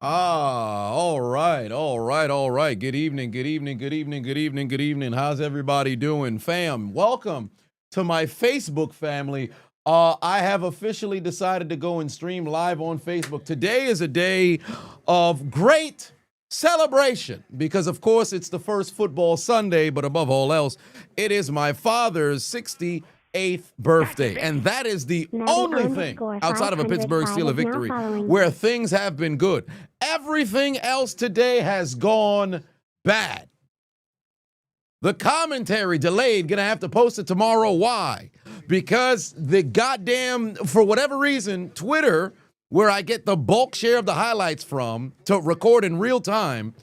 All right, all right, all right. Good evening, good evening, good evening, good evening, good evening. How's everybody doing, fam? Welcome to my Facebook family. I have officially decided to go and stream live on Facebook. Today is a day of great celebration because, of course, it's the first football Sunday, but above all else, it is my father's 68th birthday. And that is the only thing outside of a Pittsburgh Steelers victory where things have been good. Everything else today has gone bad. The commentary delayed, gonna have to post it tomorrow. Why? Because the goddamn, for whatever reason, Twitter, where I get the bulk share of the highlights from to record in real time,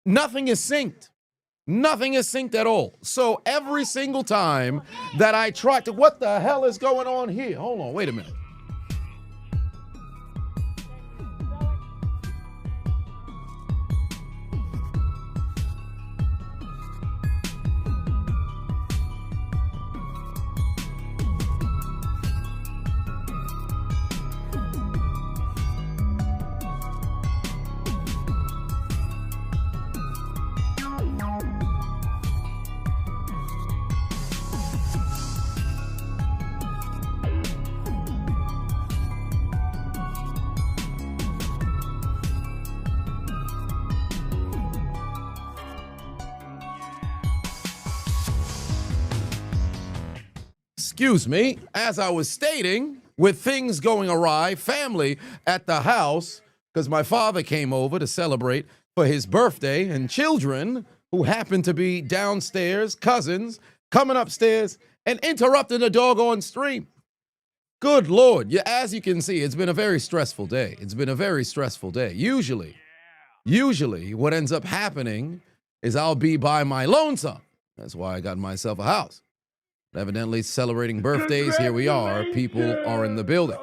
nothing is synced. Nothing is synced at all. So every single time that I try to, what the hell is going on here? Hold on, wait a minute. Excuse me, as I was stating, with things going awry, family at the house, because my father came over to celebrate for his birthday, and children who happened to be downstairs, cousins, coming upstairs and interrupting the doggone stream. Good Lord, as you can see, it's been a very stressful day. It's been a very stressful day. Usually what ends up happening is I'll be by my lonesome. That's why I got myself a house. Evidently celebrating birthdays. Here we are. People are in the building.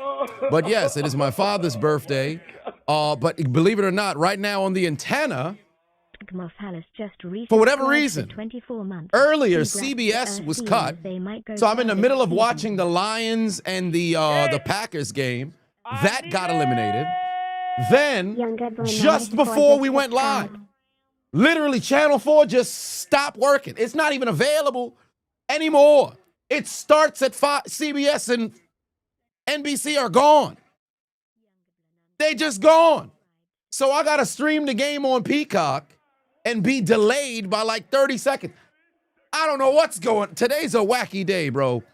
But yes, it is my father's birthday. But believe it or not, right now on the antenna, for whatever reason, earlier CBS was cut. So I'm in the middle of watching the Lions and the Packers game. That got eliminated. Then, just before we went live, literally Channel 4 just stopped working. It's not even available anymore. It starts at 5. CBS and NBC are gone. They just gone. So I got to stream the game on Peacock and be delayed by like 30 seconds. I don't know what's going. Today's a wacky day, bro.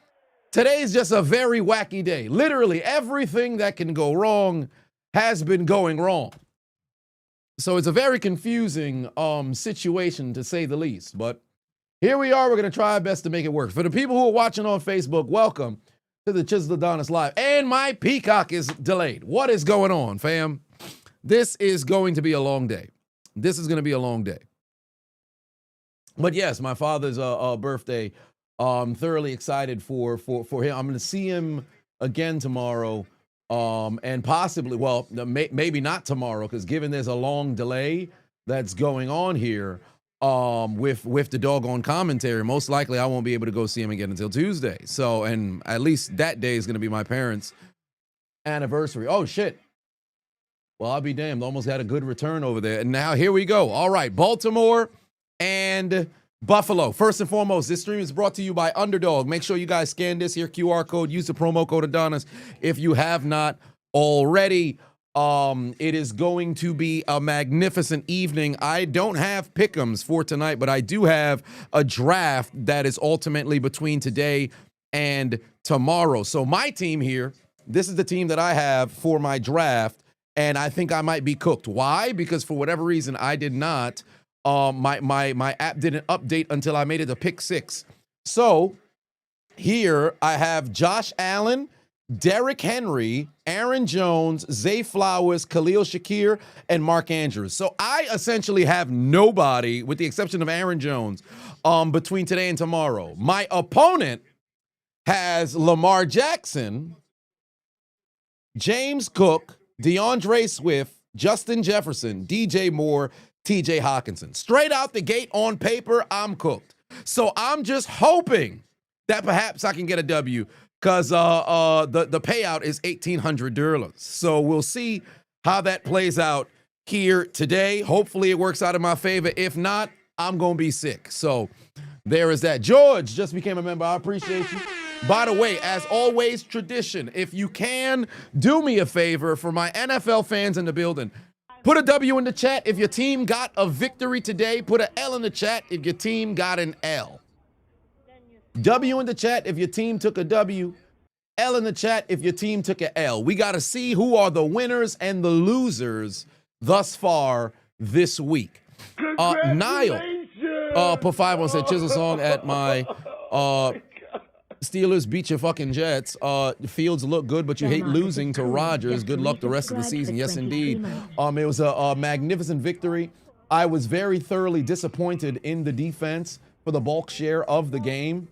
Today's just a very wacky day. Literally everything that can go wrong has been going wrong. So it's a very confusing situation, to say the least. But here we are. We're going to try our best to make it work. For the people who are watching on Facebook, welcome to the Chiseled Adonis Live. And my Peacock is delayed. What is going on, fam? This is going to be a long day. This is going to be a long day. But yes, my father's birthday. Thoroughly excited for him. I'm going to see him again tomorrow. And possibly, well, maybe not tomorrow, because given there's a long delay that's going on here, with the doggone commentary, most likely I won't be able to go see him again until Tuesday. So, and at least that day is going to be my parents' anniversary. Oh, shit. Well, I'll be damned. Almost had a good return over there. And now here we go. All right, Baltimore and Buffalo. First and foremost, this stream is brought to you by Underdog. Make sure you guys scan this here QR code. Use the promo code Adonis if you have not already. It is going to be a magnificent evening. I don't have pick'ems for tonight, but I do have a draft that is ultimately between today and tomorrow. So my team here, this is the team that I have for my draft, and I think I might be cooked. Why? Because for whatever reason, I did not. My app didn't update until I made it to pick 6. So here I have Josh Allen, Derrick Henry, Aaron Jones, Zay Flowers, Khalil Shakir, and Mark Andrews. So I essentially have nobody, with the exception of Aaron Jones, between today and tomorrow. My opponent has Lamar Jackson, James Cook, DeAndre Swift, Justin Jefferson, DJ Moore, TJ Hawkinson. Straight out the gate on paper, I'm cooked. So I'm just hoping that perhaps I can get a W, because the payout is $1,800. So we'll see how that plays out here today. Hopefully it works out in my favor. If not, I'm going to be sick. So there is that. George just became a member. I appreciate you. By the way, as always, tradition, if you can, do me a favor for my NFL fans in the building. Put a W in the chat if your team got a victory today. Put an L in the chat if your team got an L. W in the chat if your team took a W. L in the chat if your team took an L. We got to see who are the winners and the losers thus far this week. Niall put 5 on said Chiseled song at my Steelers beat your fucking Jets. Fields look good, but you hate losing to Rodgers. Good luck the rest of the season. Yes, indeed. It was a magnificent victory. I was very thoroughly disappointed in the defense for the bulk share of the game.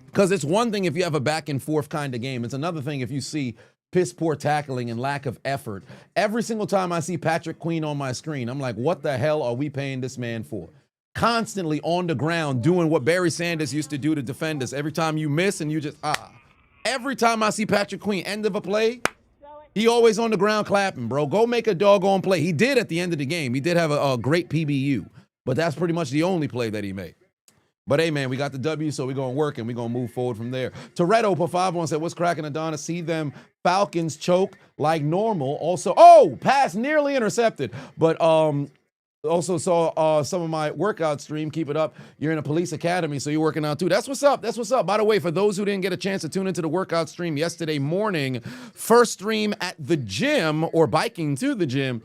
Because it's one thing if you have a back and forth kind of game. It's another thing if you see piss poor tackling and lack of effort. Every single time I see Patrick Queen on my screen, I'm like, what the hell are we paying this man for? Constantly on the ground doing what Barry Sanders used to do to defend us. Every time you miss and you just, Every time I see Patrick Queen, end of a play, he always on the ground clapping, bro. Go make a doggone play. He did at the end of the game. He did have a great PBU, but that's pretty much the only play that he made. But hey, man, we got the W, so we're going to work and we're going to move forward from there. Toretto put 5 on said, what's cracking, Adonis? See them Falcons choke like normal. Also, pass nearly intercepted. But also saw some of my workout stream. Keep it up. You're in a police academy, so you're working out too. That's what's up. That's what's up. By the way, for those who didn't get a chance to tune into the workout stream yesterday morning, first stream at the gym or biking to the gym,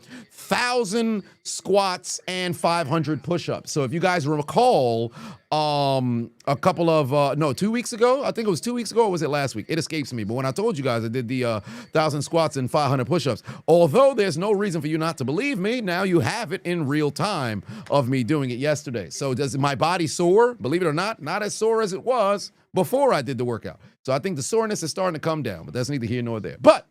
1,000 squats and 500 push-ups. So if you guys recall, a couple of 2 weeks ago, I think it was 2 weeks ago, or was it last week? It escapes me. But when I told you guys I did the 1,000 squats and 500 push-ups, although there's no reason for you not to believe me, now you have it in real time of me doing it yesterday. So does my body sore? Believe it or not as sore as it was before I did the workout. So I think the soreness is starting to come down, but that's neither here nor there. But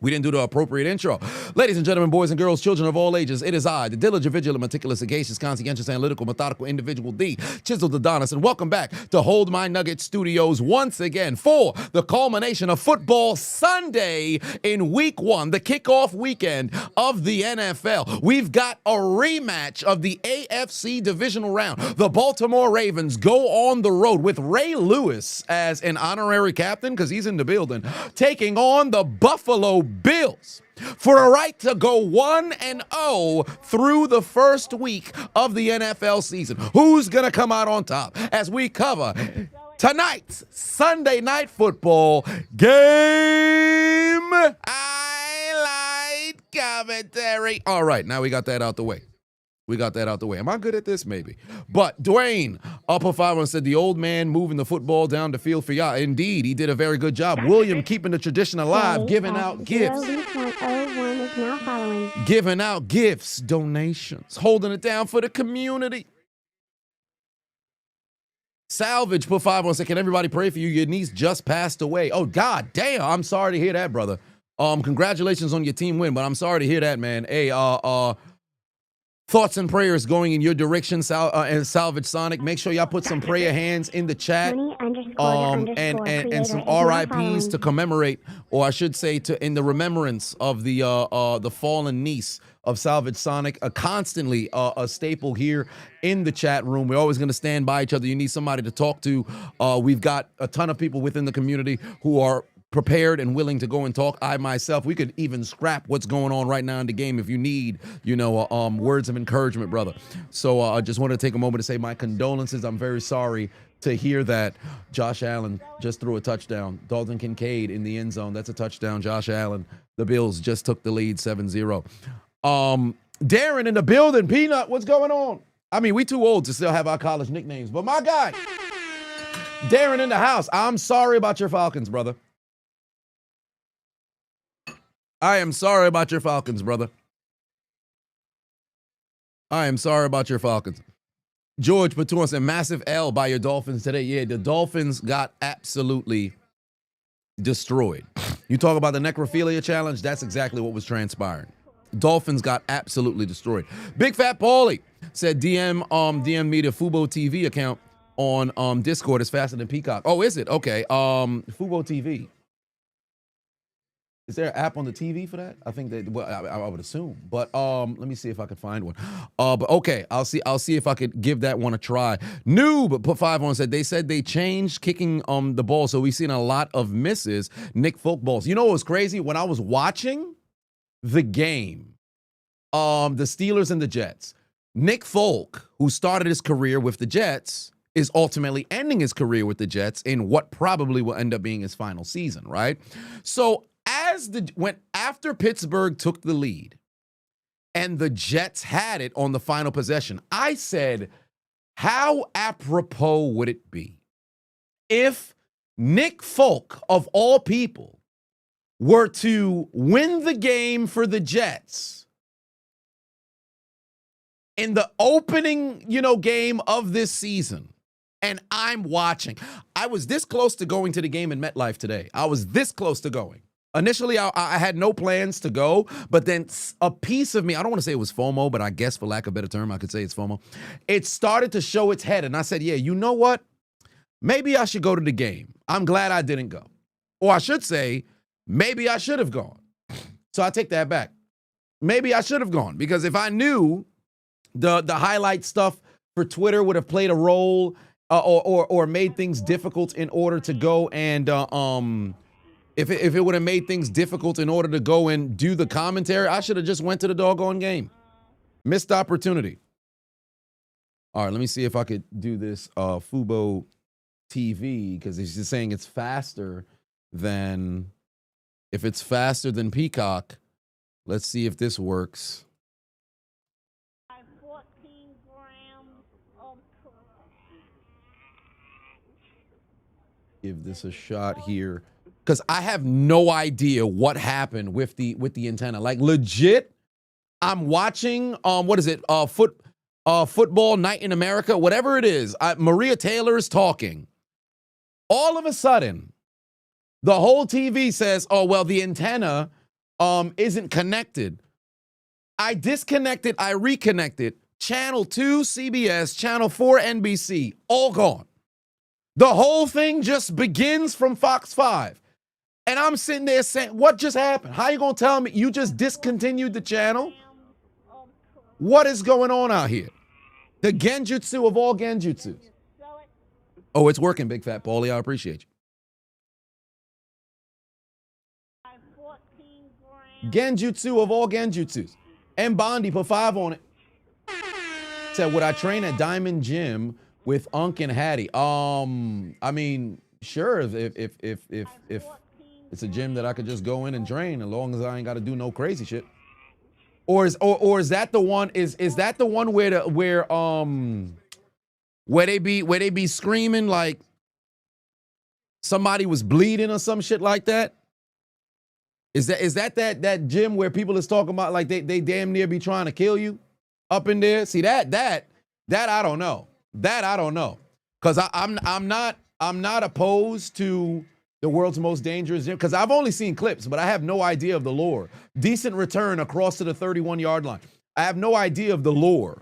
we didn't do the appropriate intro. Ladies and gentlemen, boys and girls, children of all ages, it is I, the diligent, vigilant, meticulous, sagacious, conscientious, analytical, methodical individual, the Chiseled Adonis, and welcome back to Hold My Nugget Studios once again for the culmination of Football Sunday in Week 1, the kickoff weekend of the NFL. We've got a rematch of the AFC divisional round. The Baltimore Ravens go on the road with Ray Lewis as an honorary captain, because he's in the building, taking on the Buffalo Bills for a right to go 1-0 through the first week of the NFL season. Who's going to come out on top as we cover tonight's Sunday Night Football game highlight commentary? All right, now we got that out the way. Am I good at this? Maybe. But Dwayne, upper 5 said the old man moving the football down the field for y'all. Indeed, he did a very good job. William keeping the tradition alive, giving out gifts. Giving out gifts, donations, holding it down for the community. Salvage put 5 on said, can everybody pray for you? Your niece just passed away. Oh, God damn. I'm sorry to hear that, brother. Congratulations on your team win, but I'm sorry to hear that, man. Hey, thoughts and prayers going in your direction, and Salvage Sonic. Make sure y'all put some prayer hands in the chat. And some RIPs to commemorate, or I should say, in the remembrance of the fallen niece of Salvage Sonic. Constantly a staple here in the chat room. We're always going to stand by each other. You need somebody to talk to. We've got a ton of people within the community who are prepared and willing to go and talk. I myself, we could even scrap what's going on right now in the game if you need, words of encouragement, brother. So I just want to take a moment to say my condolences. I'm very sorry to hear that Josh Allen just threw a touchdown. Dalton Kincaid in the end zone. That's a touchdown. Josh Allen. The Bills just took the lead 7-0. Darren in the building. Peanut, what's going on? I mean, we too old to still have our college nicknames, but my guy, Darren in the house. I'm sorry about your Falcons, brother. I am sorry about your Falcons, brother. I am sorry about your Falcons. George Patoon said, massive L by your Dolphins today. Yeah, the Dolphins got absolutely destroyed. You talk about the necrophilia challenge, that's exactly what was transpiring. Dolphins got absolutely destroyed. Big Fat Paulie said, DM me the Fubo TV account on Discord. It's faster than Peacock. Oh, is it? Okay. Fubo TV. Is there an app on the TV for that? I think that, well, I would assume. But let me see if I can find one. But okay, I'll see if I could give that one a try. Noob put 5 on, said they changed kicking the ball, so we've seen a lot of misses. Nick Folk balls. You know what was crazy? When I was watching the game, the Steelers and the Jets, Nick Folk, who started his career with the Jets, is ultimately ending his career with the Jets in what probably will end up being his final season, right? So after Pittsburgh took the lead and the Jets had it on the final possession, I said, how apropos would it be if Nick Folk, of all people, were to win the game for the Jets in the opening, game of this season, and I'm watching. I was this close to going to the game in MetLife today. I was this close to going. Initially, I had no plans to go, but then a piece of me, I don't want to say it was FOMO, but I guess for lack of a better term, I could say it's FOMO. It started to show its head, and I said, yeah, you know what? Maybe I should go to the game. I'm glad I didn't go. Or I should say, maybe I should have gone. So I take that back. Maybe I should have gone, because if I knew the highlight stuff for Twitter would have played a role or made things difficult in order to go and if it would have made things difficult in order to go and do the commentary, I should have just went to the doggone game. Missed opportunity. All right, let me see if I could do this Fubo TV, because it's just saying it's faster than, if it's faster than Peacock, let's see if this works. 14 grams of Give this a shot here, because I have no idea what happened with the antenna. Like, legit, I'm watching what is it? Football Night in America, whatever it is. Maria Taylor is talking. All of a sudden, the whole TV says, "Oh well, the antenna isn't connected." I disconnected. I reconnected. Channel 2 CBS, Channel 4 NBC, all gone. The whole thing just begins from Fox 5. And I'm sitting there saying, what just happened? How you going to tell me you just discontinued the channel? What is going on out here? The genjutsu of all genjutsus. Oh, it's working, Big Fat Paulie. I appreciate you. Genjutsu of all genjutsus. And Bondi put 5 on it. Said, would I train at Diamond Gym with Unc and Hattie? I mean, sure, if it's a gym that I could just go in and train, as long as I ain't got to do no crazy shit. Or is that the one? Is that the one where they be screaming like somebody was bleeding or some shit like that? Is that gym where people is talking about like they damn near be trying to kill you up in there? See that I don't know. That I don't know. Cause I'm not opposed to the world's most dangerous gym, because I've only seen clips, but I have no idea of the lore. Decent return across to the 31-yard line. I have no idea of the lore.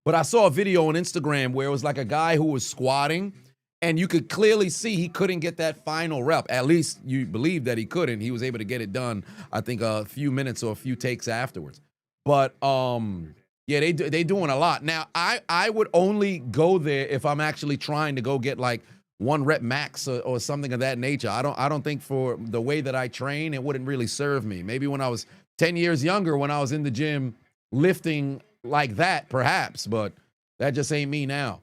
But I saw a video on Instagram where it was like a guy who was squatting, and you could clearly see he couldn't get that final rep. At least you believe that he couldn't. He was able to get it done, I think, a few minutes or a few takes afterwards. But yeah, they doing a lot. Now, I would only go there if I'm actually trying to go get like 1 rep max or something of that nature. I don't think for the way that I train, it wouldn't really serve me. Maybe when I was 10 years younger, when I was in the gym lifting like that, perhaps, but that just ain't me now.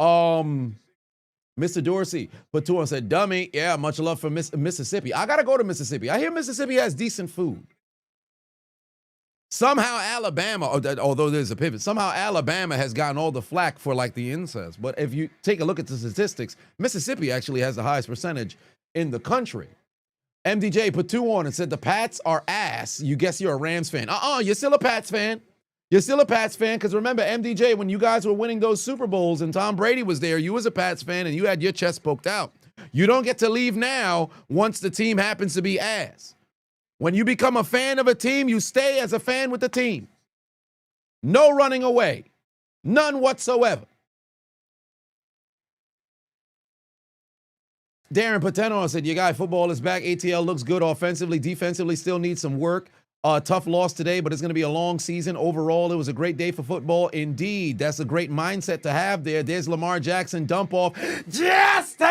Mr. Dorsey put 2 and said, dummy, yeah, much love for Mississippi. I gotta go to Mississippi. I hear Mississippi has decent food. Somehow Alabama, although there's a pivot, somehow Alabama has gotten all the flack for like the incest. But if you take a look at the statistics, Mississippi actually has the highest percentage in the country. MDJ put 2 on and said the Pats are ass. You guess you're a Rams fan. You're still a Pats fan. You're still a Pats fan, because remember, MDJ, when you guys were winning those Super Bowls and Tom Brady was there, you was a Pats fan and you had your chest poked out. You don't get to leave now once the team happens to be ass. When you become a fan of a team, you stay as a fan with the team. No running away. None whatsoever. Darren Pateno said, "Your guy, football is back. ATL looks good offensively. Defensively, still needs some work. Tough loss today, but it's going to be a long season. Overall, it was a great day for football. Indeed, that's a great mindset to have there." There's Lamar Jackson dump off. Justice!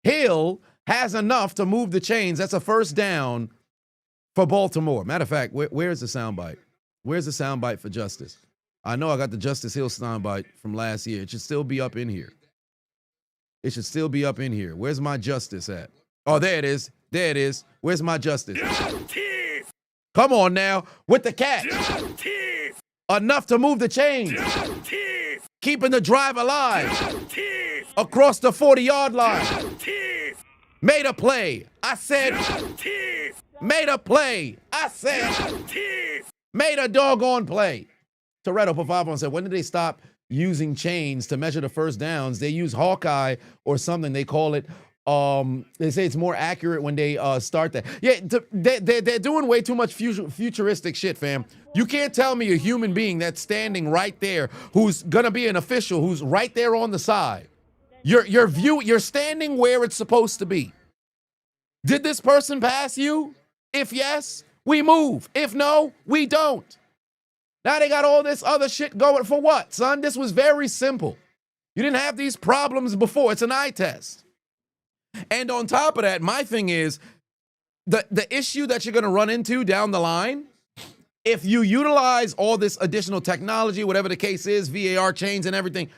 Hill has enough to move the chains. That's a first down for Baltimore. Matter of fact, where's the soundbite? Where's the soundbite for Justice? I know I got the Justice Hill soundbite from last year. It should still be up in here. It should still be up in here. Where's my Justice at? Oh, there it is. There it is. Where's my Justice? Justice! Come on now. With the catch. Justice! Enough to move the chains. Justice! Keeping the drive alive. Justice! Across the 40-yard line. Justice! Made a play. I said. Justice! Made a play. I said. Justice! Made a doggone play. Toretto put 5 on said, when did they stop using chains to measure the first downs? They use Hawkeye or something. They call it, they say it's more accurate when they start that. Yeah, they're doing way too much futuristic shit, fam. You can't tell me a human being that's standing right there who's going to be an official who's right there on the side. You're standing where it's supposed to be. Did this person pass you? If yes, we move. If no, we don't. Now they got all this other shit going. For what, son? This was very simple. You didn't have these problems before. It's an eye test. And on top of that, my thing is, the issue that you're going to run into down the line, if you utilize all this additional technology, whatever the case is, VAR chains and everything,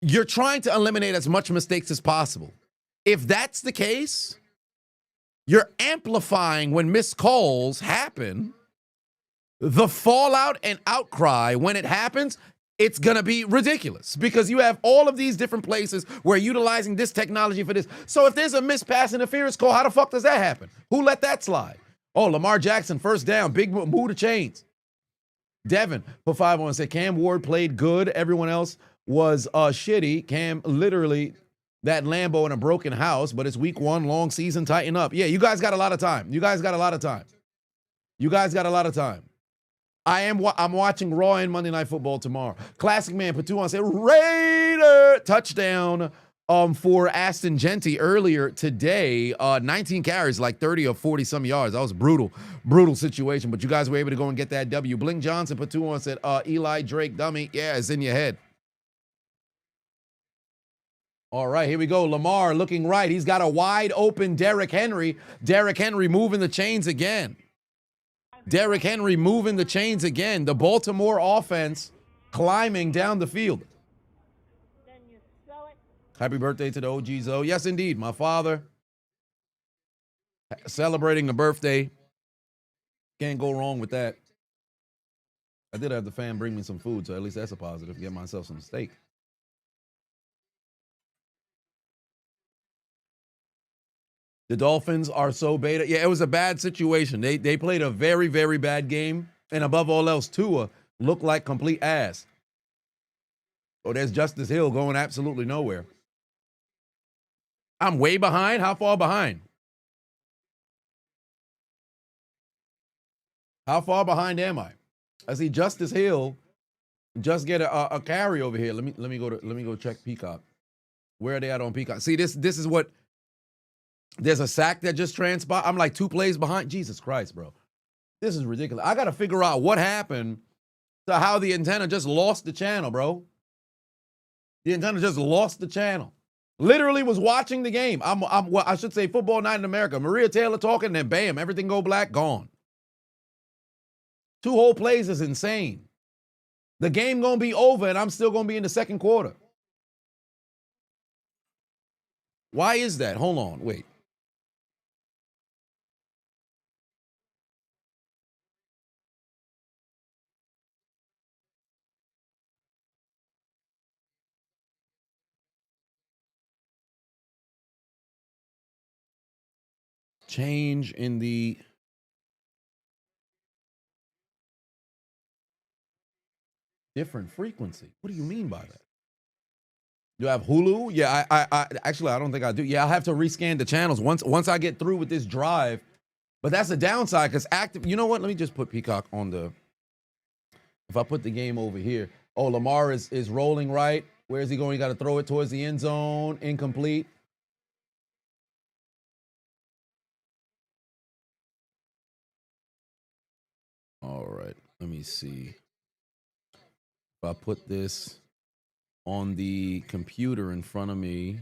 you're trying to eliminate as much mistakes as possible. If that's the case, you're amplifying when missed calls happen. The fallout and outcry when it happens, it's going to be ridiculous because you have all of these different places where utilizing this technology for this. So if there's a missed pass interference call, how the fuck does that happen? Who let that slide? Oh, Lamar Jackson, first down, big move the chains. Devin put 5 on and said, Cam Ward played good. Everyone else was shitty. Cam literally that Lambo in a broken house, but it's week 1, long season, tighten up. Yeah, you guys got a lot of time. You guys got a lot of time. You guys got a lot of time. I'm watching Raw and Monday Night Football tomorrow. Classic Man put 2 on said Raider touchdown for Aston Genty earlier today. 19 carries, like 30 or 40 some yards. That was brutal situation. But you guys were able to go and get that W. Blink Johnson put 2 on said Eli Drake dummy. Yeah, it's in your head. All right, here we go. Lamar looking right. He's got a wide open Derrick Henry. Derrick Henry moving the chains again. Derrick Henry moving the chains again. The Baltimore offense climbing down the field. Then you sew it. Happy birthday to the OG Zoe. Yes, indeed. My father celebrating a birthday. Can't go wrong with that. I did have the fam bring me some food, so at least that's a positive. Get myself some steak. The Dolphins are so beta. Yeah, it was a bad situation. They played a very, very bad game. And above all else, Tua looked like complete ass. Oh, there's Justice Hill going absolutely nowhere. I'm way behind. How far behind? How far behind am I? I see Justice Hill just get a carry over here. Let me go check Peacock. Where are they at on Peacock? See, this is what. There's a sack that just transpired. I'm like 2 plays behind. Jesus Christ, bro. This is ridiculous. I got to figure out what happened to how the antenna just lost the channel, bro. The antenna just lost the channel. Literally was watching the game. Well, I should say Football Night in America. Maria Taylor talking, and then bam, everything go black, gone. 2 whole plays is insane. The game going to be over, and I'm still going to be in the second quarter. Why is that? Hold on, wait. Change in the different frequency. What do you mean by that? Do I have Hulu? Yeah, I actually I don't think I do. Yeah, I'll have to rescan the channels once I get through with this drive. But that's the downside because active. You know what? Let me just put Peacock on the. If I put the game over here, oh, Lamar is rolling right. Where's he going? He got to throw it towards the end zone. Incomplete. All right. Let me see. If I put this on the computer in front of me,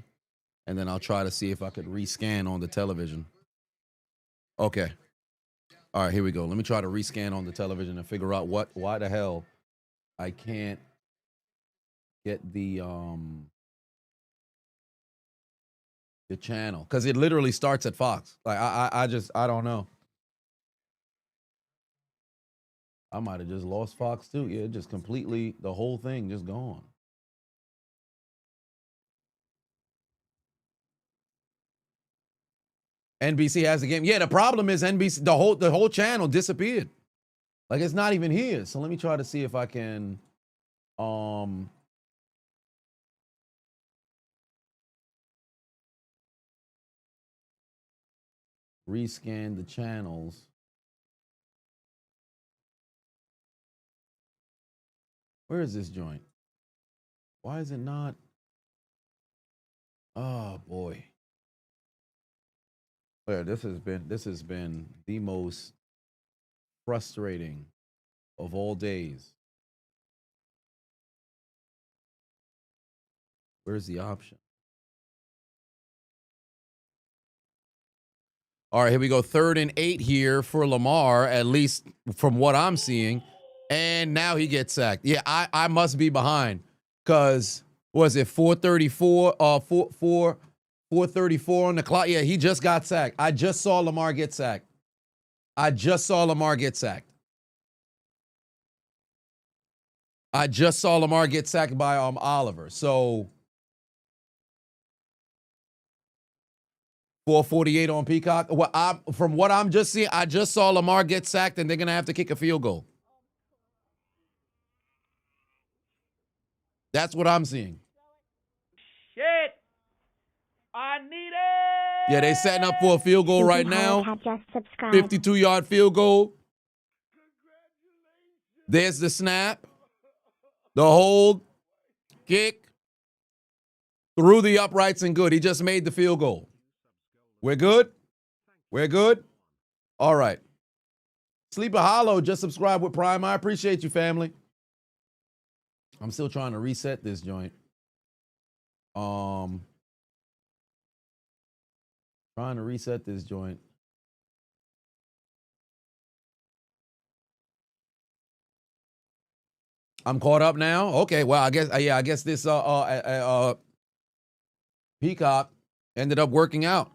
and then I'll try to see if I could rescan on the television. Okay. All right, here we go. Let me try to rescan on the television and figure out why the hell I can't get the channel, because it literally starts at Fox. Like I don't know. I might have just lost Fox too. Yeah, just completely, the whole thing just gone. NBC has the game. Yeah, the problem is NBC, the whole channel disappeared. Like it's not even here. So let me try to see if I can rescan the channels. Where is this joint? Why is it not? Oh boy. Yeah, this has been the most frustrating of all days. Where's the option? All right, here we go. 3rd and 8 here for Lamar, at least from what I'm seeing. And now he gets sacked. Yeah, I must be behind, because was it 434? 434 on the clock. Yeah, he just got sacked. I just saw Lamar get sacked. I just saw Lamar get sacked by Oliver. So 448 on Peacock. Well, from what I'm just seeing, I just saw Lamar get sacked, and they're gonna have to kick a field goal. That's what I'm seeing. Shit! I need it! Yeah, they setting up for a field goal right now. 52-yard field goal. There's the snap. The hold. Kick. Through the uprights and good. He just made the field goal. We're good? We're good? All right. Sleeper Hollow just subscribed with Prime. I appreciate you, family. I'm still trying to reset this joint. Trying to reset this joint. I'm caught up now. Okay, well, I guess this Peacock ended up working out.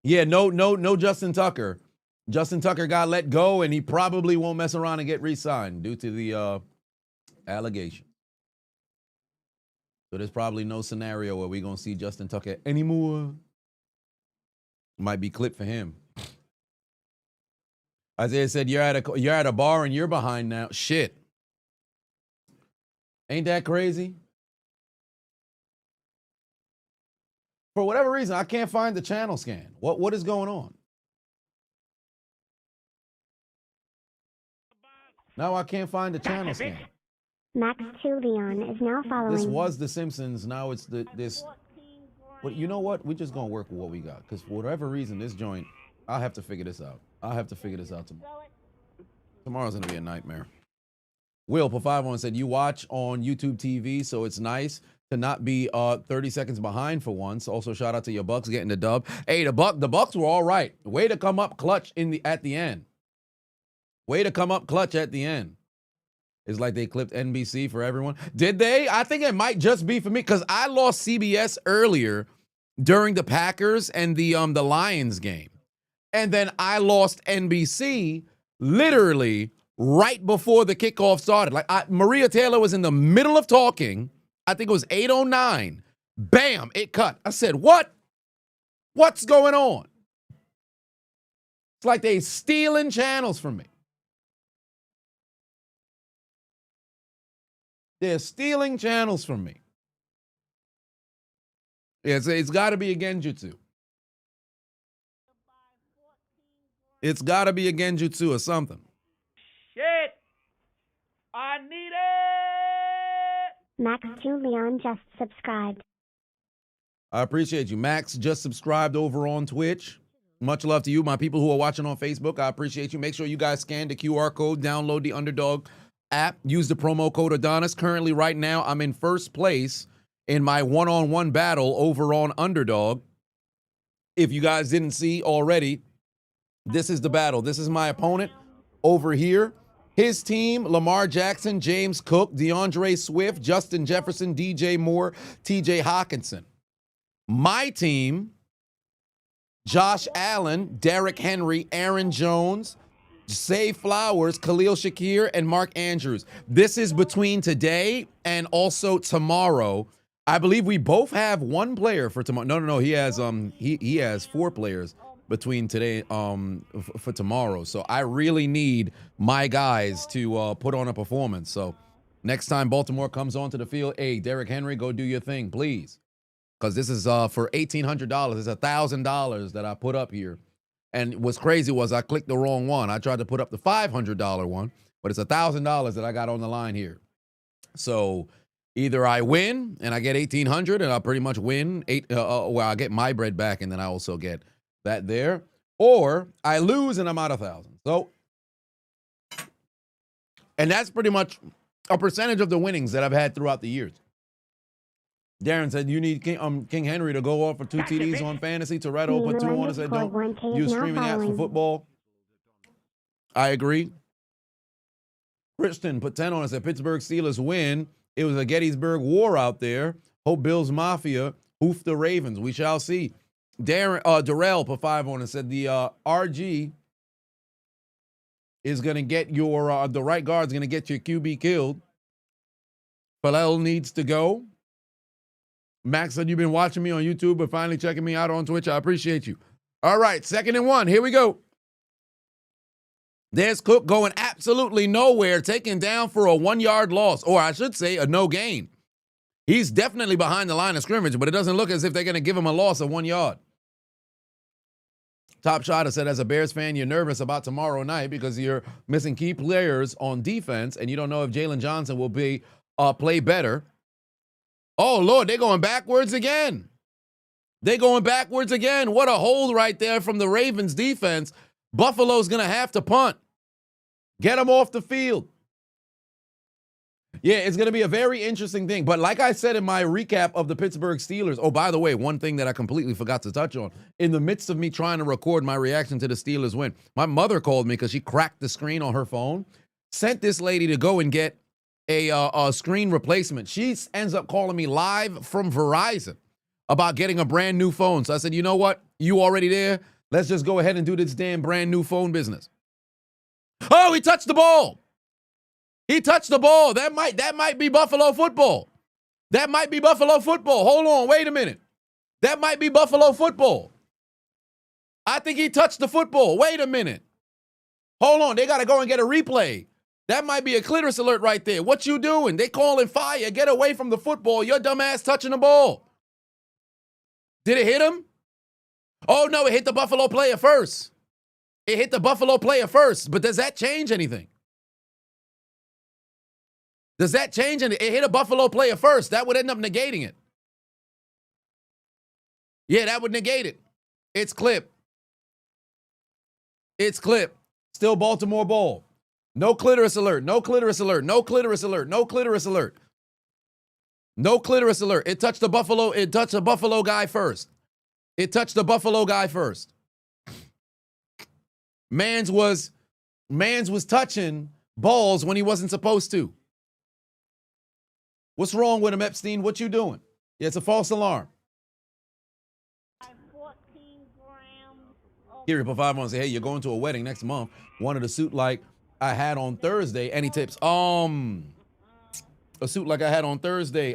Yeah, no Justin Tucker. Justin Tucker got let go, and he probably won't mess around and get re-signed due to the allegation. So there's probably no scenario where we're going to see Justin Tucker anymore. Might be clip for him. Isaiah said, you're at a bar and you're behind now. Shit. Ain't that crazy? For whatever reason, I can't find the channel scan. What is going on? Now I can't find the channel scan. Max 2 Leon is now following. This was The Simpsons. Now it's this. Well, you know what? We're just going to work with what we got. Because for whatever reason, this joint, I'll have to figure this out. I'll have to figure this out tomorrow. Tomorrow's going to be a nightmare. Will for 5-1 said, you watch on YouTube TV, so it's nice to not be 30 seconds behind for once. Also, shout out to your Bucks getting the dub. Hey, the Bucks were all right. Way to come up clutch at the end. Way to come up clutch at the end. It's like they clipped NBC for everyone. Did they? I think it might just be for me, because I lost CBS earlier during the Packers and the Lions game. And then I lost NBC literally right before the kickoff started. Like Maria Taylor was in the middle of talking. I think it was 8:09. Bam, it cut. I said, what? What's going on? It's like they stealing channels from me. They're stealing channels from me. Yeah, it's got to be a Genjutsu. It's got to be a Genjutsu or something. Shit! I need it. Max Julian just subscribed. I appreciate you. Max just subscribed over on Twitch. Much love to you, my people who are watching on Facebook. I appreciate you. Make sure you guys scan the QR code, download the Underdog app, use the promo code Adonis. Currently, right now, I'm in first place in my one-on-one battle over on Underdog. If you guys didn't see already, this is the battle. This is my opponent over here. His team, Lamar Jackson, James Cook, DeAndre Swift, Justin Jefferson, DJ Moore, TJ Hawkinson. My team, Josh Allen, Derrick Henry, Aaron Jones, Zay Flowers, Khalil Shakir, and Mark Andrews. This is between today and also tomorrow. I believe we both have one player for tomorrow. No. He has 4 players between today for tomorrow. So I really need my guys to put on a performance. So next time Baltimore comes onto the field, hey, Derrick Henry, go do your thing, please. Because this is for $1,800. It's $1,000 that I put up here. And what's crazy was I clicked the wrong one. I tried to put up the $500 one, but it's $1,000 that I got on the line here. So either I win and I get $1,800 and I'll pretty much win, I get my bread back and then I also get that there. Or I lose and I'm out $1,000. So, and that's pretty much a percentage of the winnings that I've had throughout the years. Darren said, you need King Henry to go off for 2 TDs on fantasy. Toretto put 2 on and said, don't use streaming apps for football. I agree. Kristen put 10 on and said, Pittsburgh Steelers win. It was a Gettysburg War out there. Hope Bills Mafia hoof the Ravens. We shall see. Darrell put 5 on and said, the RG is going to get your, the right guard's going to get your QB killed. Pharrell needs to go. Max said, you've been watching me on YouTube, but finally checking me out on Twitch. I appreciate you. All right, 2nd and 1. Here we go. There's Cook going absolutely nowhere, taken down for a 1-yard loss, or I should say a no gain. He's definitely behind the line of scrimmage, but it doesn't look as if they're going to give him a loss of 1 yard. Top Shot said, as a Bears fan, you're nervous about tomorrow night because you're missing key players on defense, and you don't know if Jalen Johnson will play better. Oh, Lord, they're going backwards again. They're going backwards again. What a hold right there from the Ravens defense. Buffalo's going to have to punt. Get them off the field. Yeah, it's going to be a very interesting thing. But like I said in my recap of the Pittsburgh Steelers, oh, by the way, one thing that I completely forgot to touch on. In the midst of me trying to record my reaction to the Steelers win, my mother called me because she cracked the screen on her phone, sent this lady to go and get a screen replacement. She ends up calling me live from Verizon about getting a brand new phone. So I said, you know what? You already there? Let's just go ahead and do this damn brand new phone business. Oh, he touched the ball. He touched the ball. That might be Buffalo football. That might be Buffalo football. Hold on, wait a minute. That might be Buffalo football. I think he touched the football. Wait a minute. Hold on, they got to go and get a replay. That might be a clitoris alert right there. What you doing? They calling fire. Get away from the football. Your dumb ass touching the ball. Did it hit him? Oh, no, it hit the Buffalo player first. It hit the Buffalo player first. But does that change anything? Does that change anything? It hit a Buffalo player first. That would end up negating it. Yeah, that would negate it. It's clip. It's clip. Still Baltimore ball. No clitoris alert. No clitoris alert. No clitoris alert. No clitoris alert. No clitoris alert. It touched the Buffalo. It touched the Buffalo guy first. It touched the Buffalo guy first. Mans was touching balls when he wasn't supposed to. What's wrong with him, Epstein? What you doing? Yeah, it's a false alarm. 14 grams of Here, put 5 on and say, hey, you're going to a wedding next month. Wanted a suit like I had on Thursday. Any tips? A suit like I had on Thursday.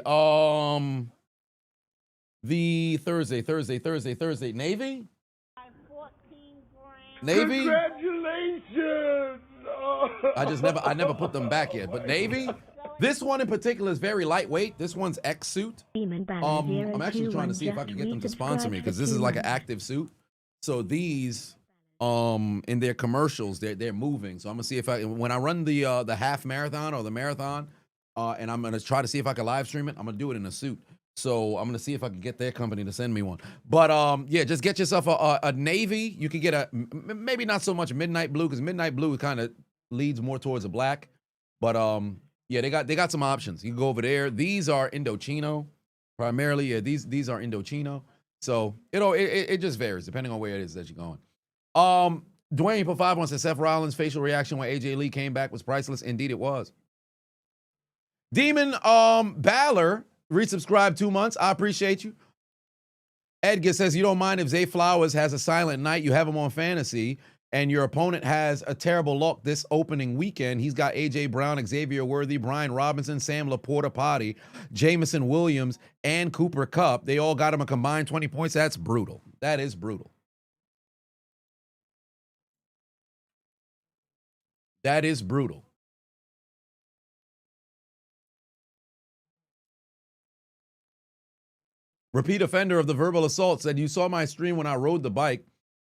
The Thursday. Navy? 14 grams. Navy? Congratulations! I never put them back yet. But Navy? This one in particular is very lightweight. This one's X suit. I'm actually trying to see if I can get them to sponsor me because this is like an active suit. So these in their commercials. They're moving. So I'm gonna see if when I run the half marathon or the marathon, and I'm gonna try to see if I can live stream it. I'm gonna do it in a suit. So I'm gonna see if I can get their company to send me one. But yeah, just get yourself a navy. You can get a maybe not so much midnight blue, because midnight blue kind of leads more towards a black. But yeah, they got some options. You can go over there. These are Indochino primarily. Yeah, these are Indochino. So it just varies depending on where it is that you're going. Dwayne put 5 on, said Seth Rollins' facial reaction when AJ Lee came back was priceless. Indeed, it was. Demon Balor resubscribed 2 months. I appreciate you. Edgar says you don't mind if Zay Flowers has a silent night. You have him on fantasy, and your opponent has a terrible luck this opening weekend. He's got AJ Brown, Xavier Worthy, Brian Robinson, Sam Laporta Potty, Jamison Williams, and Cooper Kupp. They all got him a combined 20 points. That's brutal. That is brutal. That is brutal. Repeat offender of the verbal assault said, you saw my stream when I rode the bike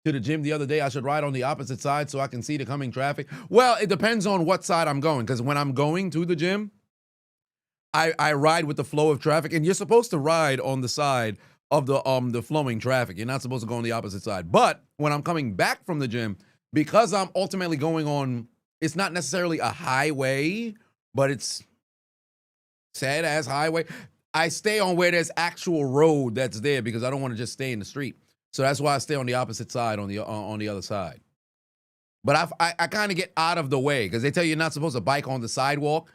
to the gym the other day. I should ride on the opposite side so I can see the coming traffic. Well, it depends on what side I'm going, because when I'm going to the gym, I ride with the flow of traffic, and you're supposed to ride on the side of the flowing traffic. You're not supposed to go on the opposite side. But when I'm coming back from the gym, because I'm ultimately going on, it's not necessarily a highway, but it's said as highway. I stay on where there's actual road that's there, because I don't want to just stay in the street. So that's why I stay on the opposite side, on the other side. But I kind of get out of the way, because they tell you you're not supposed to bike on the sidewalk.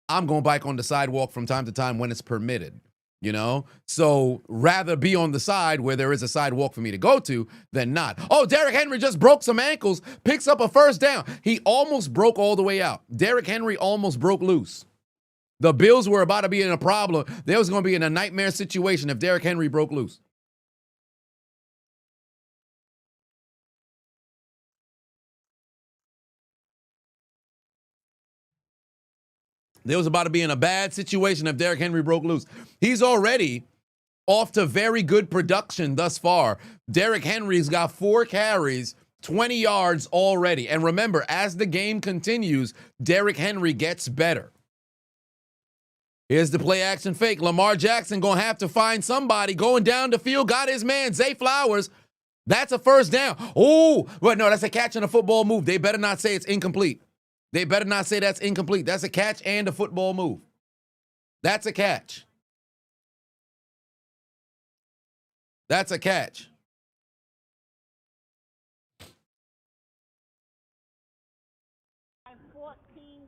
I'm going to bike on the sidewalk from time to time when it's permitted, you know? So rather be on the side where there is a sidewalk for me to go to than not. Oh, Derrick Henry just broke some ankles, picks up a first down. He almost broke all the way out. Derrick Henry almost broke loose. The Bills were about to be in a problem. They was going to be in a nightmare situation if Derrick Henry broke loose. They was about to be in a bad situation if Derrick Henry broke loose. He's already off to very good production thus far. Derrick Henry's got 4 carries, 20 yards already. And remember, as the game continues, Derrick Henry gets better. Here's the play action fake. Lamar Jackson going to have to find somebody going down the field. Got his man, Zay Flowers. That's a first down. Oh, but no, that's a catch and a football move. They better not say it's incomplete. They better not say that's incomplete. That's a catch and a football move. That's a catch. That's a catch.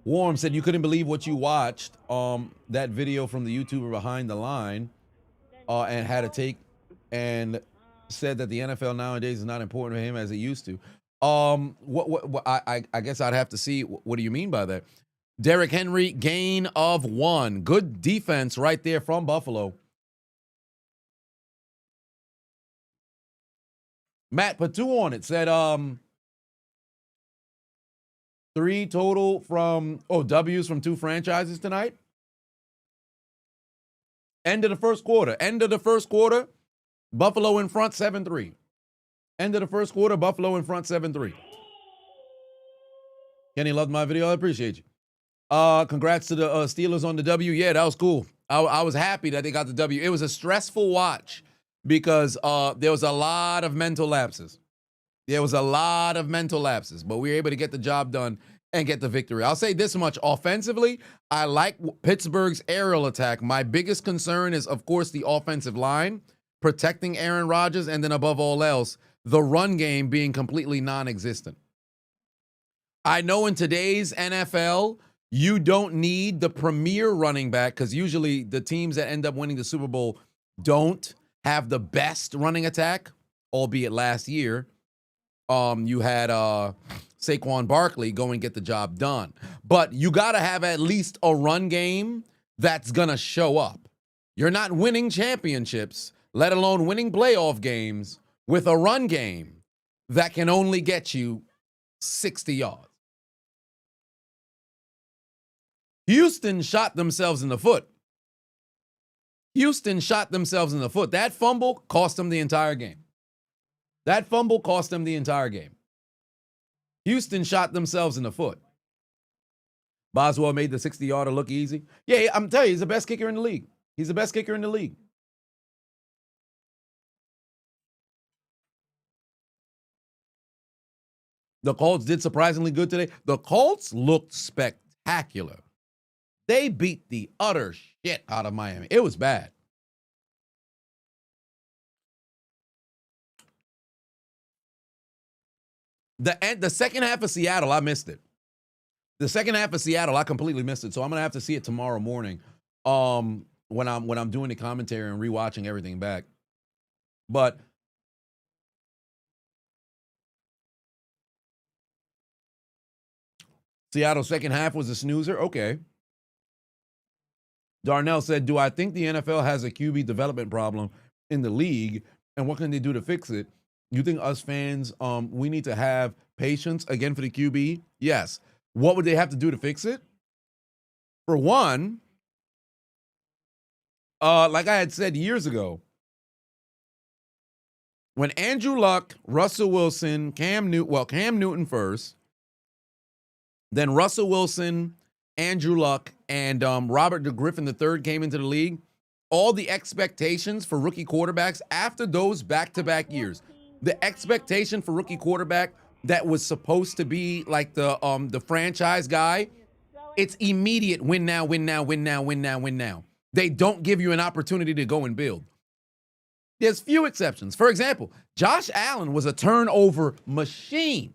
Warm said you couldn't believe what you watched. That video from the YouTuber Behind the Line, and had a take and said that the NFL nowadays is not important to him as it used to. I guess I'd have to see. What do you mean by that? Derrick Henry, gain of 1. Good defense right there from Buffalo. Matt put 2 on it. Said 3 total from W's from 2 franchises tonight. End of the first quarter. Buffalo in front 7-3. End of the first quarter, Buffalo in front 7-3. Kenny loved my video. I appreciate you. Congrats to the Steelers on the W. Yeah, that was cool. I was happy that they got the W. It was a stressful watch because there was a lot of mental lapses. But we were able to get the job done and get the victory. I'll say this much. Offensively, I like Pittsburgh's aerial attack. My biggest concern is, of course, the offensive line, protecting Aaron Rodgers, and then above all else, the run game being completely non-existent. I know in today's NFL, you don't need the premier running back, because usually the teams that end up winning the Super Bowl don't have the best running attack, albeit last year. You had Saquon Barkley go and get the job done. But you got to have at least a run game that's going to show up. You're not winning championships, let alone winning playoff games, with a run game that can only get you 60 yards. Houston shot themselves in the foot. That fumble cost them the entire game. Houston shot themselves in the foot. Boswell made the 60-yarder look easy. Yeah, I'm telling you, he's the best kicker in the league. He's the best kicker in the league. The Colts did surprisingly good today. The Colts looked spectacular. They beat the utter shit out of Miami. It was bad. The second half of Seattle, I missed it. The second half of Seattle, I completely missed it. So I'm gonna have to see it tomorrow morning. When I'm doing the commentary and rewatching everything back. But Seattle's second half was a snoozer. Okay. Darnell said, do I think the NFL has a QB development problem in the league? And what can they do to fix it? You think us fans, we need to have patience again for the QB? Yes. What would they have to do to fix it? For one, like I had said years ago, when Andrew Luck, Russell Wilson, Cam Newton first, then Russell Wilson, Andrew Luck, and Robert Griffin III came into the league, all the expectations for rookie quarterbacks after those back-to-back years, the expectation for rookie quarterback that was supposed to be like the franchise guy, it's immediate win now, win now, win now, win now, win now. They don't give you an opportunity to go and build. There's few exceptions. For example, Josh Allen was a turnover machine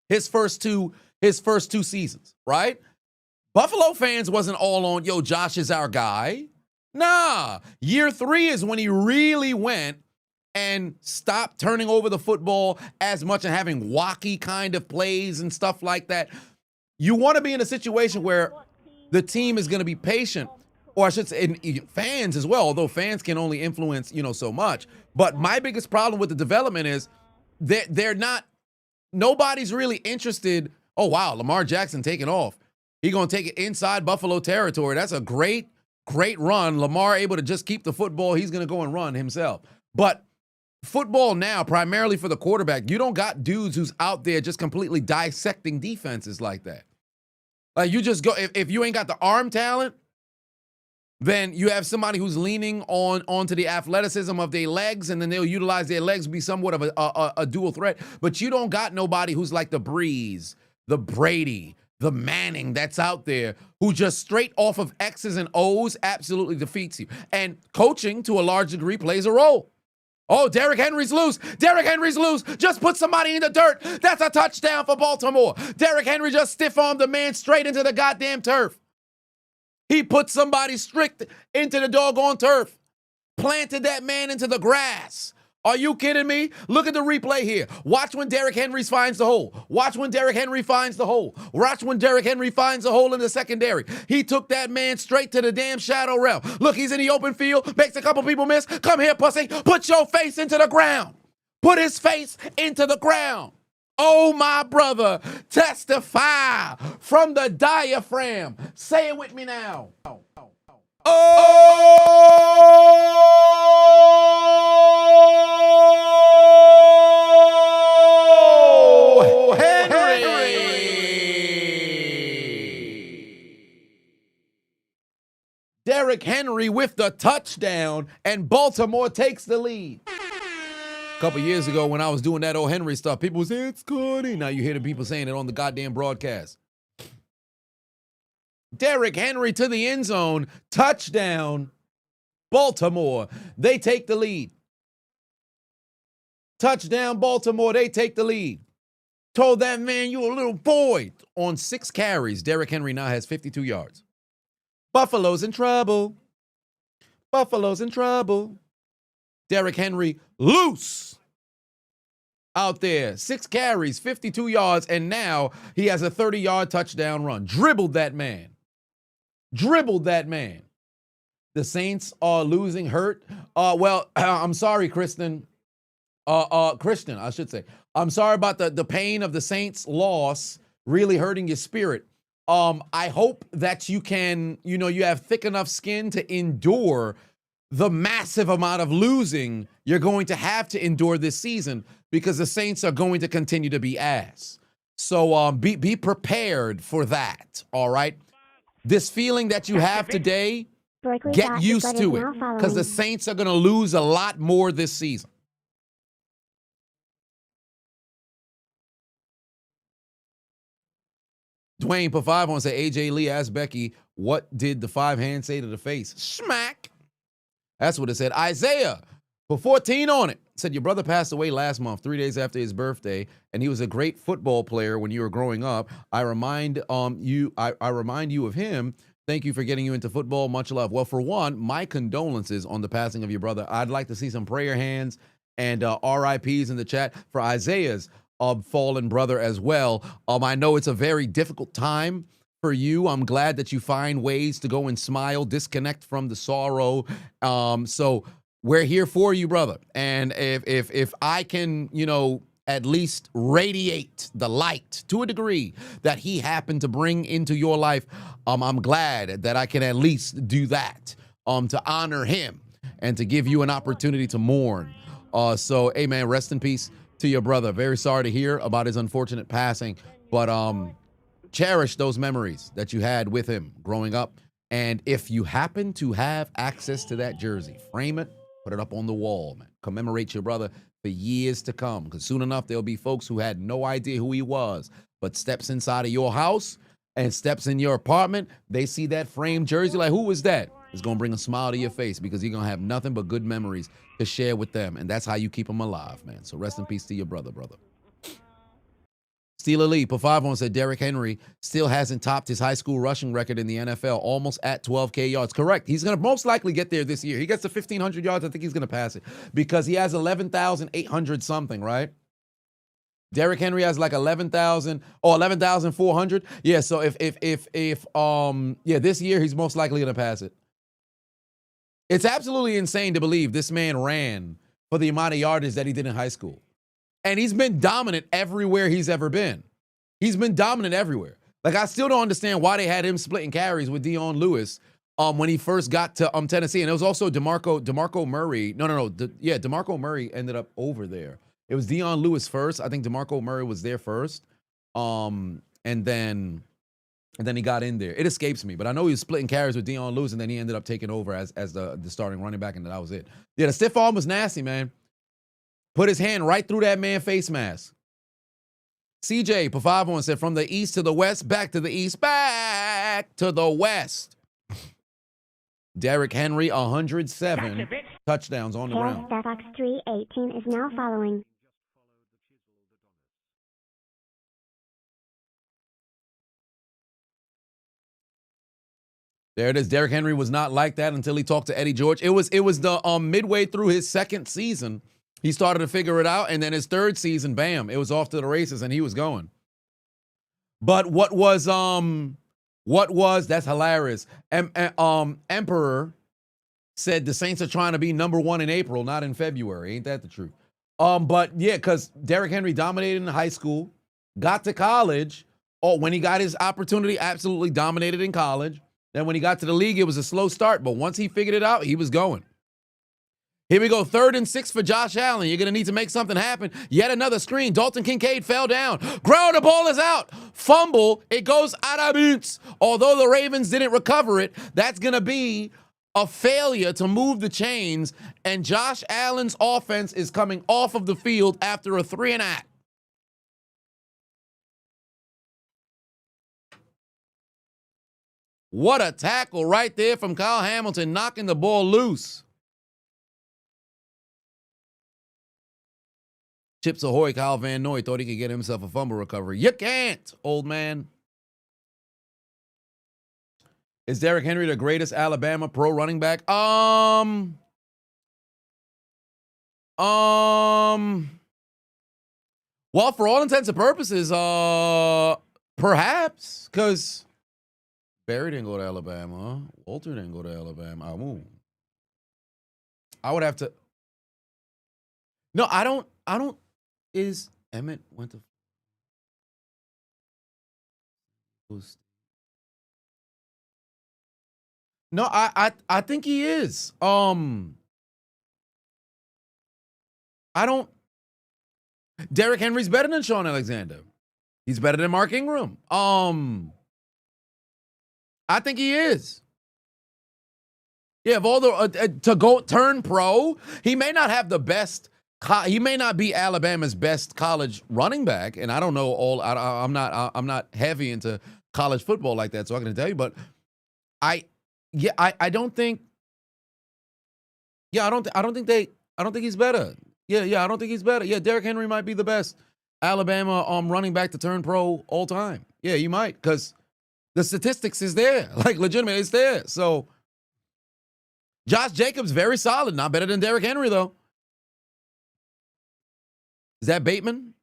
his first two seasons, right? Buffalo fans wasn't all on, yo, Josh is our guy. Nah, year 3 is when he really went and stopped turning over the football as much and having wacky kind of plays and stuff like that. You want to be in a situation where the team is going to be patient, or I should say, and fans as well, although fans can only influence, so much. But my biggest problem with the development is they're not, nobody's really interested. Oh, wow, Lamar Jackson taking off. He's going to take it inside Buffalo territory. That's a great run. Lamar able to just keep the football. He's going to go and run himself. But football now, primarily for the quarterback, you don't got dudes who's out there just completely dissecting defenses like that. Like you just go, if you ain't got the arm talent, then you have somebody who's leaning onto the athleticism of their legs, and then they'll utilize their legs to be somewhat of a dual threat. But you don't got nobody who's like the Breeze, the Brady, the Manning that's out there who just straight off of X's and O's absolutely defeats you. And coaching, to a large degree, plays a role. Oh, Derrick Henry's loose. Derrick Henry's loose. Just put somebody in the dirt. That's a touchdown for Baltimore. Derrick Henry just stiff-armed the man straight into the goddamn turf. He put somebody strict into the doggone turf. Planted that man into the grass. Are you kidding me? Look at the replay here. Watch when Derrick Henry finds the hole. Watch when Derrick Henry finds the hole. Watch when Derrick Henry finds the hole in the secondary. He took that man straight to the damn shadow realm. Look, he's in the open field. Makes a couple people miss. Come here, pussy. Put your face into the ground. Put his face into the ground. Oh, my brother. Testify from the diaphragm. Say it with me now. Oh, Henry! Derrick Henry with the touchdown, and Baltimore takes the lead. A couple years ago when I was doing that old Henry stuff, people would say, it's corny. Now you hear the people saying it on the goddamn broadcast. Derrick Henry to the end zone, touchdown, Baltimore. They take the lead. Touchdown, Baltimore. They take the lead. Told that man, you a little boy. On 6 carries, Derrick Henry now has 52 yards. Buffalo's in trouble. Buffalo's in trouble. Derrick Henry loose out there. 6 carries, 52 yards, and now he has a 30-yard touchdown run. Dribbled that man. Dribbled that man. The Saints are losing hurt. I'm sorry, Christian, I should say. I'm sorry about the pain of the Saints' loss really hurting your spirit. I hope that you can, you have thick enough skin to endure the massive amount of losing you're going to have to endure this season, because the Saints are going to continue to be ass. So be prepared for that, all right? This feeling that you have today, Berkeley get Dot is used what to is it now because the following. Saints are going to lose a lot more this season. Dwayne put 5 on, say AJ Lee asked Becky, what did the 5 hand say to the face? Smack. That's what it said. Isaiah put 14 on it. Said your brother passed away last month, 3 days after his birthday, and he was a great football player when you were growing up. I remind you of him. Thank you for getting you into football. Much love. Well, for one, my condolences on the passing of your brother. I'd like to see some prayer hands and RIPs in the chat for Isaiah's fallen brother as well. I know it's a very difficult time for you. I'm glad that you find ways to go and smile, disconnect from the sorrow. So we're here for you, brother. And if I can, at least radiate the light to a degree that he happened to bring into your life, I'm glad that I can at least do that to honor him and to give you an opportunity to mourn. So, hey, man, rest in peace to your brother. Very sorry to hear about his unfortunate passing, but cherish those memories that you had with him growing up. And if you happen to have access to that jersey, frame it, put it up on the wall, man. Commemorate your brother for years to come, because soon enough, there'll be folks who had no idea who he was, but steps inside of your house and steps in your apartment, they see that framed jersey, like, who was that? It's going to bring a smile to your face because you're going to have nothing but good memories to share with them. And that's how you keep them alive, man. So rest in peace to your brother. Steeler Lee, put 5 on, said Derrick Henry still hasn't topped his high school rushing record in the NFL, almost at 12K yards. Correct. He's going to most likely get there this year. He gets to 1,500 yards. I think he's going to pass it because he has 11,800 something, right? Derrick Henry has like 11,000 or 11,400. Yeah, so if this year he's most likely going to pass it. It's absolutely insane to believe this man ran for the amount of yardage that he did in high school. And he's been dominant everywhere he's ever been. He's been dominant everywhere. Like, I still don't understand why they had him splitting carries with Dion Lewis when he first got to Tennessee. And it was also DeMarco Murray. DeMarco Murray ended up over there. It was Dion Lewis first. I think DeMarco Murray was there first. And then he got in there. It escapes me, but I know he was splitting carries with Dion Lewis, and then he ended up taking over as the starting running back, and that was it. Yeah, the stiff arm was nasty, man. Put his hand right through that man's face mask. CJ Pavavon said, from the east to the west, back to the east, back to the west. Derrick Henry, 107 touchdowns on the ground. Starfox 318 is now following. There it is. Derrick Henry was not like that until he talked to Eddie George. It was the midway through his second season, he started to figure it out, and then his third season, bam, it was off to the races, and he was going. But what was that's hilarious. Emperor said the Saints are trying to be number 1 in April, not in February. Ain't that the truth? But yeah, because Derrick Henry dominated in high school, got to college. When he got his opportunity, absolutely dominated in college. Then when he got to the league, it was a slow start, but once he figured it out, he was going. Here we go, 3rd and 6 for Josh Allen. You're going to need to make something happen. Yet another screen. Dalton Kincaid fell down. Ground, the ball is out. Fumble. It goes out of bounds. Although the Ravens didn't recover it, that's going to be a failure to move the chains, and Josh Allen's offense is coming off of the field after a 3-and-out. What a tackle right there from Kyle Hamilton, knocking the ball loose. Chips Ahoy, Kyle Van Noy thought he could get himself a fumble recovery. You can't, old man. Is Derrick Henry the greatest Alabama pro running back? Well, for all intents and purposes, perhaps, because Barry didn't go to Alabama. Walter didn't go to Alabama. I would have to. No, I don't. Is Emmett went to? No, I think he is. I don't. Derrick Henry's better than Sean Alexander. He's better than Mark Ingram. I think he is. Yeah, of all the to go turn pro, he may not have the best. He may not be Alabama's best college running back, and I don't know all. I'm not heavy into college football like that, so I can tell you. But I don't think. Yeah, I don't think he's better. Yeah, I don't think he's better. Yeah, Derrick Henry might be the best Alabama running back to turn pro all time. Yeah, you might, because the statistics is there. Like, legitimately, it's there. So Josh Jacobs, very solid. Not better than Derrick Henry, though. Is that Bateman?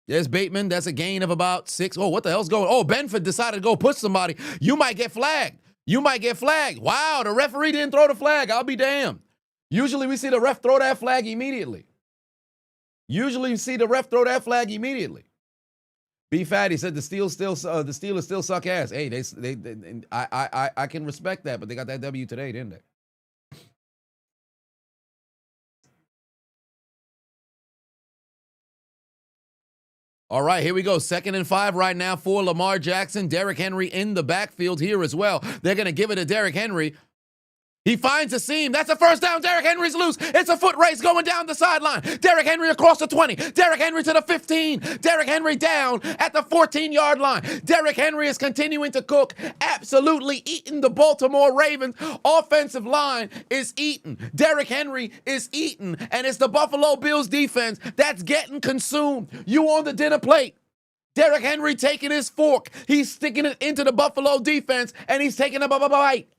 There's Bateman. That's a gain of about 6. Oh, what the hell's going on? Oh, Benford decided to go push somebody. You might get flagged. Wow, the referee didn't throw the flag. I'll be damned. Usually we see the ref throw that flag immediately. B Fatty said the Steelers still suck ass. Hey, I can respect that, but they got that W today, didn't they? All right, here we go. 2nd and 5 right now for Lamar Jackson. Derrick Henry in the backfield here as well. They're going to give it to Derrick Henry. He finds a seam. That's a first down. Derrick Henry's loose. It's a foot race going down the sideline. Derrick Henry across the 20. Derrick Henry to the 15. Derrick Henry down at the 14-yard line. Derrick Henry is continuing to cook. Absolutely eating the Baltimore Ravens. Offensive line is eaten. Derrick Henry is eaten. And it's the Buffalo Bills defense that's getting consumed. You on the dinner plate. Derrick Henry taking his fork. He's sticking it into the Buffalo defense, and he's taking a bite.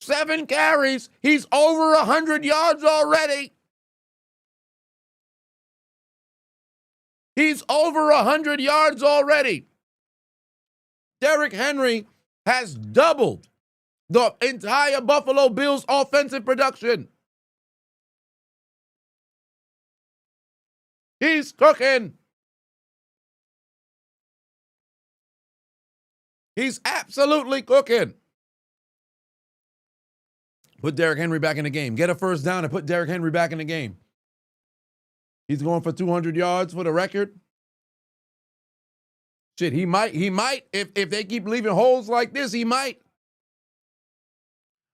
7 carries. He's over 100 yards already. Derrick Henry has doubled the entire Buffalo Bills offensive production. He's cooking. He's absolutely cooking. Put Derrick Henry back in the game. Get a first down and put Derrick Henry back in the game. He's going for 200 yards for the record. Shit, he might. If they keep leaving holes like this, he might.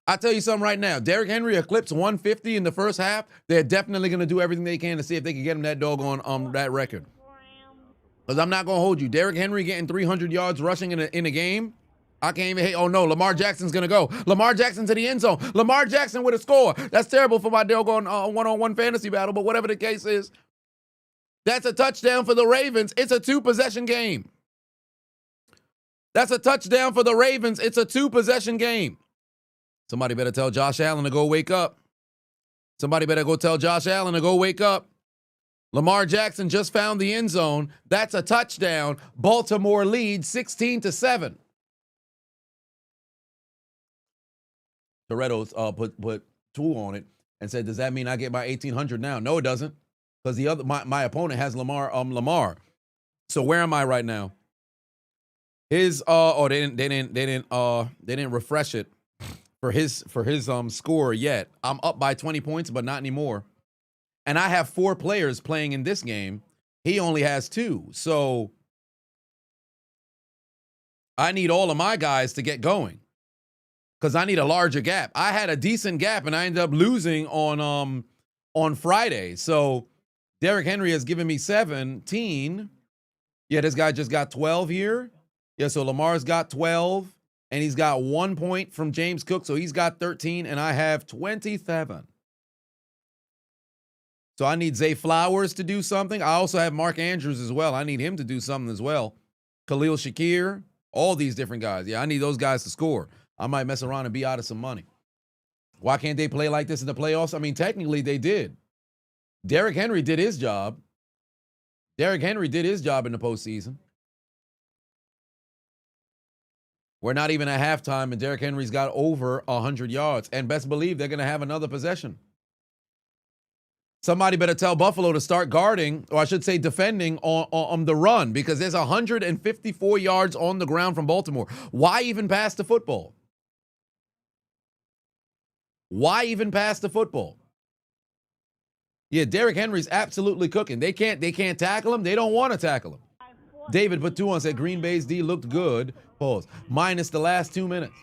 I'll tell you something right now. Derrick Henry eclipsed 150 in the first half. They're definitely going to do everything they can to see if they can get him that doggone that record. Because I'm not going to hold you. Derrick Henry getting 300 yards rushing in a game. I can't even hate. Oh, no, Lamar Jackson's going to go. Lamar Jackson to the end zone. Lamar Jackson with a score. That's terrible for my doggone one-on-one fantasy battle, but whatever the case is, that's a touchdown for the Ravens. It's a 2-possession game. That's a touchdown for the Ravens. It's a 2-possession game. Somebody better tell Josh Allen to go wake up. Somebody better go tell Josh Allen to go wake up. Lamar Jackson just found the end zone. That's a touchdown. Baltimore leads 16-7. Toretto's put 2 on it and said, "Does that mean I get my 1,800 now?" No, it doesn't, because my opponent has Lamar. So where am I right now? His they didn't refresh it for his score yet. I'm up by 20 points, but not anymore. And I have 4 players playing in this game. He only has 2, so I need all of my guys to get going, because I need a larger gap. I had a decent gap, and I ended up losing on Friday. So Derrick Henry has given me 17. Yeah, this guy just got 12 here. Yeah, so Lamar's got 12, and he's got 1 point from James Cook, so he's got 13, and I have 27. So I need Zay Flowers to do something. I also have Mark Andrews as well. I need him to do something as well. Khalil Shakir, all these different guys. Yeah, I need those guys to score. I might mess around and be out of some money. Why can't they play like this in the playoffs? I mean, technically they did. Derrick Henry did his job. Derrick Henry did his job in the postseason. We're not even at halftime, and Derrick Henry's got over 100 yards. And best believe they're going to have another possession. Somebody better tell Buffalo to start guarding, or I should say defending, on the run, because there's 154 yards on the ground from Baltimore. Why even pass the football? Why even pass the football? Yeah, Derrick Henry's absolutely cooking. They can't tackle him. They don't want to tackle him. David put 2 on, said Green Bay's D looked good. Pause. Minus the last 2 minutes.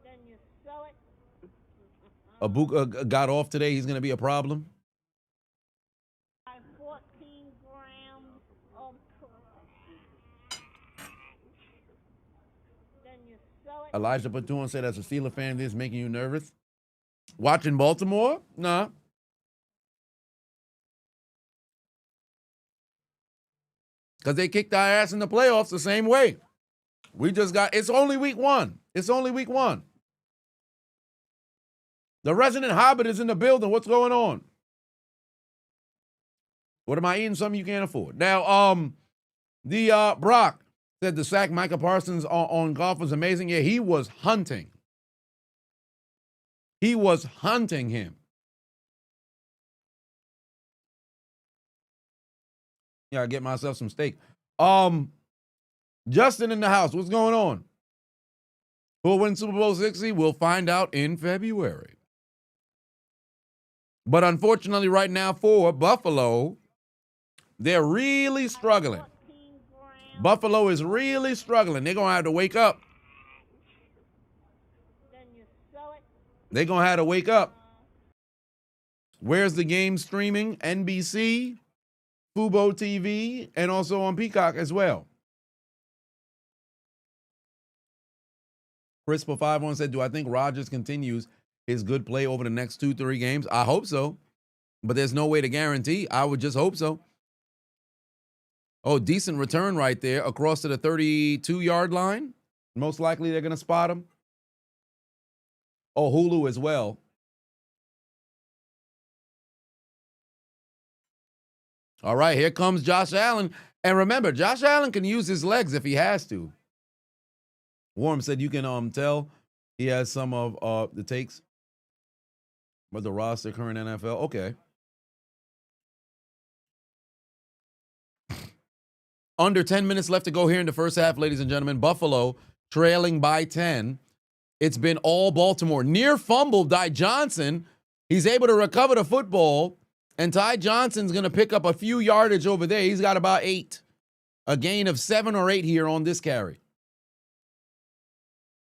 Then you sell it. Abuka got off today. He's going to be a problem. Buy 14 grams of crack. Then you sell it. Elijah put 2 on, said as a Steeler fan, this is making you nervous. Watching Baltimore? Nah. Because they kicked our ass in the playoffs the same way. It's only week 1. It's only week 1. The resident hobbit is in the building. What's going on? What am I eating? Something you can't afford. Now, Brock said the sack Micah Parsons on golf was amazing. Yeah, he was hunting. He was hunting him. Yeah, I get myself some steak. Justin in the house. What's going on? Who'll win Super Bowl 60? We'll find out in February. But unfortunately, right now for Buffalo, they're really struggling. 14 grams. Buffalo is really struggling. They're going to have to wake up. Then you sell it. They're going to have to wake up. Where's the game streaming? NBC, Fubo TV, and also on Peacock as well. Crispo 51 said, do I think Rodgers continues his good play over the next 2-3 games? I hope so, but there's no way to guarantee. I would just hope so. Oh, decent return right there across to the 32-yard line. Most likely they're going to spot him. Oh, Hulu as well. All right, here comes Josh Allen. And remember, Josh Allen can use his legs if he has to. Warren said you can tell he has some of the takes. But the roster current NFL. Okay. Under 10 minutes left to go here in the first half, ladies and gentlemen. Buffalo trailing by 10. It's been all Baltimore. Near fumble, Ty Johnson. He's able to recover the football. And Ty Johnson's going to pick up a few yardage over there. He's got about 8. A gain of 7 or 8 here on this carry.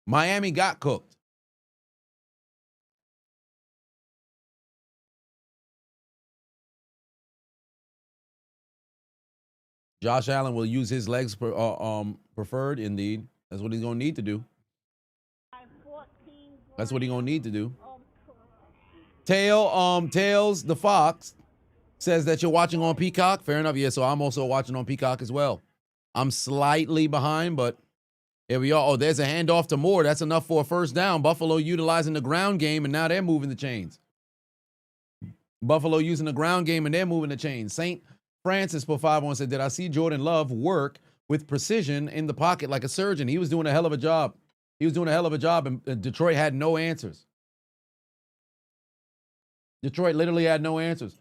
Miami got cooked. Josh Allen will use his legs preferred, indeed. That's what he's going to need to do. Buy 14 That's what he's going to need to do. grams of crack. Tails the Fox says that you're watching on Peacock. Fair enough. Yeah, so I'm also watching on Peacock as well. I'm slightly behind, but here we are. Oh, there's a handoff to Moore. That's enough for a first down. Buffalo utilizing the ground game, and now they're moving the chains. Buffalo using the ground game, and they're moving the chains. St. Francis for 5-1 said, did I see Jordan Love work with precision in the pocket like a surgeon? He was doing a hell of a job. And Detroit had no answers. Detroit literally had no answers.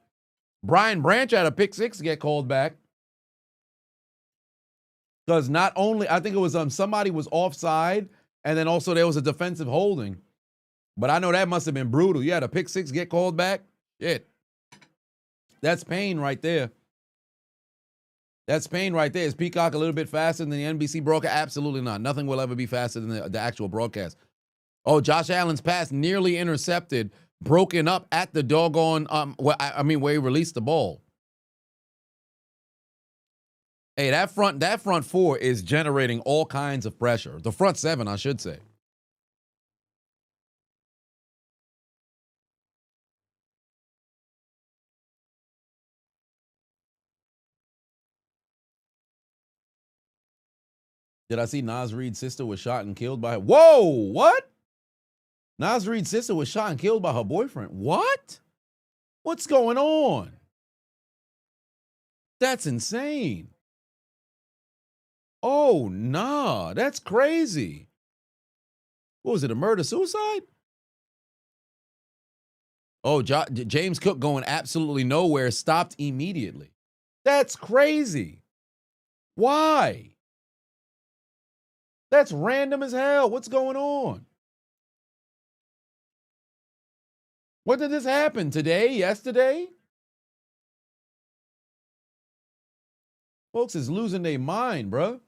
Brian Branch had a pick 6 get called back. Because not only, I think it was somebody was offside, and then also there was a defensive holding. But I know that must have been brutal. You had a pick 6 get called back? Shit. That's pain right there. That's pain right there. Is Peacock a little bit faster than the NBC broadcast? Absolutely not. Nothing will ever be faster than the actual broadcast. Oh, Josh Allen's pass nearly intercepted, broken up at the doggone, where he released the ball. Hey, that front 4 is generating all kinds of pressure. The front 7, I should say. Did I see Nas Reed's sister was shot and killed by her? Whoa, what? Nas Reed's sister was shot and killed by her boyfriend. What? What's going on? That's insane. Oh, nah, that's crazy. What was it, a murder-suicide? Oh, James Cook going absolutely nowhere, stopped immediately. That's crazy. Why? That's random as hell. What's going on? What did this happen? Today? Yesterday? Folks is losing their mind, bruh.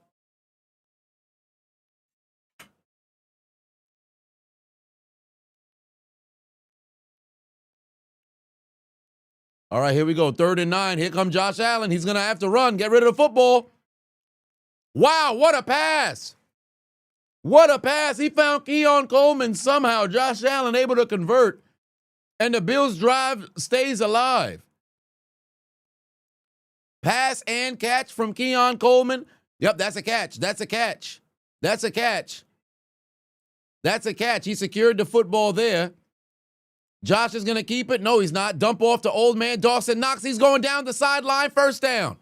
All right, here we go. 3rd and 9. Here comes Josh Allen. He's going to have to run. Get rid of the football. Wow, what a pass. What a pass. He found Keon Coleman somehow. Josh Allen able to convert. And the Bills' drive stays alive. Pass and catch from Keon Coleman. Yep, that's a catch. That's a catch. That's a catch. That's a catch. He secured the football there. Josh is going to keep it. No, he's not. Dump off to old man Dawson Knox. He's going down the sideline. 1st down.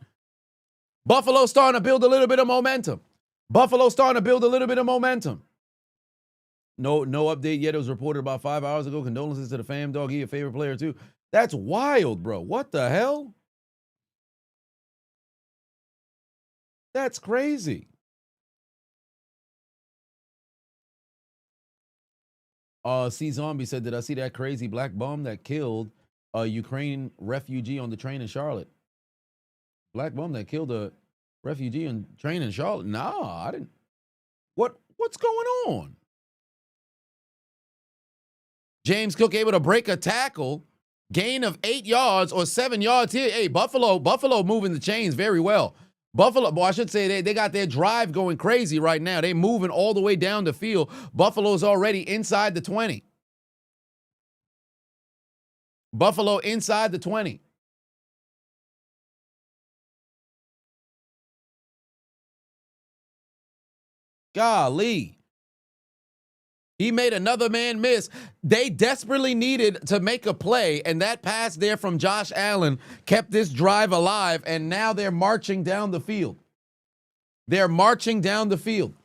Buffalo starting to build a little bit of momentum. Buffalo starting to build a little bit of momentum. No update yet. It was reported about 5 hours ago. Condolences to the fam dog. He your favorite player too. That's wild, bro. What the hell? That's crazy. C Zombie said, did I see that crazy black bum that killed a Ukraine refugee on the train in Charlotte? Black bum that killed a refugee on train in Charlotte? No, I didn't. What's going on? James Cook able to break a tackle, gain of 8 yards or 7 yards here. Hey, Buffalo moving the chains very well. Buffalo, I should say they got their drive going crazy right now. They moving all the way down the field. Buffalo's already inside the 20. Buffalo inside the 20. Golly. He made another man miss. They desperately needed to make a play, and that pass there from Josh Allen kept this drive alive, and now they're marching down the field. They're marching down the field.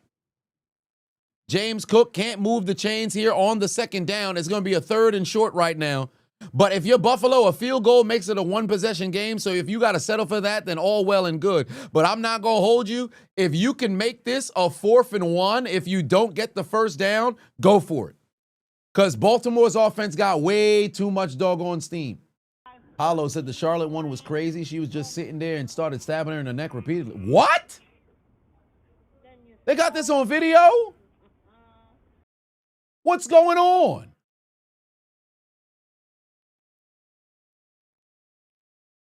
James Cook can't move the chains here on the 2nd down. It's going to be a 3rd and short right now. But if you're Buffalo, a field goal makes it a 1-possession game. So if you got to settle for that, then all well and good. But I'm not going to hold you. If you can make this a 4th and 1, if you don't get the 1st down, go for it. Because Baltimore's offense got way too much doggone steam. Hollow said the Charlotte one was crazy. She was just sitting there and started stabbing her in the neck repeatedly. What? They got this on video? What's going on?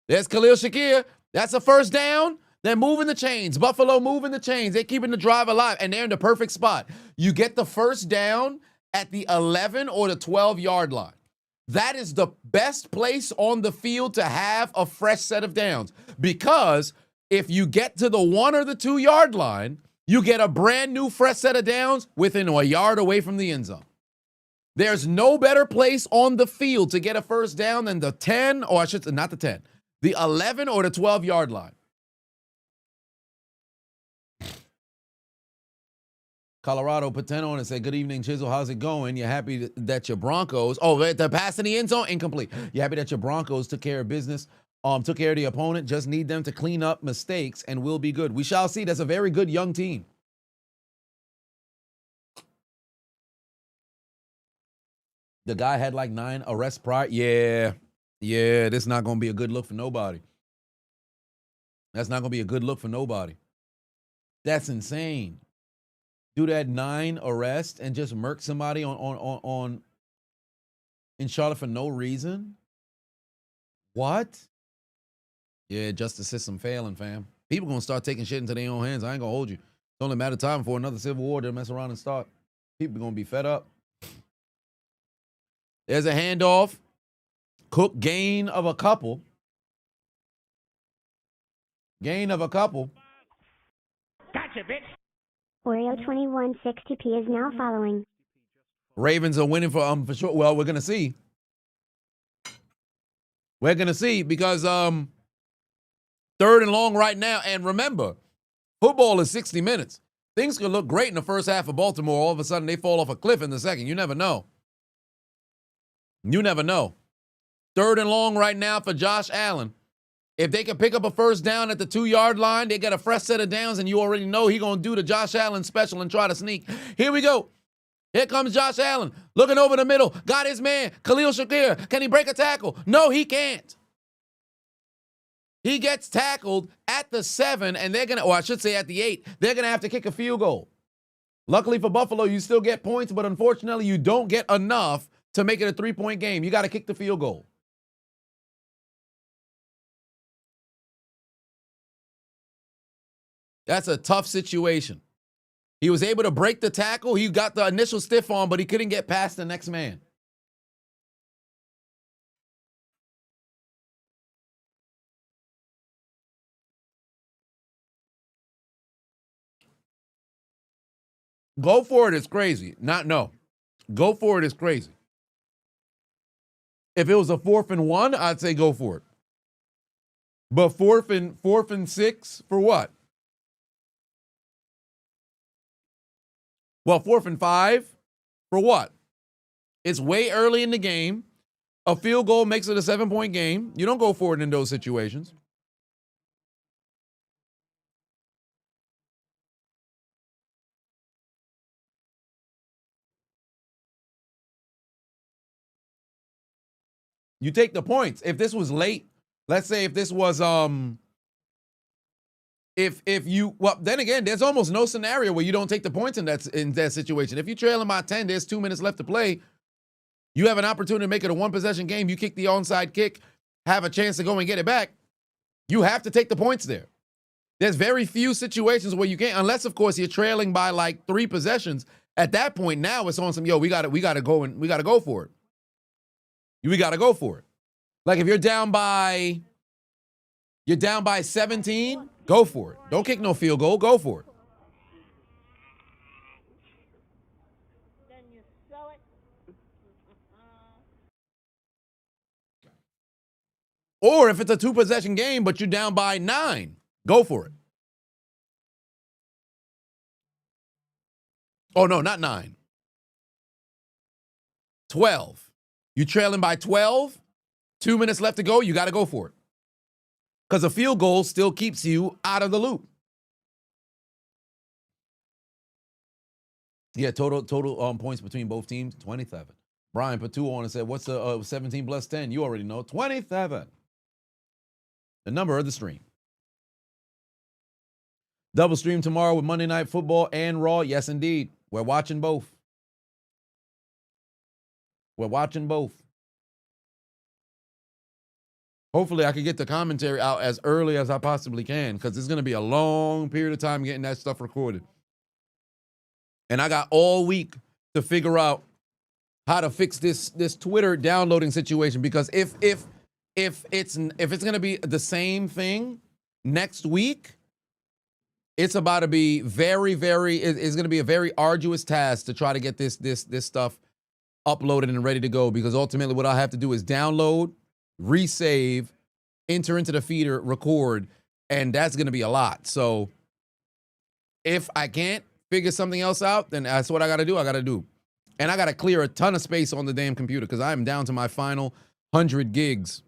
There's Khalil Shakir. That's a 1st down. They're moving the chains. Buffalo moving the chains. They're keeping the drive alive, and they're in the perfect spot. You get the 1st down at the 11 or the 12-yard line. That is the best place on the field to have a fresh set of downs, because if you get to the 1 or the 2-yard line, you get a brand new fresh set of downs within a yard away from the end zone. There's no better place on the field to get a 1st down than the 10, or I should say not the 10, the 11 or the 12-yard line. Colorado Pateno and said, good evening, Chisel. How's it going? You're happy that your Broncos, they're passing the end zone? Incomplete. You're happy that your Broncos took care of business, took care of the opponent. Just need them to clean up mistakes and we'll be good. We shall see. That's a very good young team. The guy had like 9 arrests prior. Yeah, this is not going to be a good look for nobody. That's not going to be a good look for nobody. That's insane. Dude had 9 arrests and just murked somebody on in Charlotte for no reason. What? Yeah, justice system failing, fam. People going to start taking shit into their own hands. I ain't going to hold you. It's only a matter of time for another civil war to mess around and start. People going to be fed up. There's a handoff. Cook gain of a couple. Gain of a couple. Gotcha, bitch. Oreo 2160p is now following. Ravens are winning for sure. Well, we're gonna see. We're gonna see because 3rd and long right now. And remember, football is 60 minutes. Things could look great in the first half of Baltimore. All of a sudden, they fall off a cliff in the second. You never know. You never know. 3rd and long right now for Josh Allen. If they can pick up a 1st down at the 2-yard line, they got a fresh set of downs, and you already know he's going to do the Josh Allen special and try to sneak. Here we go. Here comes Josh Allen, looking over the middle. Got his man, Khalil Shakir. Can he break a tackle? No, he can't. He gets tackled at the 7, and they're going to, or I should say at the 8, they're going to have to kick a field goal. Luckily for Buffalo, you still get points, but unfortunately, you don't get enough to make it a 3-point game. You got to kick the field goal. That's a tough situation. He was able to break the tackle. He got the initial stiff arm, but he couldn't get past the next man. Go for it is crazy. No. Go for it is crazy. If it was a 4th and 1, I'd say go for it. But 4th and 6 for what? Well, 4th and 5 for what? It's way early in the game. A field goal makes it a 7-point game. You don't go for it in those situations. You take the points. If this was late, let's say if this was if you, well, then again, there's almost no scenario where you don't take the points in that situation. If you're trailing by 10, there's 2 minutes left to play. You have an opportunity to make it a 1-possession game. You kick the onside kick, have a chance to go and get it back. You have to take the points there. There's very few situations where you can't, unless of course you're trailing by like 3 possessions. At that point, now it's on some, we gotta go for it. We gotta go for it. Like if you're down by 17, go for it. Don't kick no field goal, go for it. Then you sew it. Or if it's a 2-possession game, but you're down by 9, go for it. Oh, no, not 9. 12. You trailing by 12, 2 minutes left to go, you got to go for it. Because a field goal still keeps you out of the loop. Yeah, total points between both teams, 27. Brian put 2 on and said, what's the 17 plus 10? You already know, 27. The number of the stream. Double stream tomorrow with Monday Night Football and Raw. Yes, indeed. We're watching both. We're watching both. Hopefully I can get the commentary out as early as I possibly can, because it's going to be a long period of time getting that stuff recorded. And I got all week to figure out how to fix this Twitter downloading situation, because if it's going to be the same thing next week, it's about to be it's going to be a very arduous task to try to get this stuff uploaded and ready to go, because ultimately what I have to do is download, resave, enter into the feeder, record, and that's going to be a lot. So if I can't figure something else out, then that's what I got to do. And I got to clear a ton of space on the damn computer, because I'm down to my final 100 gigs.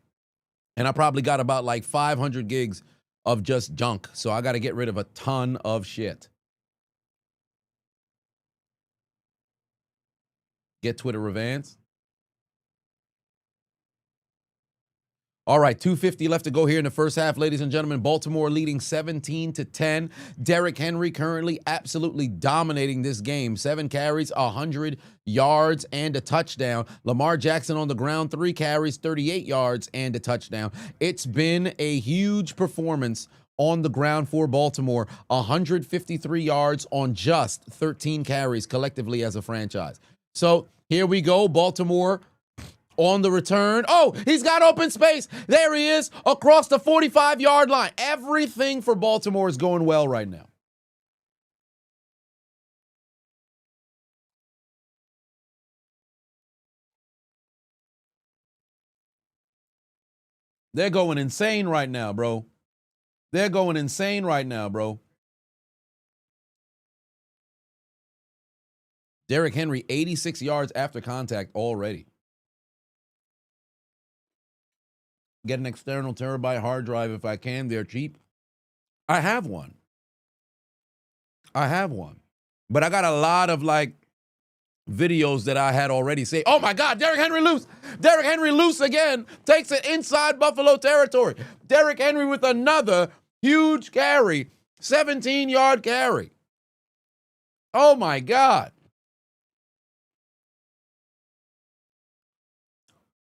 And I probably got about like 500 gigs of just junk. So I got to get rid of a ton of shit. Get Twitter revanced. All right, 2:50 left to go here in the first half, ladies and gentlemen. Baltimore leading 17-10. Derrick Henry currently absolutely dominating this game. 7 carries, 100 yards, and a touchdown. Lamar Jackson on the ground, 3 carries, 38 yards, and a touchdown. It's been a huge performance on the ground for Baltimore. 153 yards on just 13 carries collectively as a franchise. So here we go, Baltimore on the return. Oh, he's got open space. There he is across the 45-yard line. Everything for Baltimore is going well right now. They're going insane right now, bro. They're going insane right now, bro. Derrick Henry, 86 yards after contact already. Get an external terabyte hard drive if I can. They're cheap. I have one. But I got a lot of like videos that I had already say, oh my God, Derrick Henry loose. Derrick Henry loose again. Takes it inside Buffalo territory. Derrick Henry with another huge carry. 17-yard carry. Oh my God.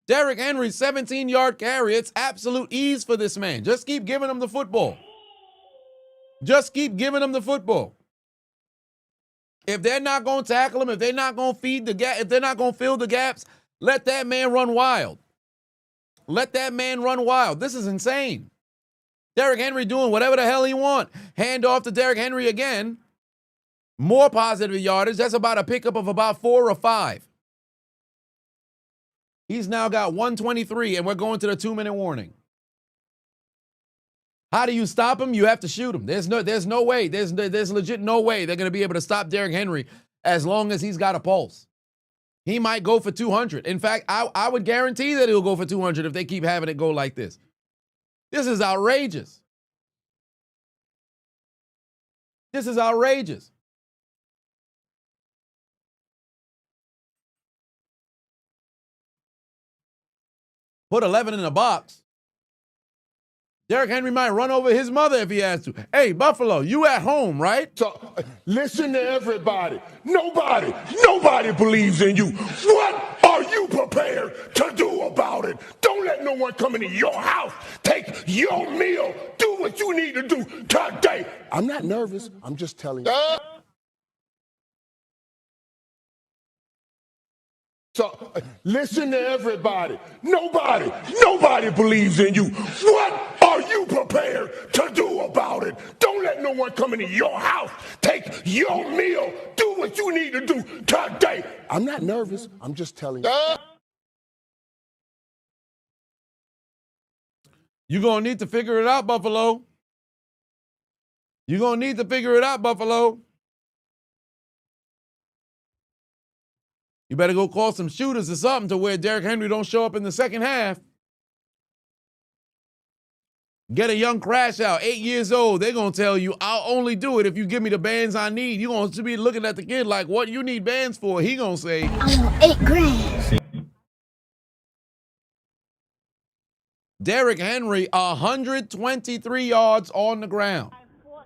Derrick Henry, 17-yard carry. It's absolute ease for this man. Just keep giving him the football. Just keep giving him the football. If they're not going to tackle him, if they're not going to feed the gap, if they're not going to fill the gaps, let that man run wild. Let that man run wild. This is insane. Derrick Henry doing whatever the hell he want. Hand off to Derrick Henry again. More positive yardage. That's about a pickup of about 4 or 5. He's now got 123, and we're going to the 2-minute warning. How do you stop him? You have to shoot him. There's no way. There's legit no way they're going to be able to stop Derrick Henry as long as he's got a pulse. He might go for 200. In fact, I would guarantee that he'll go for 200 if they keep having it go like this. This is outrageous. This is outrageous. Put 11 in the box. Derrick Henry might run over his mother if he has to. Hey, Buffalo, you at home, right? So listen to everybody. Nobody believes in you. What are you prepared to do about it? Don't let no one come into your house, take your meal, do what you need to do today. I'm not nervous. I'm just telling you. So listen to everybody. Nobody believes in you. What are you prepared to do about it? Don't let no one come into your house, take your meal, do what you need to do today. I'm not nervous. I'm just telling you. You're going to need to figure it out, Buffalo. You're going to need to figure it out, Buffalo. You better go call some shooters or something to where Derrick Henry don't show up in the second half. Get a young crash out, 8 years old. They're going to tell you, I'll only do it if you give me the bands I need. You're going to be looking at the kid like, what you need bands for? He going to say, I want $8,000. Derrick Henry, 123 yards on the ground. 14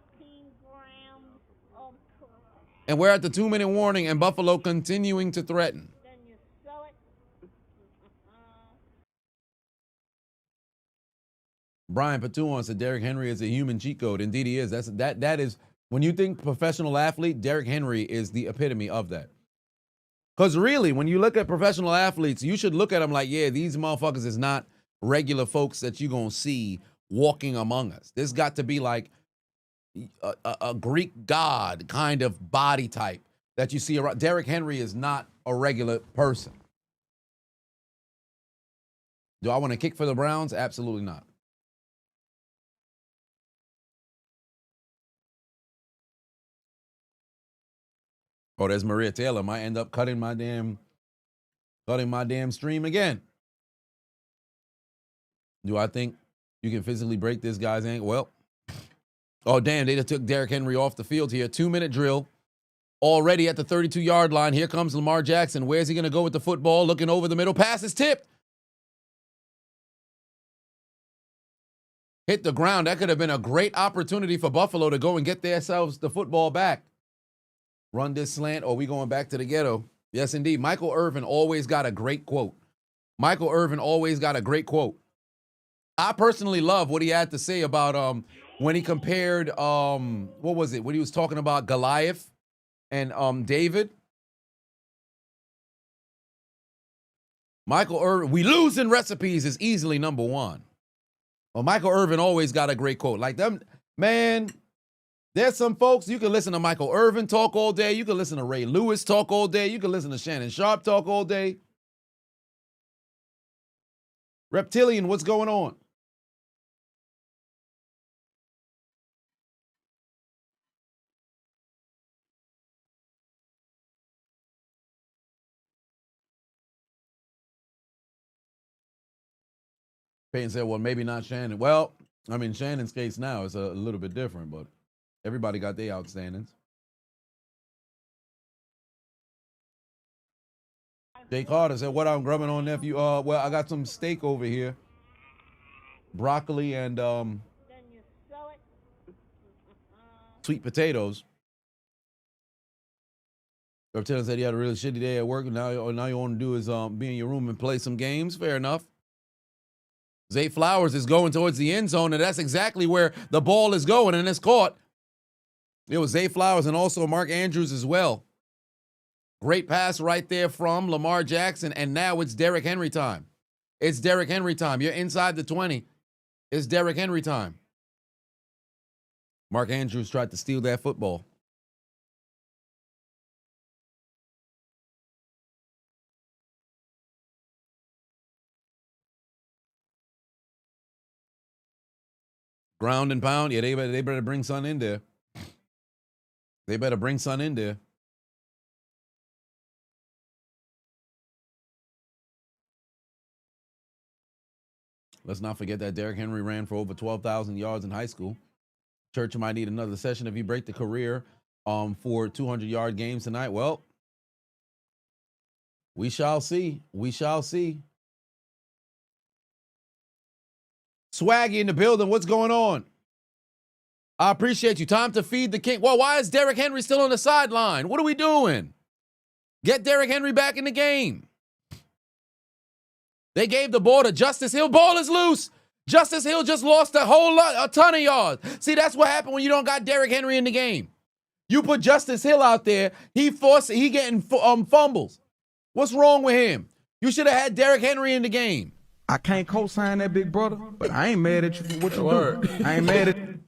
grams of cocaine. And we're at the 2-minute warning, and Buffalo continuing to threaten. Then you sew it. Brian Patuan said Derrick Henry is a human cheat code. Indeed, he is. That is when you think professional athlete, Derrick Henry is the epitome of that. Because really, when you look at professional athletes, you should look at them like, yeah, these motherfuckers is not regular folks that you're going to see walking among us. This got to be like a Greek god kind of body type that you see around. Derrick Henry is not a regular person. Do I want to kick for the Browns? Absolutely not. Oh, there's Maria Taylor. Might end up cutting my damn stream again. Do I think you can physically break this guy's ankle? Well, oh, damn, they just took Derrick Henry off the field here. 2-minute drill. Already at the 32-yard line. Here comes Lamar Jackson. Where's he going to go with the football? Looking over the middle. Pass is tipped. Hit the ground. That could have been a great opportunity for Buffalo to go and get themselves the football back. Run this slant, or we going back to the ghetto. Yes, indeed. Michael Irvin always got a great quote. Michael Irvin always got a great quote. I personally love what he had to say about when he compared what was it? When he was talking about Goliath and David. Michael Irvin, we lose in recipes is easily number one. Well, Michael Irvin always got a great quote. Like them, man, there's some folks, you can listen to Michael Irvin talk all day. You can listen to Ray Lewis talk all day. You can listen to Shannon Sharp talk all day. Reptilian, what's going on? Peyton said, well, maybe not Shannon. Well, I mean, Shannon's case now is a little bit different, but everybody got their outstandings. Jay Carter said, what I'm grubbing on, nephew? Well, I got some steak over here. Broccoli and Then you sew it. sweet potatoes. Lieutenant said he had a really shitty day at work. Now you want to do is be in your room and play some games. Fair enough. Zay Flowers is going towards the end zone, and that's exactly where the ball is going, and it's caught. It was Zay Flowers and also Mark Andrews as well. Great pass right there from Lamar Jackson, and now it's Derrick Henry time. It's Derrick Henry time. You're inside the 20. It's Derrick Henry time. Mark Andrews tried to steal that football. Ground and pound. Yeah, they better bring son in there. They better bring son in there. Let's not forget that Derrick Henry ran for over 12,000 yards in high school. Church might need another session if he break the career for 200-yard games tonight. Well, we shall see. We shall see. Swaggy in the building. What's going on? I appreciate you. Time to feed the king. Well, why is Derrick Henry still on the sideline? What are we doing? Get Derrick Henry back in the game. They gave the ball to Justice Hill. Ball is loose. Justice Hill just lost a ton of yards. See, that's what happened when you don't got Derrick Henry in the game. You put Justice Hill out there, he getting fumbles. What's wrong with him? You should have had Derrick Henry in the game. I can't co-sign that, big brother, but I ain't mad at you for what you do. I ain't mad at you.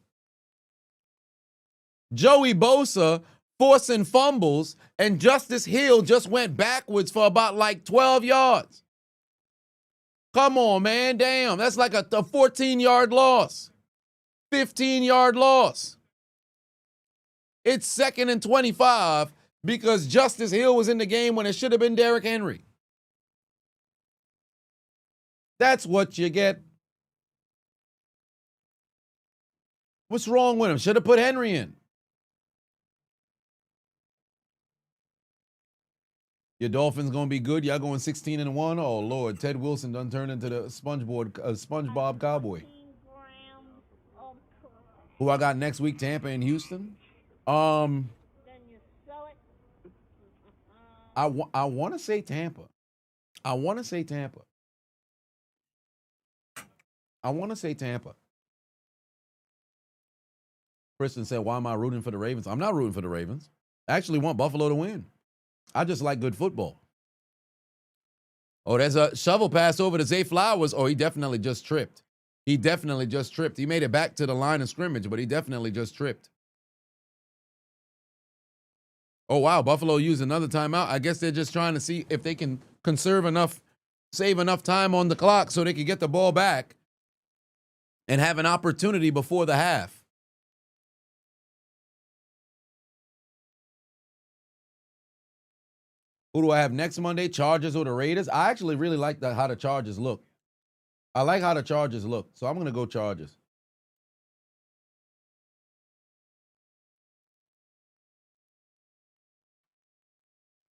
Joey Bosa forcing fumbles, and Justice Hill just went backwards for about like 12 yards. Come on, man. Damn. That's like a 14-yard loss. 15-yard loss. It's 2nd and 25 because Justice Hill was in the game when it should have been Derrick Henry. That's what you get. What's wrong with him? Should have put Henry in. Your Dolphins going to be good? Y'all going 16-1? Oh, Lord. Ted Wilson done turned into the SpongeBob Cowboy. 15 grams of corn. Who I got next week? Tampa and Houston? Then you sew it. I want to say Tampa. I want to say Tampa. Kristen said, why am I rooting for the Ravens? I'm not rooting for the Ravens. I actually want Buffalo to win. I just like good football. Oh, there's a shovel pass over to Zay Flowers. Oh, he definitely just tripped. He made it back to the line of scrimmage, but he definitely just tripped. Oh, wow. Buffalo used another timeout. I guess they're just trying to see if they can save enough time on the clock so they can get the ball back and have an opportunity before the half. Who do I have next Monday? Chargers or the Raiders? I actually really like how the Chargers look. I like how the Chargers look, so I'm going to go Chargers.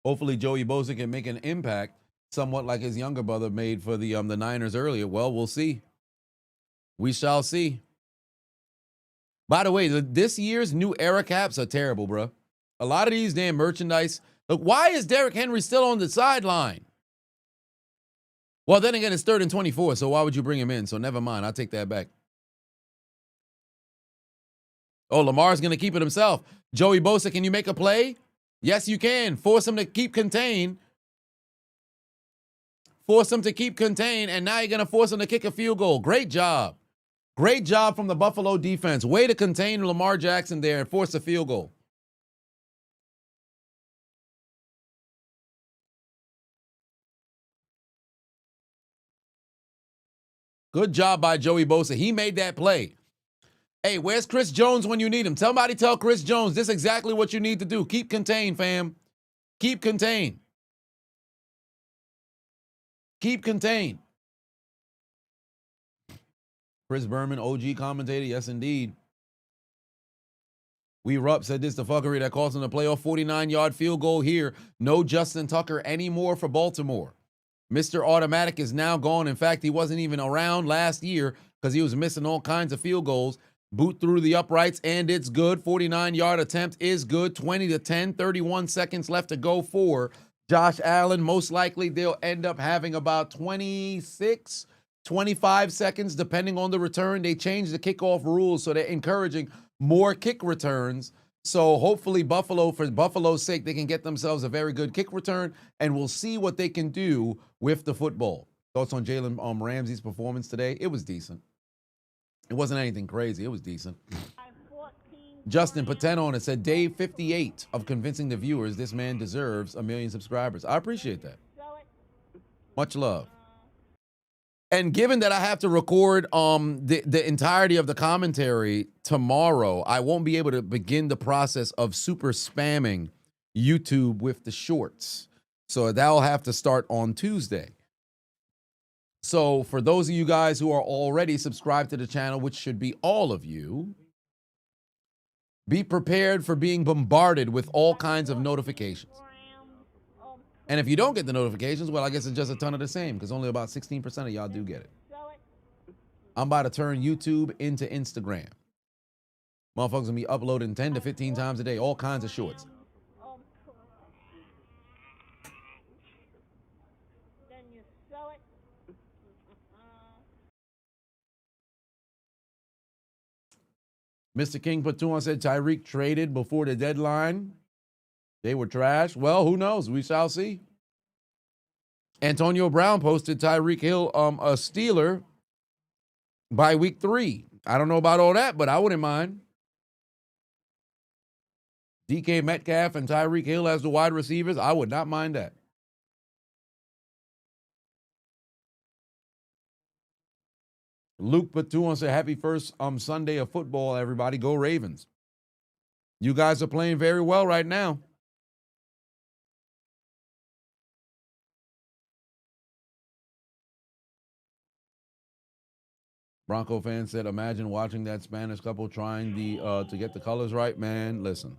Hopefully Joey Bosa can make an impact, somewhat like his younger brother made for the Niners earlier. Well, we'll see. We shall see. By the way, this year's new era caps are terrible, bro. A lot of these damn merchandise. Look, why is Derrick Henry still on the sideline? Well, then again, it's 3rd and 24, so why would you bring him in? So never mind. I'll take that back. Oh, Lamar's going to keep it himself. Joey Bosa, can you make a play? Yes, you can. Force him to keep contained. And now you're going to force him to kick a field goal. Great job. Great job from the Buffalo defense. Way to contain Lamar Jackson there and force a field goal. Good job by Joey Bosa. He made that play. Hey, where's Chris Jones when you need him? Somebody tell Chris Jones this is exactly what you need to do. Keep contained, fam. Keep contained. Keep contained. Chris Berman, OG commentator. Yes, indeed. We Rupp said this the fuckery that cost him the playoff 49-yard field goal here. No Justin Tucker anymore for Baltimore. Mr. Automatic is now gone. In fact, he wasn't even around last year because he was missing all kinds of field goals. Boot through the uprights, and it's good. 49-yard attempt is good. 20-10, 31 seconds left to go for Josh Allen. Most likely they'll end up having about 26, 25 seconds, depending on the return. They changed the kickoff rules, so they're encouraging more kick returns. So hopefully Buffalo, for Buffalo's sake, they can get themselves a very good kick return, and we'll see what they can do with the football. Thoughts on Jalen Ramsey's performance today? It was decent. It wasn't anything crazy. It was decent. Justin Pateno it said, Dave 58 of convincing the viewers this man deserves 1 million subscribers. I appreciate that. Much love. And given that I have to record the entirety of the commentary tomorrow, I won't be able to begin the process of super spamming YouTube with the shorts. So that'll have to start on Tuesday. So for those of you guys who are already subscribed to the channel, which should be all of you, be prepared for being bombarded with all kinds of notifications. And if you don't get the notifications, well, I guess it's just a ton of the same because only about 16% of y'all do get it. I'm about to turn YouTube into Instagram. Motherfuckers gonna be uploading 10 to 15 times a day, all kinds of shorts. Then you sew it. Mr. King put 2 on, said Tyreek traded before the deadline. They were trash. Well, who knows? We shall see. Antonio Brown posted Tyreek Hill a Steeler by week 3. I don't know about all that, but I wouldn't mind. DK Metcalf and Tyreek Hill as the wide receivers, I would not mind that. Luke put 2 on, said happy first Sunday of football, everybody. Go Ravens. You guys are playing very well right now. Bronco fan said, imagine watching that Spanish couple trying to get the colors right. Man, listen.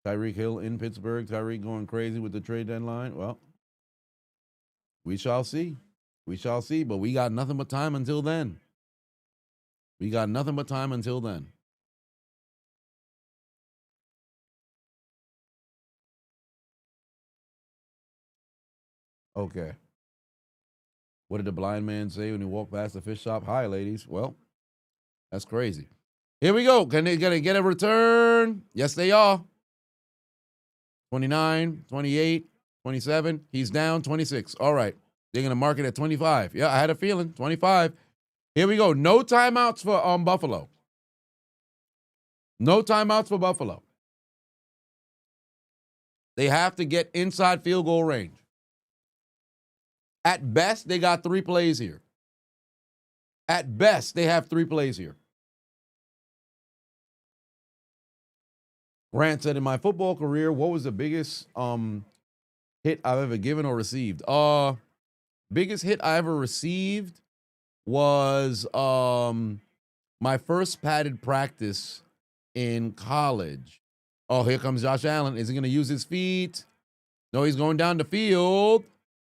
Tyreek Hill in Pittsburgh. Tyreek going crazy with the trade deadline. Well, we shall see. We shall see, but we got nothing but time until then. We got nothing but time until then. Okay. What did the blind man say when he walked past the fish shop? Hi, ladies. Well, that's crazy. Here we go. Can they get a return? Yes, they are. 29, 28, 27. He's down 26. All right. They're going to mark it at 25. Yeah, I had a feeling. 25. Here we go. No timeouts for Buffalo. No timeouts for Buffalo. They have to get inside field goal range. At best, they got 3 plays here. At best, they have 3 plays here. Grant said, in my football career, what was the biggest hit I've ever given or received? Biggest hit I ever received was my first padded practice in college. Oh, here comes Josh Allen. Is he going to use his feet? No, he's going down the field.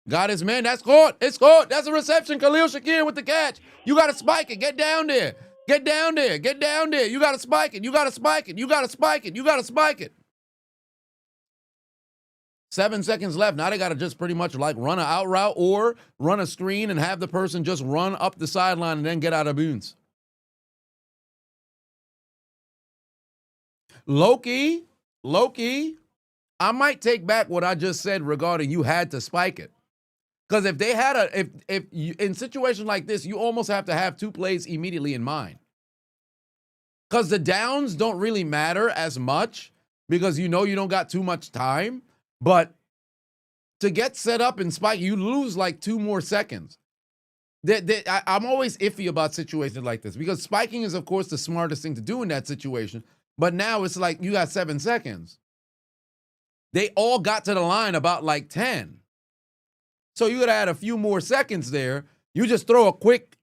Got his man. That's caught. It's caught. That's a reception. Khalil Shakir with the catch. You got to spike it. Get down there. Get down there. Get down there. You got to spike it. You got to spike it. You got to spike it. You got to spike it. 7 seconds left. Now they got to just pretty much like run an out route or run a screen and have the person just run up the sideline and then get out of bounds. Loki, I might take back what I just said regarding you had to spike it. Because if they had if you, in situations like this, you almost have to have 2 plays immediately in mind. Because the downs don't really matter as much because you know you don't got too much time. But to get set up and spike, you lose like 2 more seconds. I'm always iffy about situations like this because spiking is, of course, the smartest thing to do in that situation. But now it's like you got 7 seconds. They all got to the line about like 10. So you gotta add a few more seconds there You just throw a quick,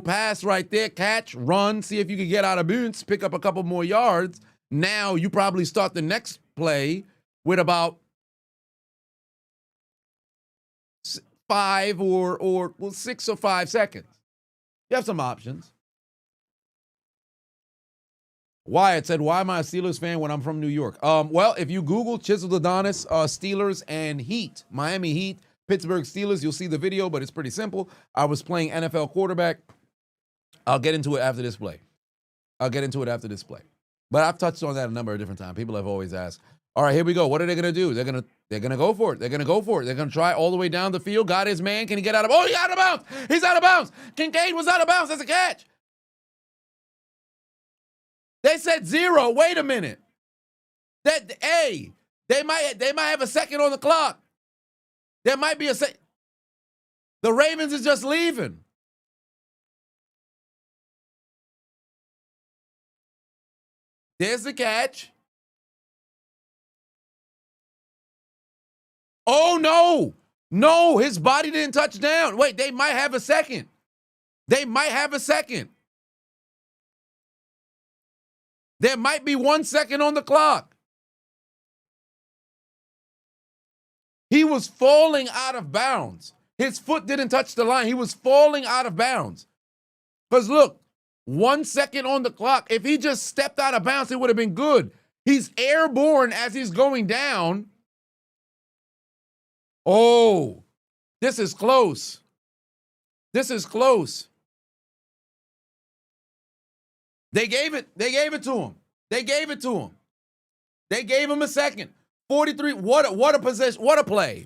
pass right there, catch, run, see if you can get out of bounds, pick up a couple more yards. Now you probably start the next play with about 5 or 6 or 5 seconds. You have some options. Wyatt said, why am I a Steelers fan when I'm from New York? Well, if you Google Chiseled Adonis, Steelers and Heat, Miami Heat, Pittsburgh Steelers, you'll see the video, but it's pretty simple. I was playing NFL quarterback. I'll get into it after this play. But I've touched on that a number of different times. People have always asked, all right, here we go. What are they going to do? They're going to go for it. They're going to try all the way down the field. Got his man. Can he get out of? Oh, he's out of bounds. He's out of bounds. Kincaid was out of bounds. That's a catch. They said 0. Wait a minute. They might have a second on the clock. There might be a second. The Ravens is just leaving. There's the catch. Oh, no. No, his body didn't touch down. Wait, they might have a second. There might be 1 second on the clock. He was falling out of bounds. His foot didn't touch the line. He was falling out of bounds. Because look, 1 second on the clock. If he just stepped out of bounds, it would have been good. He's airborne as he's going down. Oh, this is close. They gave it to him. They gave him a second. 43. What a possession. What a play.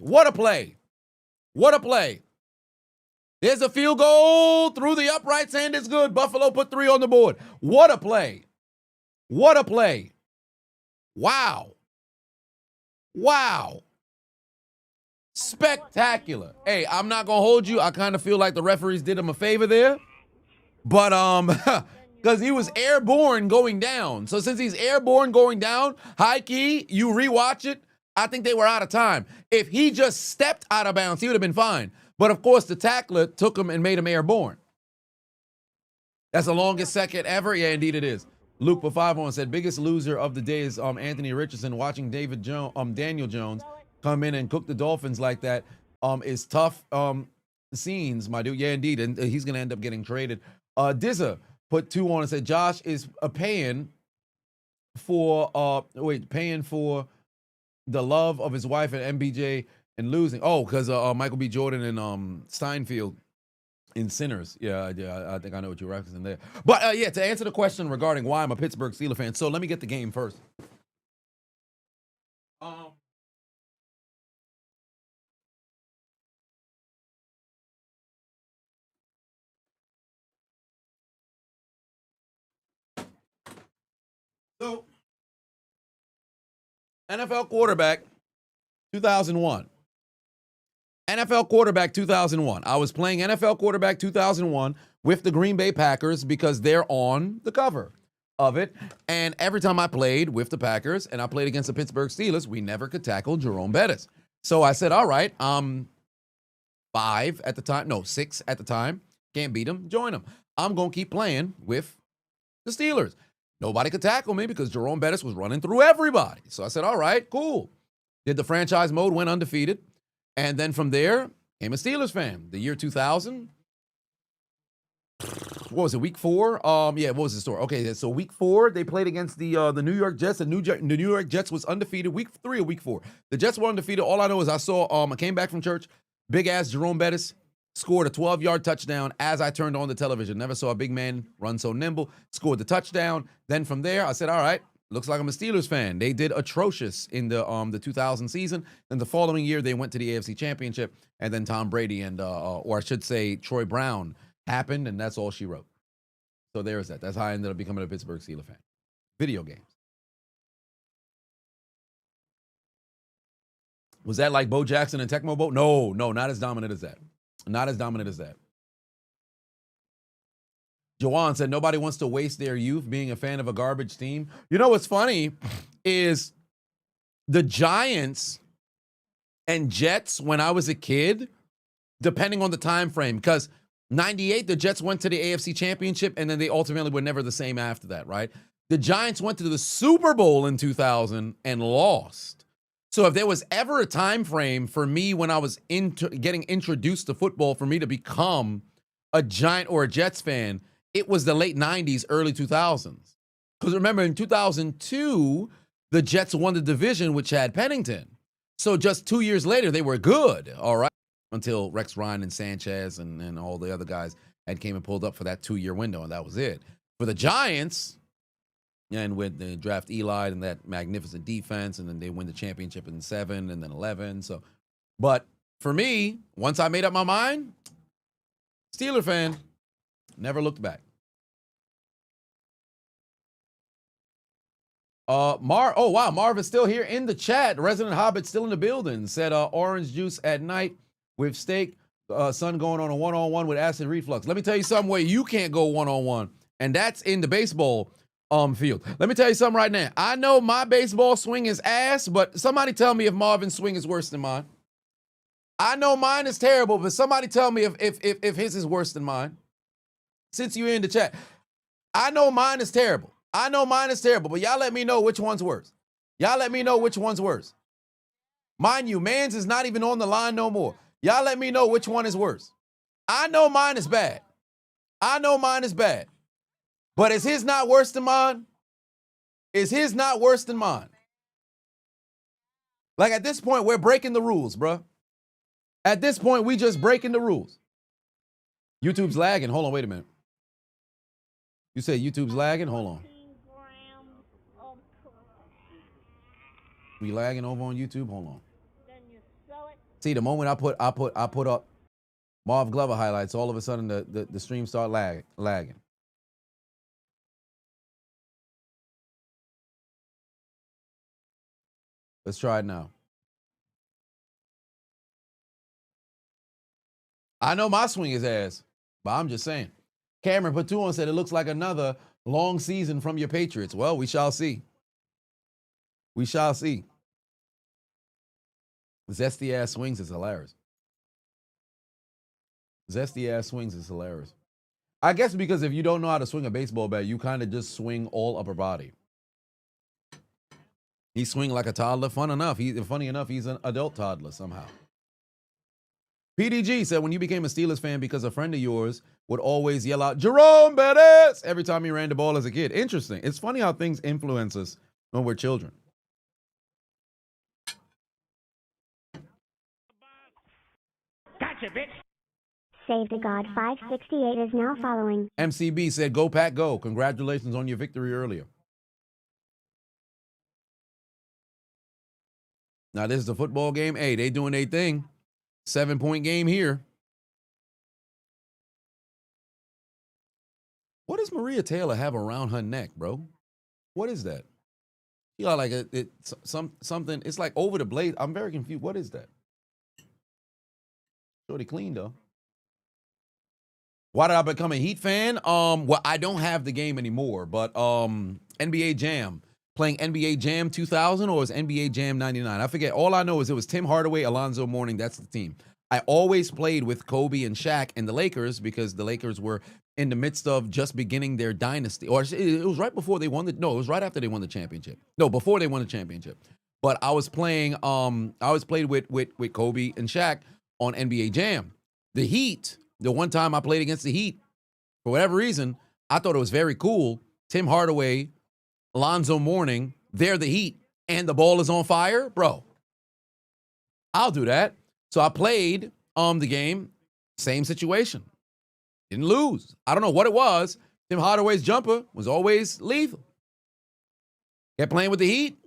There's a field goal through the uprights, and it's good. Buffalo put 3 on the board. What a play. Wow. Spectacular. Hey, I'm not going to hold you. I kind of feel like the referees did him a favor there. But, because he was airborne going down. So since he's airborne going down, high key, you rewatch it, I think they were out of time. If he just stepped out of bounds, he would have been fine. But of course, the tackler took him and made him airborne. That's the longest second ever. Yeah, indeed it is. Luke Bafavon said, biggest loser of the day is Anthony Richardson. Watching Daniel Jones come in and cook the Dolphins like that is tough scenes, my dude. Yeah, indeed. And he's going to end up getting traded. Dizza put 2 on and said, Josh is paying for the love of his wife and MBJ and losing. Oh, because Michael B. Jordan and Steinfeld in Sinners. Yeah, I think I know what you're referencing there. But to answer the question regarding why I'm a Pittsburgh Steelers fan, so let me get the game first. So, NFL quarterback, 2001. NFL quarterback 2001. I was playing NFL quarterback 2001 with the Green Bay Packers because they're on the cover of it. And every time I played with the Packers and I played against the Pittsburgh Steelers, we never could tackle Jerome Bettis. So I said, all right, 6 at the time. Can't beat him. Join him. I'm going to keep playing with the Steelers. Nobody could tackle me because Jerome Bettis was running through everybody. So I said, all right, cool. Did the franchise mode, went undefeated. And then from there, became a Steelers fan. The year 2000, what was it, week 4? What was the story? Okay, so week 4, they played against the New York Jets. The New York Jets was undefeated week 3 or week 4. The Jets were undefeated. All I know is I came back from church, big-ass Jerome Bettis scored a 12-yard touchdown as I turned on the television. Never saw a big man run so nimble. Scored the touchdown. Then from there, I said, all right, looks like I'm a Steelers fan. They did atrocious in the 2000 season. Then the following year, they went to the AFC Championship. And then Tom Brady and, or I should say, Troy Brown happened, and that's all she wrote. So there's that. That's how I ended up becoming a Pittsburgh Steelers fan. Video games. Was that like Bo Jackson and Tecmo Bowl? No, not as dominant as that. Not as dominant as that. Jawan said, nobody wants to waste their youth being a fan of a garbage team. You know what's funny is the Giants and Jets when I was a kid, depending on the time frame, because 98, the Jets went to the AFC Championship, and then they ultimately were never the same after that, right? The Giants went to the Super Bowl in 2000 and lost. So if there was ever a time frame for me when I was getting introduced to football for me to become a Giant or a Jets fan, it was the late 90s, early 2000s. Because remember, in 2002, the Jets won the division with Chad Pennington. So just 2 years later, they were good, all right? Until Rex Ryan and Sanchez and all the other guys had came and pulled up for that 2-year window, and that was it. For the Giants, and with the draft Eli and that magnificent defense, and then they win the championship in 7 and then 11. So, but for me, once I made up my mind, Steeler fan, never looked back. Oh wow, Marv is still here in the chat. Resident Hobbit still in the building. Said orange juice at night with steak. Son going on a one-on-one with acid reflux. Let me tell you something where you can't go one-on-one, and that's in the baseball field. Let me tell you something right now. I know my baseball swing is ass, but somebody tell me if Marvin's swing is worse than mine. I know mine is terrible, but somebody tell me if his is worse than mine. Since you're in the chat, I know mine is terrible. I know mine is terrible, but y'all let me know which one's worse. Y'all let me know which one's worse. Mind you, man's is not even on the line no more. Y'all let me know which one is worse. I know mine is bad. I know mine is bad. But is his not worse than mine? Is his not worse than mine? Like at this point, we're breaking the rules, bruh. At this point, we just breaking the rules. YouTube's lagging. Hold on, wait a minute. You say YouTube's lagging? Hold on. We lagging over on YouTube? Hold on. Then you sew it. See, the moment I put up Marv Glover highlights, all of a sudden the stream start lagging. Let's try it now. I know my swing is ass, but I'm just saying. Cameron Patuan said it looks like another long season from your Patriots. Well, we shall see. We shall see. Zesty ass swings is hilarious. Zesty ass swings is hilarious. I guess because if you don't know how to swing a baseball bat, you kind of just swing all upper body. He swing like a toddler. Funny enough, he's an adult toddler somehow. PDG said when you became a Steelers fan because a friend of yours would always yell out, Jerome Bettis, every time he ran the ball as a kid. Interesting. It's funny how things influence us when we're children. Gotcha, bitch. Save the God 568 is now following. MCB said, go Pack, go. Congratulations on your victory earlier. Now, this is a football game. Hey, they doing their thing. 7-point game here. What does Maria Taylor have around her neck, bro? What is that? You got like something. It's like over the blade. I'm very confused. What is that? Shorty clean though. Why did I become a Heat fan? Well, I don't have the game anymore, but NBA Jam. Playing NBA Jam 2000 or was NBA Jam 99? I forget. All I know is it was Tim Hardaway, Alonzo Mourning. That's the team. I always played with Kobe and Shaq and the Lakers because the Lakers were in the midst of just beginning their dynasty. Or it was right before they won it was right after they won the championship. No, before they won the championship. But I was playing, I always played with Kobe and Shaq on NBA Jam. The Heat, the one time I played against the Heat, for whatever reason, I thought it was very cool. Tim Hardaway, Alonzo Mourning, they're the Heat, and the ball is on fire, bro. I'll do that. So I played the game, same situation. Didn't lose. I don't know what it was. Tim Hardaway's jumper was always lethal. Kept playing with the Heat,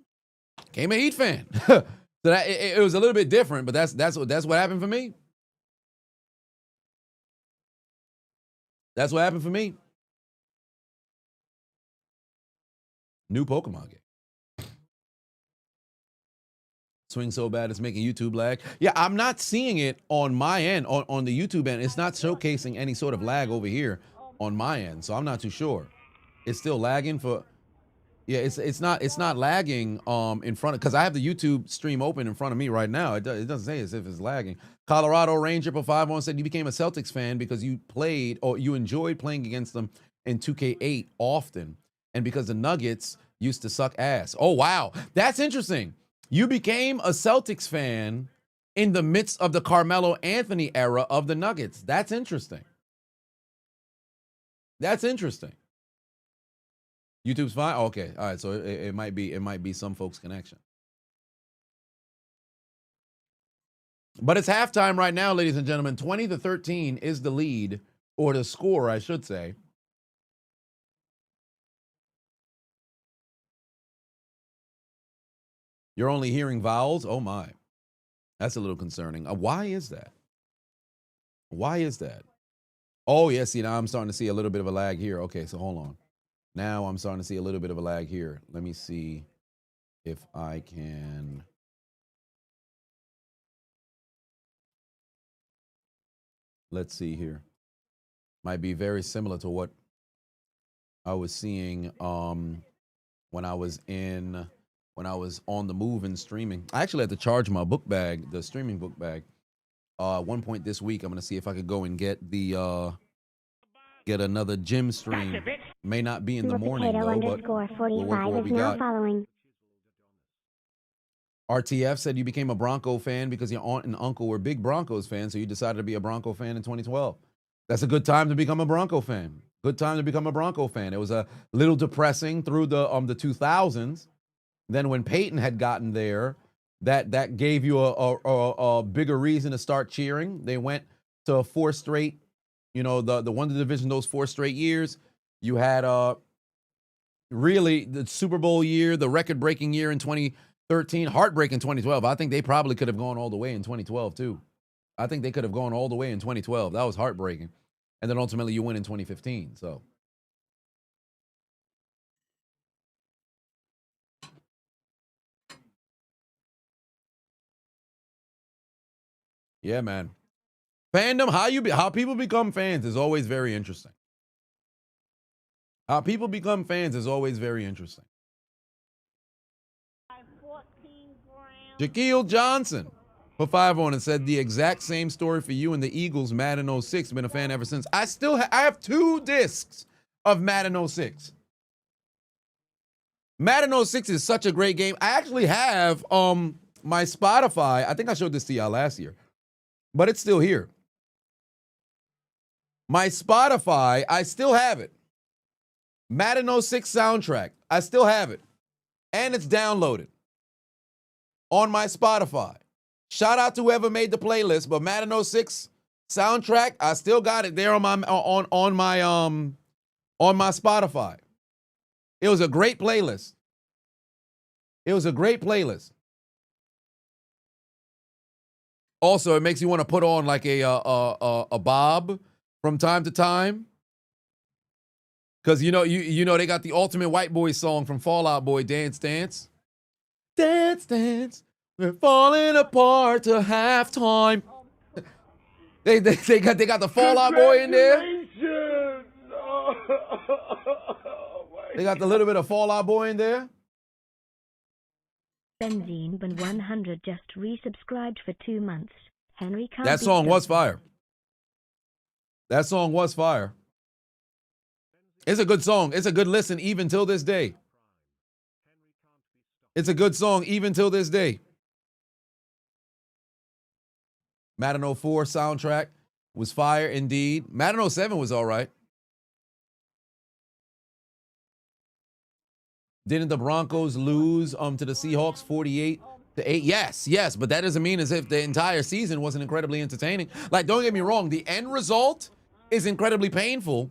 became a Heat fan. So that it was a little bit different, but that's what happened for me. That's what happened for me. New Pokemon game. Swing so bad it's making YouTube lag. Yeah, I'm not seeing it on my end, on the YouTube end. It's not showcasing any sort of lag over here on my end, so I'm not too sure. It's still lagging for... Yeah, it's not lagging in front of, because I have the YouTube stream open in front of me right now. It doesn't say as if it's lagging. Colorado Ranger for 5-1 said you became a Celtics fan because you played or you enjoyed playing against them in 2K8 often, and because the Nuggets used to suck ass. Oh wow, that's interesting. You became a Celtics fan in the midst of the Carmelo Anthony era of the Nuggets. That's interesting. That's interesting. YouTube's fine. Okay, all right. So it might be some folks' connection. But it's halftime right now, ladies and gentlemen. 20-13 is the lead, or the score, I should say. You're only hearing vowels. Oh my, that's a little concerning. Why is that? Why is that? Oh yeah. See, now I'm starting to see a little bit of a lag here. Okay, so hold on. Now I'm starting to see a little bit of a lag here. Let me see if I can. Let's see here. Might be very similar to what I was seeing when I was on the move and streaming. I actually had to charge my book bag, the streaming book bag. At one point this week, I'm gonna see if I could go and get another gym stream. May not be in the morning though, but we'll work with what we got. Following. RTF said you became a Bronco fan because your aunt and uncle were big Broncos fans, so you decided to be a Bronco fan in 2012. That's a good time to become a Bronco fan. Good time to become a Bronco fan. It was a little depressing through the 2000s. Then when Peyton had gotten there, that gave you a bigger reason to start cheering. They went to 4 straight, the Wonder Division those 4 straight years. You had really the Super Bowl year, the record-breaking year in 2013, heartbreaking 2012. I think they probably could have gone all the way in 2012 too. I think they could have gone all the way in 2012. That was heartbreaking. And then ultimately you win in 2015. So yeah, man. Fandom, how people become fans is always very interesting. How people become fans is always very interesting. 14 grams. Shaquille Johnson for 5-1 and said the exact same story for you and the Eagles, Madden 06. Been a fan ever since. I have 2 discs of Madden 06. Madden 06 is such a great game. I actually have my Spotify. I think I showed this to y'all last year, but it's still here. My Spotify, I still have it. Madden 06 soundtrack, I still have it. And it's downloaded on my Spotify. Shout out to whoever made the playlist, but Madden 06 soundtrack, I still got it there on my Spotify. It was a great playlist. It was a great playlist. Also, it makes you want to put on like a bob from time to time. Because you know they got the ultimate white boy song from Fall Out Boy, Dance Dance. Dance Dance, we're falling apart to halftime. They got the Fall Out Boy in there. They got the little bit of Fall Out Boy in there. Benzene Ben 100 just resubscribed for 2 months. Henry can't That song was fire. That song was fire. It's a good song. It's a good listen even till this day. It's a good song even till this day. Madden 04 soundtrack was fire indeed. Madden 07 was all right. Didn't the Broncos lose to the Seahawks 48-8? Yes, but that doesn't mean as if the entire season wasn't incredibly entertaining. Like, don't get me wrong, the end result is incredibly painful.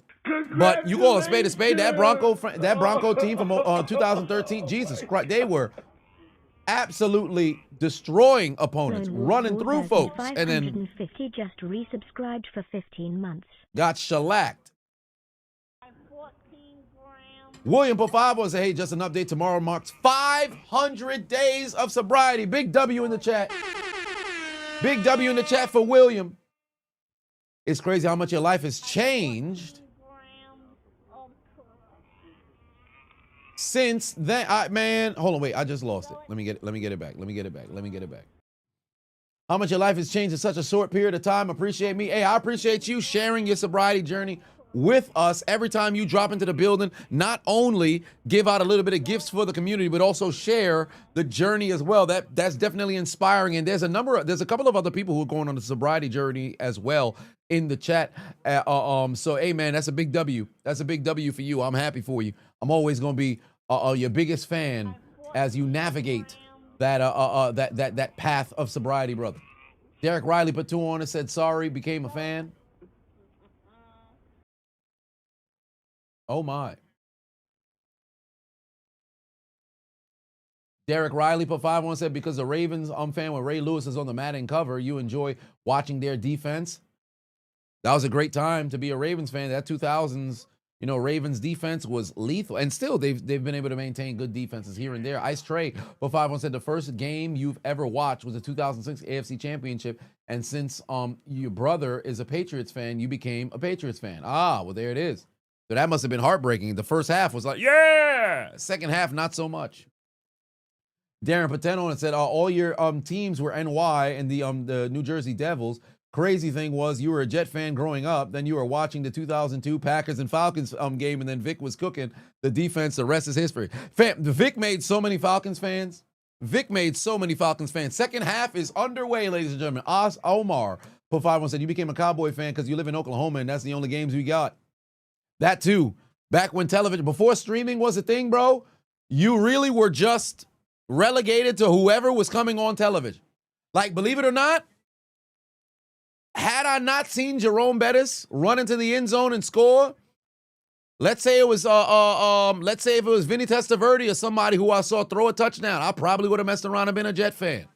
But you call a spade, that Bronco team from 2013, Jesus Christ, they were absolutely destroying opponents, running through folks, and then 550 just resubscribed for 15 months. got shellacked. 14 grams. William Pofavo said, hey, just an update. Tomorrow marks 500 days of sobriety. Big W in the chat. Big W in the chat for William. It's crazy how much your life has changed Since then, man, hold on, wait, I just lost it. Let me get it back. How much your life has changed in such a short period of time. Appreciate me. Hey, I appreciate you sharing your sobriety journey with us every time you drop into the building. Not only give out a little bit of gifts for the community, but also share the journey as well. That's definitely inspiring. And there's a couple of other people who are going on the sobriety journey as well in the chat. So hey man, that's a big W. That's a big W for you. I'm happy for you. I'm always gonna be your biggest fan as you navigate that path of sobriety, brother. Derek Riley put 2 on and said sorry, became a fan. Oh my. Derek Riley put 5 on and said because the Ravens fan when Ray Lewis is on the Madden cover, you enjoy watching their defense. That was a great time to be a Ravens fan. That 2000s, Ravens defense was lethal. And still, they've been able to maintain good defenses here and there. Ice Trey put 5 on said the first game you've ever watched was the 2006 AFC Championship. And since your brother is a Patriots fan, you became a Patriots fan. Ah, well, there it is. So that must have been heartbreaking. The first half was like, yeah! Second half, not so much. Darren Pateno and said, all your teams were NY and the New Jersey Devils. Crazy thing was you were a Jet fan growing up, then you were watching the 2002 Packers and Falcons game, and then Vic was cooking the defense. The rest is history. Vic made so many Falcons fans. Second half is underway, ladies and gentlemen. Omar put 5 on said you became a Cowboy fan because you live in Oklahoma and that's the only games we got. That too. Back when television, before streaming was a thing, bro, you really were just relegated to whoever was coming on television. Like, believe it or not, had I not seen Jerome Bettis run into the end zone and score, let's say it was let's say if it was Vinny Testaverde or somebody who I saw throw a touchdown, I probably would have messed around and been a Jet fan.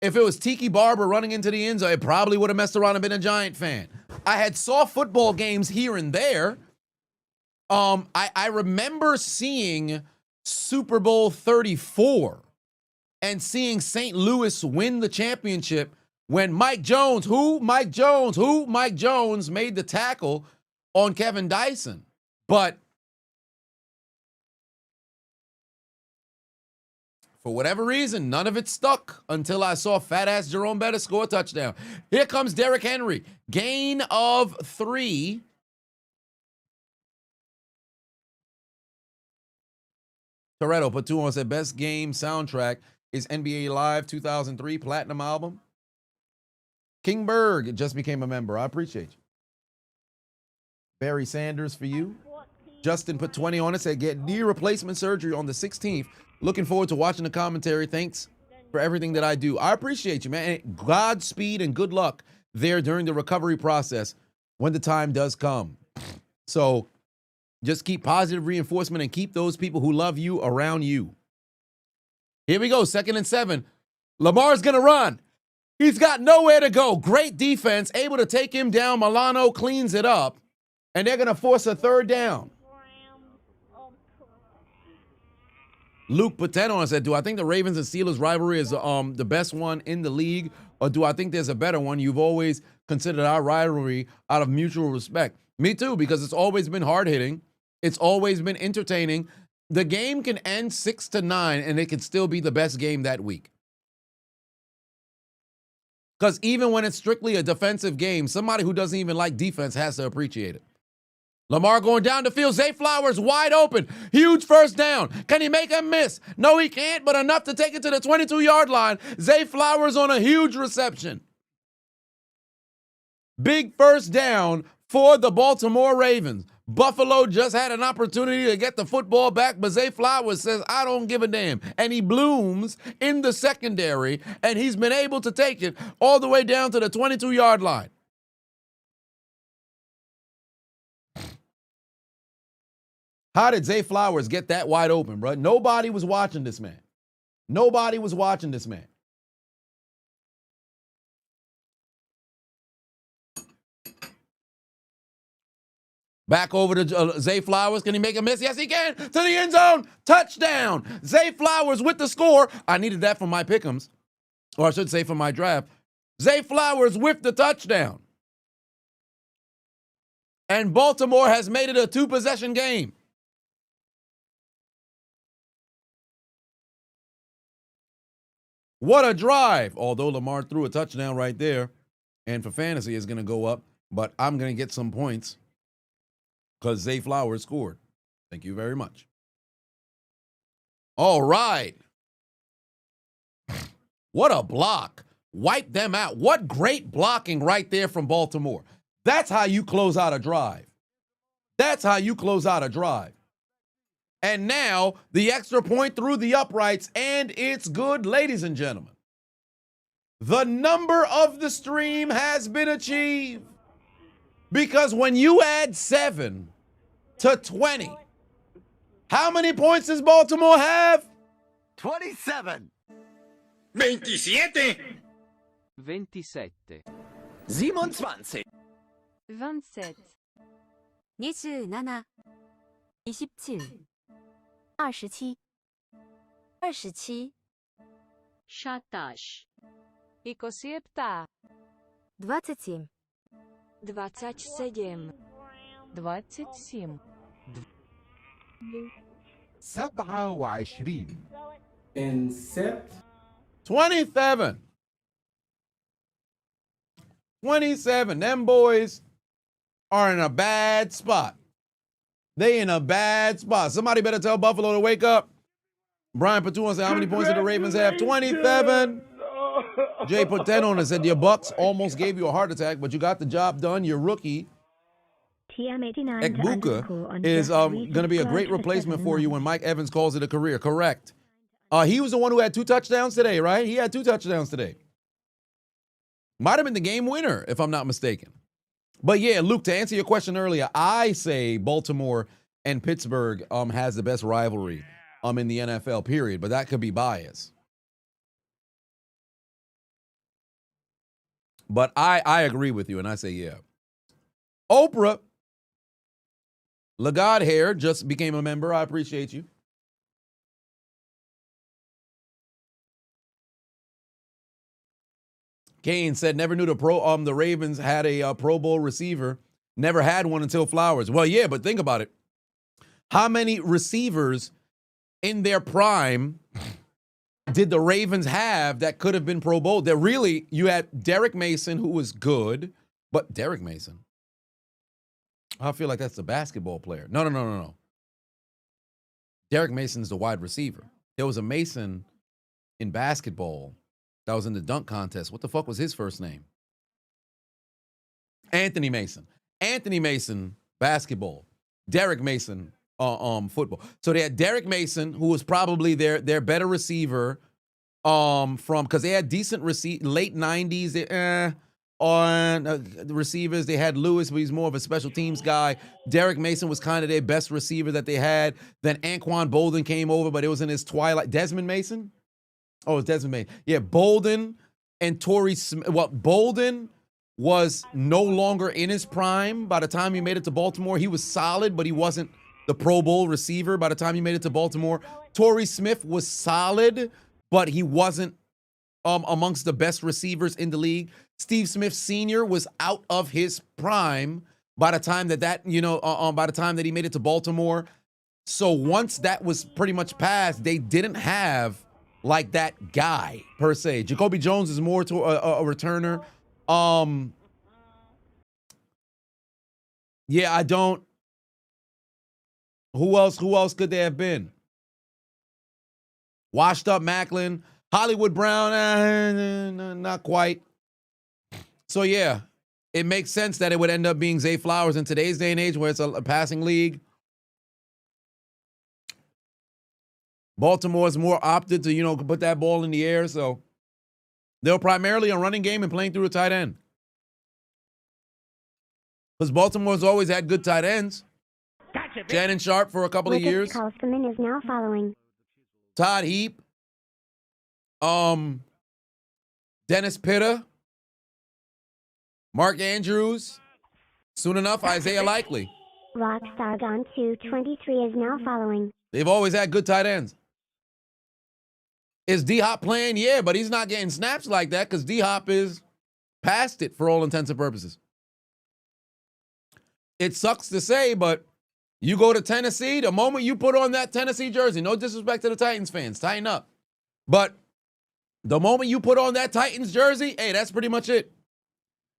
If it was Tiki Barber running into the end zone, it probably would have messed around and been a Giant fan. I had saw football games here and there. I remember seeing Super Bowl 34 and seeing St. Louis win the championship when Mike Jones made the tackle on Kevin Dyson. But for whatever reason, none of it stuck until I saw fat-ass Jerome Bettis score a touchdown. Here comes Derrick Henry. Gain of 3. Toretto put 2 on, said best game soundtrack is NBA Live 2003 Platinum album. King Berg just became a member. I appreciate you. Barry Sanders for you. Justin put 20 on it, said get knee replacement surgery on the 16th. Looking forward to watching the commentary. Thanks for everything that I do. I appreciate you, man. Godspeed and good luck there during the recovery process when the time does come. So just keep positive reinforcement and keep those people who love you around you. Here we go, 2nd and 7. Lamar's going to run. He's got nowhere to go. Great defense, able to take him down. Milano cleans it up, and they're going to force a 3rd down. Luke Pateno said, do I think the Ravens and Steelers rivalry is the best one in the league, or do I think there's a better one? You've always considered our rivalry out of mutual respect. Me too, because it's always been hard-hitting. It's always been entertaining. The game can end 6-9, and it can still be the best game that week. Because even when it's strictly a defensive game, somebody who doesn't even like defense has to appreciate it. Lamar going down the field. Zay Flowers wide open. Huge first down. Can he make a miss? No, he can't, but enough to take it to the 22-yard line. Zay Flowers on a huge reception. Big first down for the Baltimore Ravens. Buffalo just had an opportunity to get the football back, but Zay Flowers says, I don't give a damn. And he blooms in the secondary, and he's been able to take it all the way down to the 22-yard line. How did Zay Flowers get that wide open, bro? Nobody was watching this man. Nobody was watching this man. Back over to Zay Flowers. Can he make a miss? Yes, he can. To the end zone. Touchdown. Zay Flowers with the score. I needed that for my pick'ems. Or I should say for my draft. Zay Flowers with the touchdown. And Baltimore has made it a 2-possession game. What a drive. Although Lamar threw a touchdown right there, and for fantasy is going to go up, but I'm going to get some points because Zay Flowers scored. Thank you very much. All right. What a block. Wipe them out. What great blocking right there from Baltimore. That's how you close out a drive. That's how you close out a drive. And now the extra point through the uprights, and it's good, ladies and gentlemen. The number of the stream has been achieved. Because when you add 7 to 20, how many points does Baltimore have? 27. 27. 27. 27. 27 27 27 27 27 Shatash. 27 27 27 27 27 and set 27. 27. Them boys are in a bad spot. They in a bad spot. Somebody better tell Buffalo to wake up. Brian Patu said, how many points did the Ravens have? 27. Jay put 10 on it, said, your Bucks almost gave you a heart attack, but you got the job done. Your rookie, TM89 Ekbuka, is going to be a great replacement for you when Mike Evans calls it a career. Correct. He was the one who had 2 touchdowns today, right? He had 2 touchdowns today. Might have been the game winner, if I'm not mistaken. But yeah, Luke, to answer your question earlier, I say Baltimore and Pittsburgh has the best rivalry in the NFL, period. But that could be bias. But I agree with you, and I say yeah. Oprah Lagod Hair just became a member. I appreciate you. Kane said, never knew the Ravens had a Pro Bowl receiver. Never had one until Flowers. Well, yeah, but think about it. How many receivers in their prime did the Ravens have that could have been Pro Bowl? That really, you had Derrick Mason, who was good, but Derrick Mason. I feel like that's the basketball player. No. Derrick Mason's the wide receiver. There was a Mason in basketball that was in the dunk contest. What the fuck was his first name? Anthony Mason. Anthony Mason, basketball. Derrick Mason, football. So they had Derrick Mason, who was probably their better receiver because they had decent late 90s on the receivers. They had Lewis, but he's more of a special teams guy. Derrick Mason was kind of their best receiver that they had. Then Anquan Bolden came over, but it was in his twilight. Desmond Mason? Oh, it's Desmond Mason. Yeah, Bolden and Torrey Smith. Well, Bolden was no longer in his prime by the time he made it to Baltimore. He was solid, but he wasn't the Pro Bowl receiver by the time he made it to Baltimore. Torrey Smith was solid, but he wasn't amongst the best receivers in the league. Steve Smith Sr. was out of his prime by the time by the time that he made it to Baltimore. So once that was pretty much passed, they didn't have like that guy per se. Jacoby Jones is more to a returner. Yeah, I don't. Who else could there have been? Washed up Macklin, Hollywood Brown, not quite. So yeah, it makes sense that it would end up being Zay Flowers in today's day and age where it's a passing league. Baltimore's more opted to, put that ball in the air, so they're primarily a running game and playing through a tight end. Because Baltimore's always had good tight ends. Gotcha, Shannon Sharp for a couple of years. Koskerman is now following. Todd Heap. Dennis Pitta. Mark Andrews. Soon enough, Isaiah Likely. Rockstar Gone 223 is now following. They've always had good tight ends. Is D-Hop playing? Yeah, but he's not getting snaps like that because D-Hop is past it for all intents and purposes. It sucks to say, but you go to Tennessee, the moment you put on that Tennessee jersey, no disrespect to the Titans fans, tighten up. But The moment you put on that Titans jersey, hey, that's pretty much it.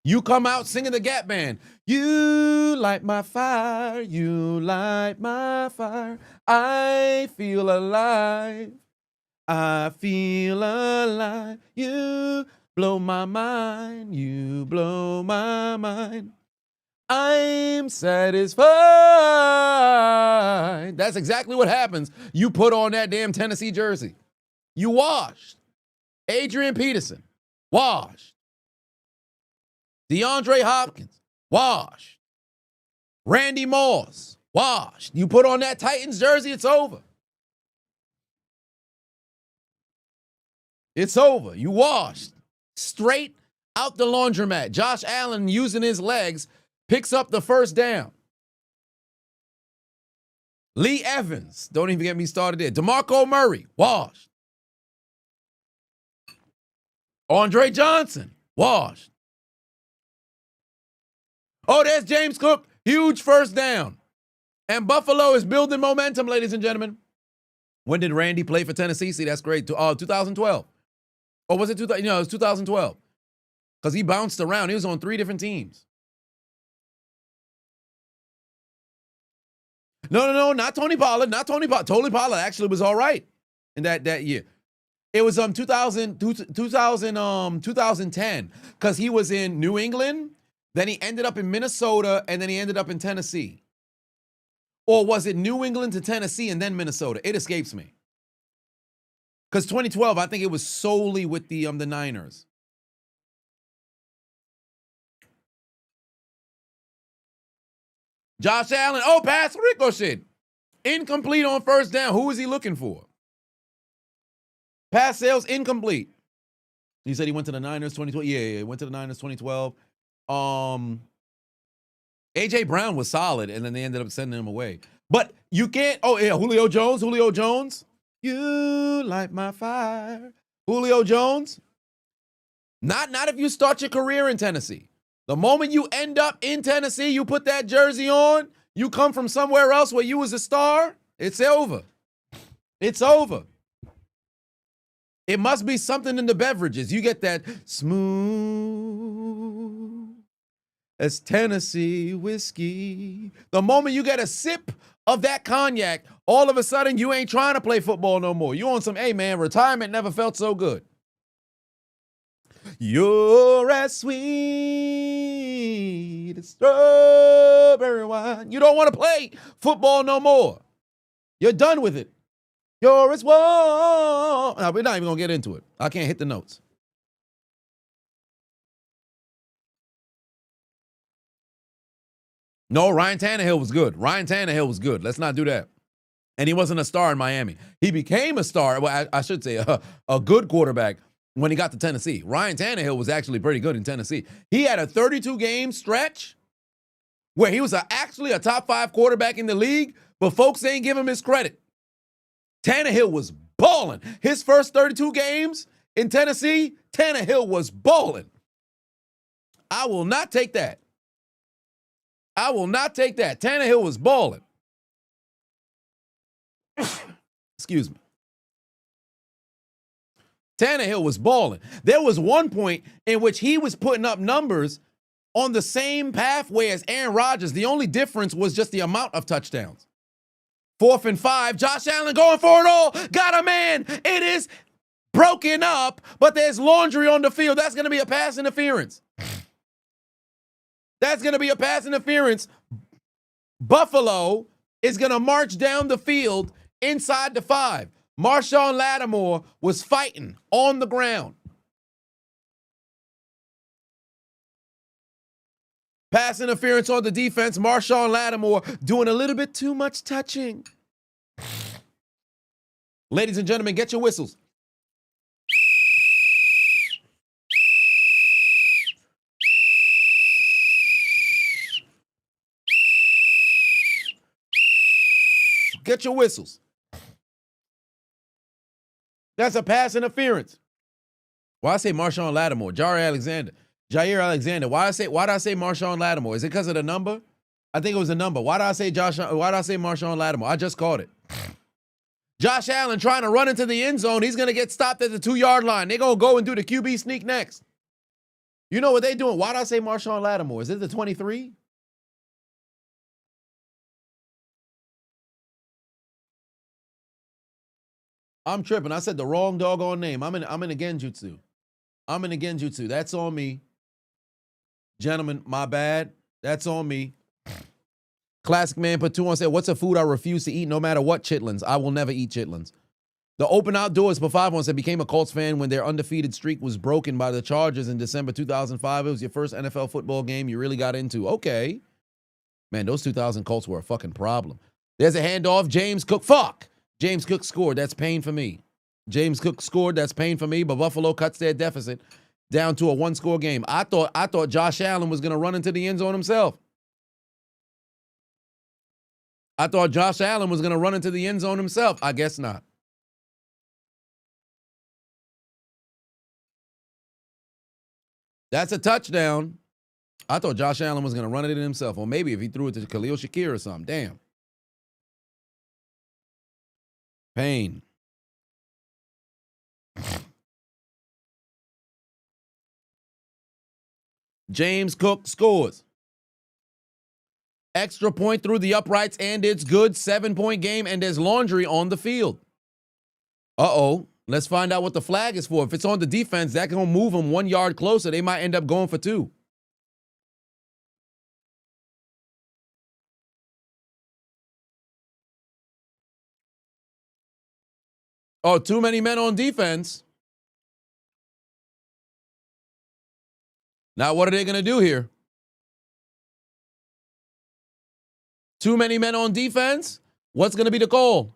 You come out singing the Gap Band. You light my fire, you light my fire. I feel alive. I feel alive. You blow my mind, you blow my mind. I'm satisfied. That's exactly what happens. You put on that damn Tennessee jersey. You washed. Adrian Peterson, washed. DeAndre Hopkins, washed. Randy Moss, washed. You put on that Titans jersey, it's over. It's over. You washed. Straight out the laundromat. Josh Allen, using his legs, picks up the first down. Lee Evans, don't even get me started there. DeMarco Murray, washed. Andre Johnson, washed. Oh, there's James Cook, huge first down. And Buffalo is building momentum, ladies and gentlemen. When did Randy play for Tennessee? See, that's great. 2012. Or was it 2000? No, it was 2012. Because he bounced around. He was on 3 different teams. No, not Tony Pollard. Not Tony Pollard. Tony Pollard actually was all right in that year. It was 2010 because he was in New England, then he ended up in Minnesota, and then he ended up in Tennessee. Or was it New England to Tennessee and then Minnesota? It escapes me. Because 2012, I think it was solely with the Niners. Josh Allen, pass ricochet. Incomplete on first down. Who is he looking for? Pass sales incomplete. He said he went to the Niners 2012. Yeah, he went to the Niners 2012. A.J. Brown was solid, and then they ended up sending him away. But you can't. Oh, yeah, Julio Jones. You light my fire. Julio Jones. Not if you start your career in Tennessee. The moment you end up in Tennessee, you put that jersey on, you come from somewhere else where you was a star, it's over. It's over. It must be something in the beverages. You get that smooth as Tennessee whiskey. The moment you get a sip of that cognac, all of a sudden you ain't trying to play football no more. You on some, hey man, retirement never felt so good. You're as sweet as strawberry wine. You don't want to play football no more. You're done with it. You're as warm. Now, we're not even going to get into it. I can't hit the notes. No, Ryan Tannehill was good. Let's not do that. And he wasn't a star in Miami. He became a star, well, I should say a good quarterback when he got to Tennessee. Ryan Tannehill was actually pretty good in Tennessee. He had a 32-game stretch where he was actually a top 5 quarterback in the league, but folks ain't give him his credit. Tannehill was balling. His first 32 games in Tennessee, Tannehill was balling. I will not take that. Tannehill was balling. Excuse me. Tannehill was balling. There was one point in which he was putting up numbers on the same pathway as Aaron Rodgers. The only difference was just the amount of touchdowns. 4th and 5, Josh Allen going for it all. Got a man. It is broken up, but there's laundry on the field. That's going to be a pass interference. Buffalo is going to march down the field inside the 5. Marshawn Lattimore was fighting on the ground. Pass interference on the defense. Marshawn Lattimore doing a little bit too much touching. Ladies and gentlemen, get your whistles. Get your whistles. That's a pass interference. Why I say Marshawn Lattimore? Jair Alexander. Why did I say Marshawn Lattimore? Is it because of the number? I think it was a number. Why did I say Marshawn Lattimore? I just caught it. Josh Allen trying to run into the end zone. He's going to get stopped at the 2-yard line. They're going to go and do the QB sneak next. You know what they doing? Why did I say Marshawn Lattimore? Is it the 23? I'm tripping. I said the wrong doggone name. I'm in a genjutsu. I'm in a genjutsu. That's on me. Gentlemen, my bad. That's on me. Classic Man put 2 on, said, what's a food I refuse to eat no matter what? Chitlins. I will never eat chitlins. The Open Outdoors put 5 on, said, became a Colts fan when their undefeated streak was broken by the Chargers in December 2005. It was your first NFL football game you really got into. Okay. Man, those 2000 Colts were a fucking problem. There's a handoff. James Cook. Fuck. James Cook scored. That's pain for me. James Cook scored. That's pain for me. But Buffalo cuts their deficit down to a 1-score game. I thought Josh Allen was going to run into the end zone himself. I thought Josh Allen was going to run into the end zone himself. I guess not. That's a touchdown. I thought Josh Allen was going to run it in himself. Or maybe if he threw it to Khalil Shakir or something. Damn. Pain. James Cook scores. Extra point through the uprights, and it's good. 7-point game, and there's laundry on the field. Uh-oh. Let's find out what the flag is for. If it's on the defense, that can move them 1 yard closer. They might end up going for 2. Oh, too many men on defense. Now, what are they going to do here? Too many men on defense? What's going to be the call?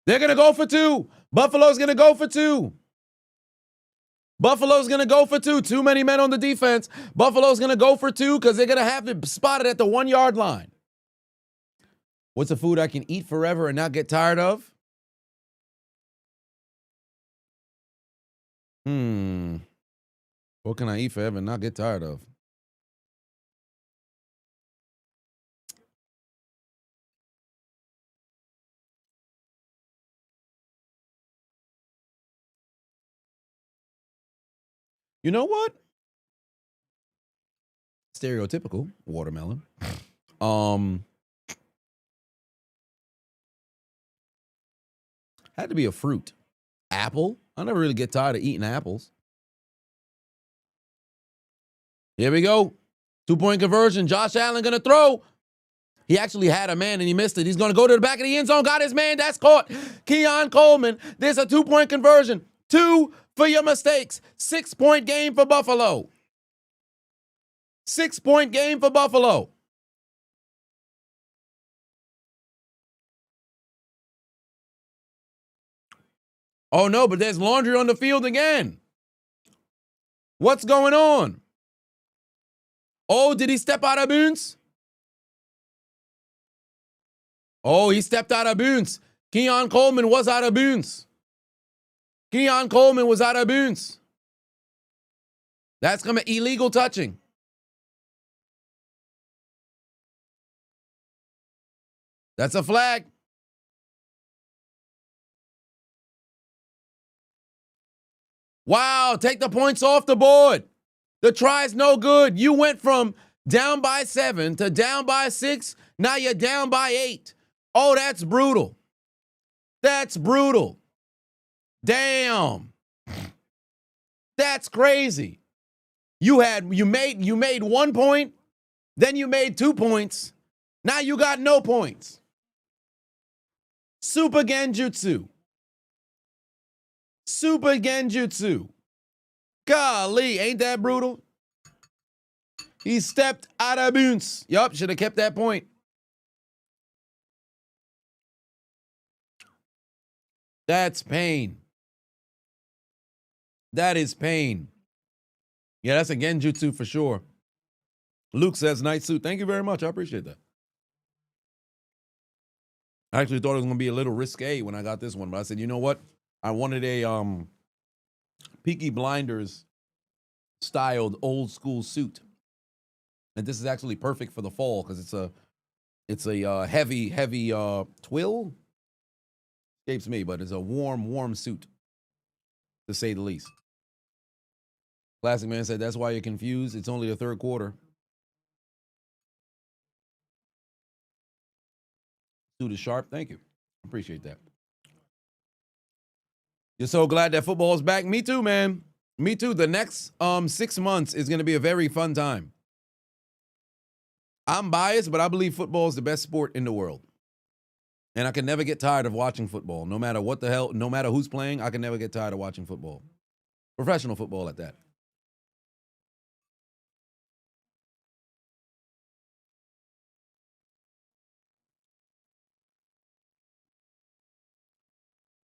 They're going to go for 2. Buffalo's going to go for 2. Buffalo's going to go for 2. Too many men on the defense. Buffalo's going to go for 2 because they're going to have it spotted at the 1 yard line. What's a food I can eat forever and not get tired of? What can I eat forever and not get tired of? You know what? Stereotypical watermelon. Had to be a fruit. Apple. I never really get tired of eating apples. Here we go. 2-point conversion. Josh Allen going to throw. He actually had a man and he missed it. He's going to go to the back of the end zone. Got his man. That's caught. Keon Coleman. There's a 2-point conversion. 2 for your mistakes. 6-point game for Buffalo. 6-point game for Buffalo. Oh, no, but there's laundry on the field again. What's going on? Oh, did he step out of bounds? Oh, he stepped out of bounds. Keon Coleman was out of bounds. Keon Coleman was out of bounds. That's going to be illegal touching. That's a flag. Wow, take the points off the board. The try's no good. You went from down by 7 to down by 6. Now you're down by 8. Oh, that's brutal. That's brutal. Damn. That's crazy. You made 1 point, then you made 2 points. Now you got no points. Super Genjutsu. Super Genjutsu. Golly, ain't that brutal? He stepped out of bounds. Yup, should have kept that point. That's pain. That is pain. Yeah, that's a Genjutsu for sure. Luke says, nice suit. Thank you very much. I appreciate that. I actually thought it was going to be a little risque when I got this one, but I said, you know what? I wanted a Peaky Blinders styled old school suit. And this is actually perfect for the fall because it's a heavy twill. Escapes me, but it's a warm suit, to say the least. Classic Man said, that's why you're confused. It's only the third quarter. Suit is sharp. Thank you. Appreciate that. You're so glad that football is back. Me too, man. Me too. The next 6 months is going to be a very fun time. I'm biased, but I believe football is the best sport in the world. And I can never get tired of watching football. No matter what the hell, no matter who's playing, I can never get tired of watching football. Professional football at that.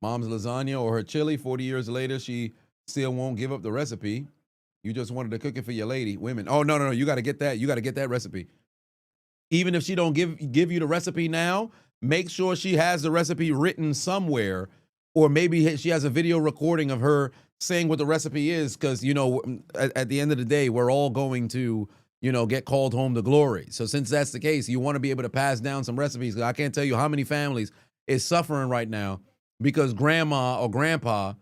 Mom's lasagna or her chili, 40 years later, she still won't give up the recipe. You just wanted to cook it for your lady, women. Oh, no. You got to get that. You got to get that recipe. Even if she don't give you the recipe now, make sure she has the recipe written somewhere, or maybe she has a video recording of her saying what the recipe is, because, you know, at the end of the day, we're all going to, you know, get called home to glory. So since that's the case, you want to be able to pass down some recipes. I can't tell you how many families is suffering right now because grandma or grandpa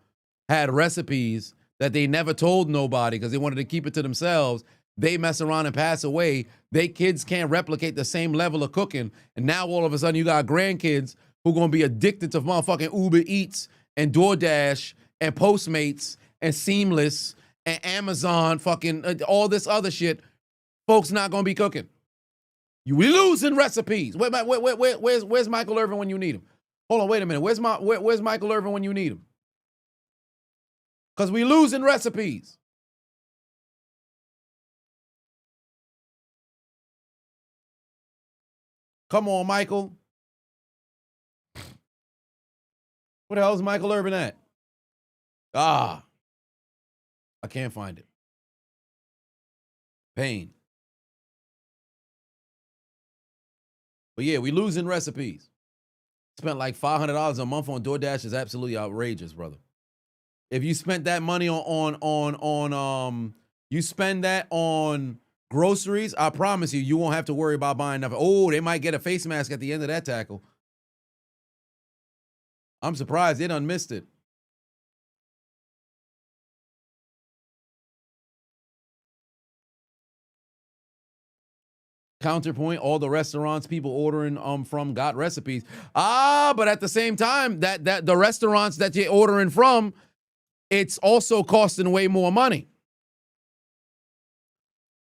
had recipes that they never told nobody because they wanted to keep it to themselves. They mess around and pass away. They kids can't replicate the same level of cooking. And now all of a sudden you got grandkids who are going to be addicted to motherfucking Uber Eats and DoorDash and Postmates and Seamless and Amazon, fucking all this other shit. Folks not going to be cooking. We losing recipes. Where's Michael Irvin when you need him? Hold on, wait a minute. Where's Michael Irvin when you need him? Because we losing recipes. Come on, Michael. Where the hell is Michael Irvin at? I can't find it. Pain. But yeah, we losing recipes. Spent like $500 a month on DoorDash is absolutely outrageous, brother. If you spent that money you spend that on groceries, I promise you won't have to worry about buying nothing. Oh, they might get a face mask at the end of that tackle. I'm surprised they done missed it. Counterpoint, all the restaurants people ordering from got recipes. But at the same time, that the restaurants that you're ordering from, it's also costing way more money.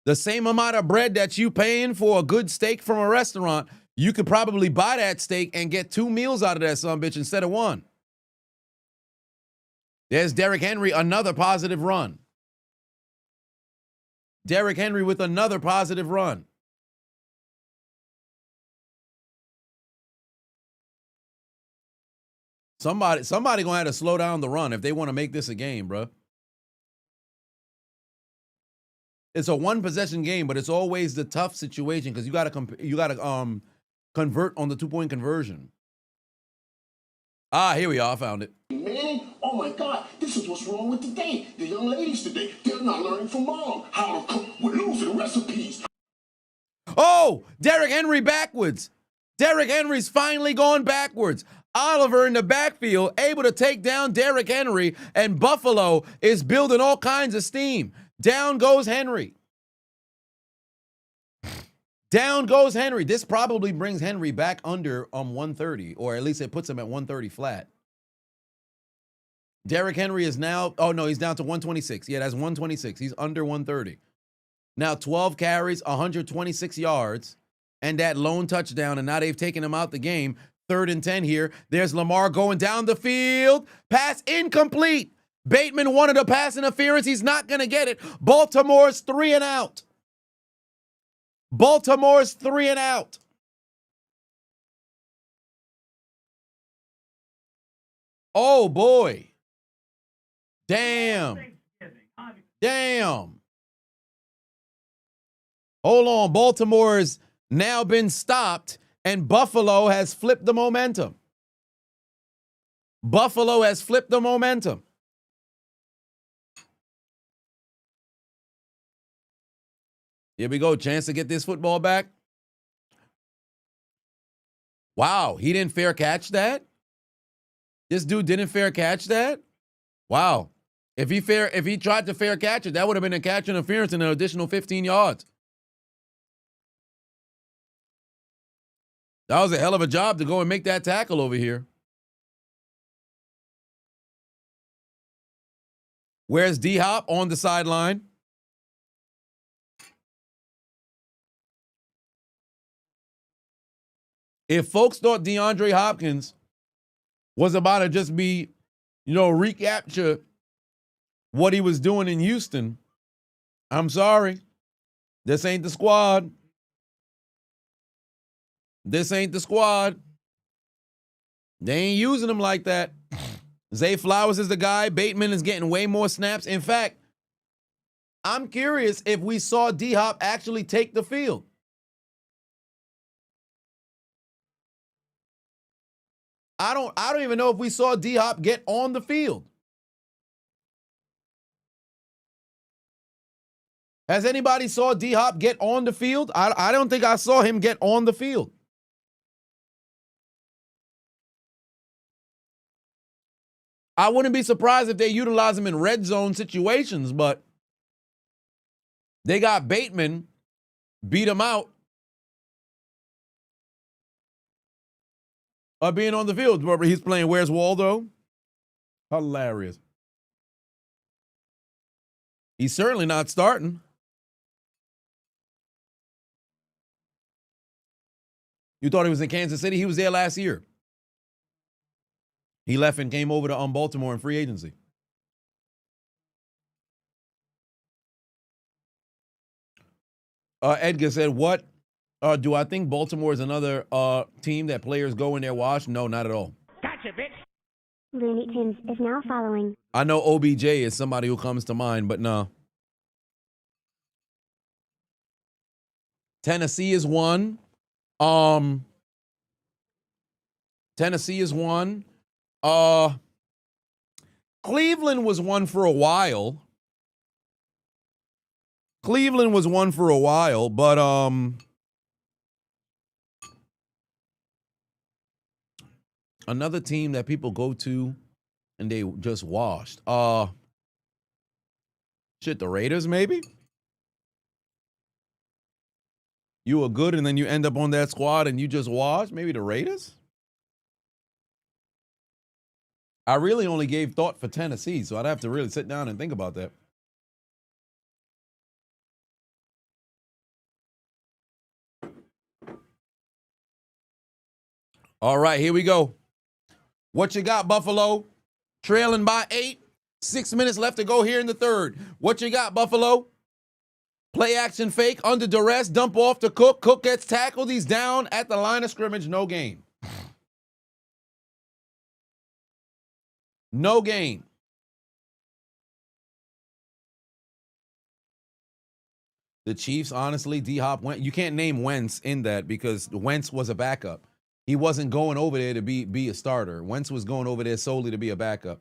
The same amount of bread that you paying for a good steak from a restaurant, you could probably buy that steak and get 2 meals out of that sumbitch instead of 1. There's Derrick Henry, another positive run. Derrick Henry with another positive run. Somebody gonna have to slow down the run if they want to make this a game, bro. It's a 1-possession game, but it's always the tough situation because you gotta convert on the 2-point conversion. Here we are. I found it. Man, oh my God, this is what's wrong with today. The young ladies today, they're not learning from mom how to cook. We're losing recipes. Oh, Derrick Henry backwards. Derrick Henry's finally gone backwards. Oliver in the backfield, able to take down Derrick Henry, and Buffalo is building all kinds of steam. Down goes Henry. Down goes Henry. This probably brings Henry back under 130, or at least it puts him at 130 flat. Derrick Henry is now, oh no, he's down to 126. Yeah, that's 126. He's under 130. Now 12 carries, 126 yards, and that lone touchdown, and now they've taken him out the game. 3rd and 10 here. There's Lamar going down the field. Pass incomplete. Bateman wanted a pass interference. He's not going to get it. Baltimore's 3 and out. Baltimore's 3 and out. Oh, boy. Damn. Damn. Hold on. Baltimore's now been stopped, and Buffalo has flipped the momentum. Buffalo has flipped the momentum. Here we go. Chance to get this football back. Wow, he didn't fair catch that? This dude didn't fair catch that? Wow. If he tried to fair catch it, that would have been a catch interference and an additional 15 yards. That was a hell of a job to go and make that tackle over here. Where's D-Hop on the sideline? If folks thought DeAndre Hopkins was about to just be, recapture what he was doing in Houston, I'm sorry. This ain't the squad. This ain't the squad. They ain't using him like that. Zay Flowers is the guy. Bateman is getting way more snaps. In fact, I'm curious if we saw D-Hop actually take the field. I don't even know if we saw D-Hop get on the field. Has anybody saw D-Hop get on the field? I don't think I saw him get on the field. I wouldn't be surprised if they utilize him in red zone situations, but they got Bateman, beat him out, being on the field. Remember, he's playing Where's Waldo? Hilarious. He's certainly not starting. You thought he was in Kansas City? He was there last year. He left and came over to Baltimore in free agency. Edgar said, what? Do I think Baltimore is another team that players go in there wash? No, not at all. Gotcha, bitch. Looney Tunes is now following. I know OBJ is somebody who comes to mind, but no. Tennessee is one. Tennessee is one. Cleveland was one for a while. But another team that people go to and they just washed. The Raiders maybe? You were good and then you end up on that squad and you just washed? Maybe the Raiders? I really only gave thought for Tennessee, so I'd have to really sit down and think about that. All right, here we go. What you got, Buffalo? Trailing by 8. 6 minutes left to go here in the third. What you got, Buffalo? Play action fake, under duress, dump off to Cook. Cook gets tackled. He's down at the line of scrimmage. No gain. No gain. The Chiefs, honestly, D-Hop went. You can't name Wentz in that because Wentz was a backup. He wasn't going over there to be a starter. Wentz was going over there solely to be a backup.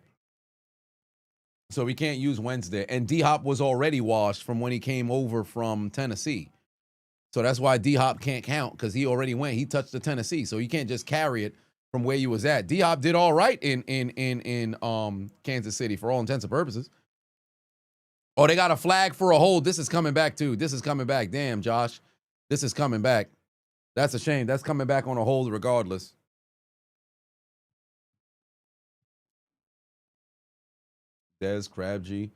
So we can't use Wentz there. And D-Hop was already washed from when he came over from Tennessee. So that's why D-Hop can't count because he already went. He touched the Tennessee. So you can't just carry it from where you was at. D-Hop did all right in Kansas City for all intents and purposes. Oh, they got a flag for a hold. This is coming back too. This is coming back. Damn, Josh. This is coming back. That's a shame. That's coming back on a hold regardless. Dez, Crabtree,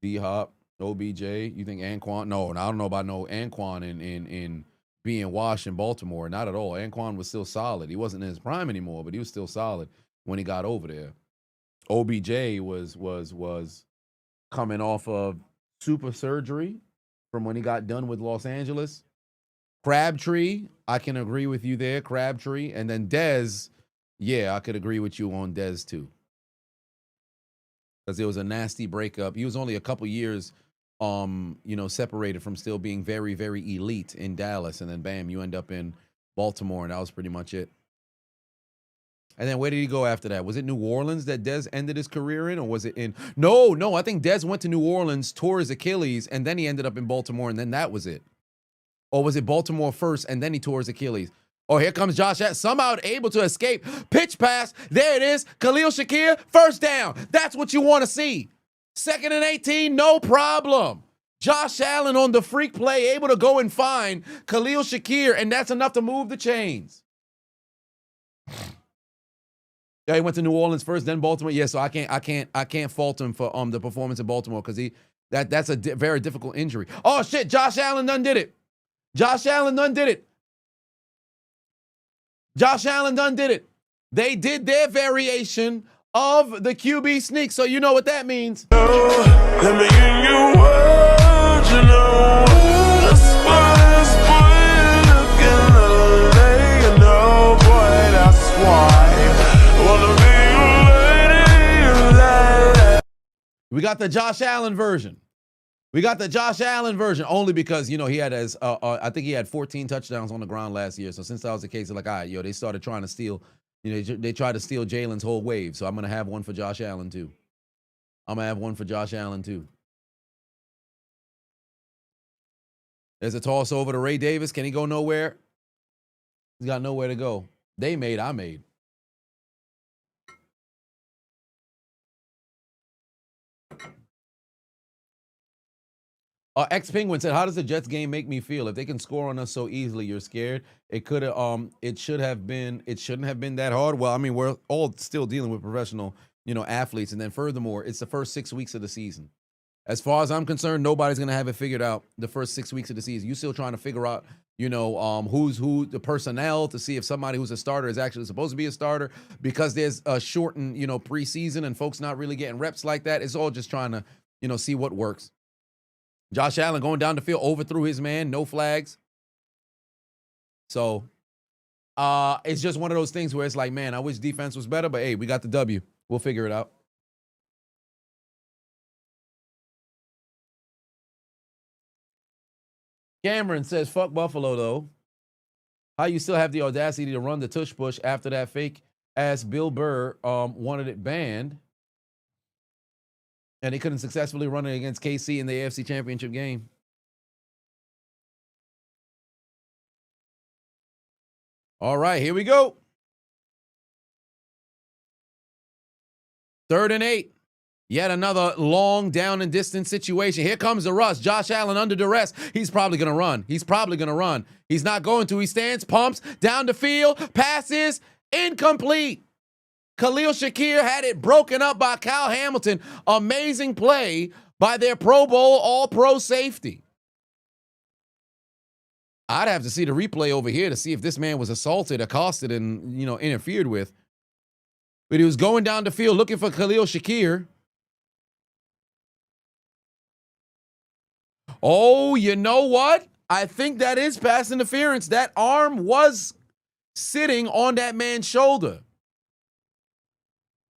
D-Hop, OBJ. You think Anquan? No, I don't know about no Anquan in being washed in Baltimore. Not at all. Anquan was still solid. He wasn't in his prime anymore, but he was still solid when he got over there. OBJ was coming off of super surgery from when he got done with Los Angeles. Crabtree, I can agree with you there, Crabtree. And then Dez, yeah, I could agree with you on Dez too. Because there was a nasty breakup. He was only a couple years separated from still being very, very elite in Dallas. And then bam, you end up in Baltimore, and that was pretty much it. And then where did he go after that? Was it New Orleans that Dez ended his career in, or was it in? No, I think Dez went to New Orleans, tore his Achilles, and then he ended up in Baltimore, and then that was it. Or was it Baltimore first and then he tore his Achilles? Oh, here comes Josh Allen, somehow able to escape. Pitch pass. There it is. Khalil Shakir, first down. That's what you want to see. 2nd and 18, no problem. Josh Allen on the freak play, able to go and find Khalil Shakir, and that's enough to move the chains. Yeah, he went to New Orleans first, then Baltimore. Yeah, so I can't fault him for the performance in Baltimore because that's a very difficult injury. Oh shit, Josh Allen done did it. Josh Allen done did it. Josh Allen done did it. They did their variation of the QB sneak, so you know what that means. Let me in your world, you know. That's why looking late, you know, boy, that's why. Wanna be a lady. We got the Josh Allen version. We got the Josh Allen version only because, you know, he had I think he had 14 touchdowns on the ground last year. So since that was the case, they're like, all right, they started trying to steal, they tried to steal Jalen's whole wave. So I'm going to have one for Josh Allen too. There's a toss over to Ray Davis. Can he go nowhere? He's got nowhere to go. I made. Ex-Penguin said, how does the Jets game make me feel? If they can score on us so easily, you're scared. It shouldn't have been that hard. Well, I mean, we're all still dealing with professional, athletes. And then furthermore, it's the first 6 weeks of the season. As far as I'm concerned, nobody's going to have it figured out the first 6 weeks of the season. You're still trying to figure out, who's who, the personnel, to see if somebody who's a starter is actually supposed to be a starter, because there's a shortened, preseason and folks not really getting reps like that. It's all just trying to, see what works. Josh Allen going down the field, overthrew his man, no flags. So it's just one of those things where it's like, man, I wish defense was better, but hey, we got the W. We'll figure it out. Cameron says, fuck Buffalo, though. How you still have the audacity to run the tush push after that fake ass Bill Burr wanted it banned? And they couldn't successfully run it against KC in the AFC Championship game. All right, here we go. 3rd and 8. Yet another long down and distance situation. Here comes the rush. Josh Allen under duress. He's probably going to run. He's not going to. He stands, pumps, down the field, passes, incomplete. Khalil Shakir had it broken up by Kyle Hamilton. Amazing play by their Pro Bowl All-Pro safety. I'd have to see the replay over here to see if this man was assaulted, accosted, and, interfered with. But he was going down the field looking for Khalil Shakir. Oh, you know what? I think that is pass interference. That arm was sitting on that man's shoulder.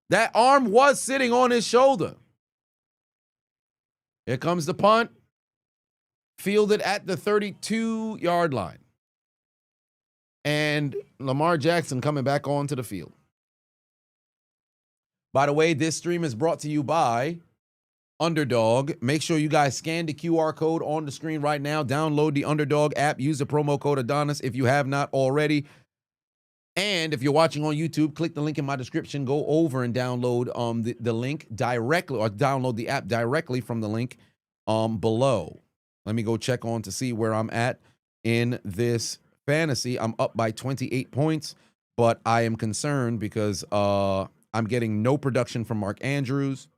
That arm was sitting on his shoulder. Here comes the punt. Fielded at the 32-yard line. And Lamar Jackson coming back onto the field. By the way, this stream is brought to you by Underdog. Make sure you guys scan the QR code on the screen right now. Download the Underdog app. Use the promo code Adonis if you have not already. And if you're watching on YouTube, click the link in my description. Go over and download the link directly, or download the app directly from the link below. Let me go check on to see where I'm at in this fantasy. I'm up by 28 points, but I am concerned because I'm getting no production from Mark Andrews.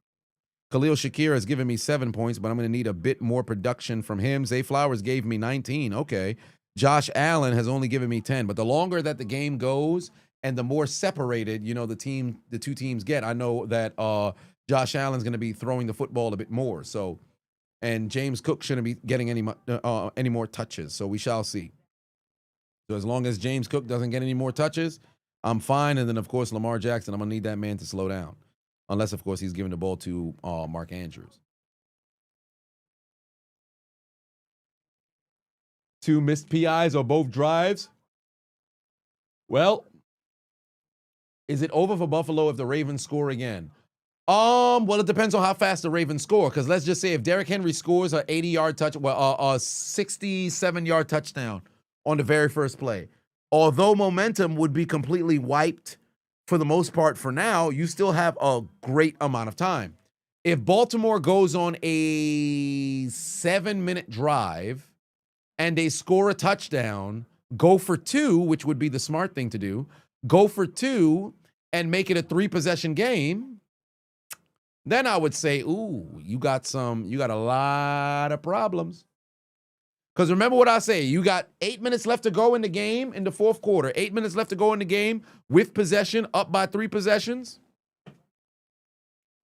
Khalil Shakir has given me 7 points, but I'm going to need a bit more production from him. Zay Flowers gave me 19. Okay. Josh Allen has only given me 10, but the longer that the game goes and the more separated, the two teams get, I know that Josh Allen's going to be throwing the football a bit more. So, and James Cook shouldn't be getting any more touches. So we shall see. So as long as James Cook doesn't get any more touches, I'm fine. And then of course, Lamar Jackson, I'm going to need that man to slow down. Unless of course he's giving the ball to Mark Andrews. 2 missed PIs or both drives. Well, is it over for Buffalo if the Ravens score again? Well, it depends on how fast the Ravens score. Because let's just say if Derrick Henry scores a 80-yard touch, well, a 67-yard touchdown on the very first play, although momentum would be completely wiped for the most part for now, you still have a great amount of time. If Baltimore goes on a 7-minute drive and they score a touchdown, go for 2, which would be the smart thing to do, go for 2 and make it a 3-possession game, then I would say, ooh, you got a lot of problems. Because remember what I say, you got 8 minutes left to go in the game in the fourth quarter, 8 minutes left to go in the game with possession, up by 3 possessions.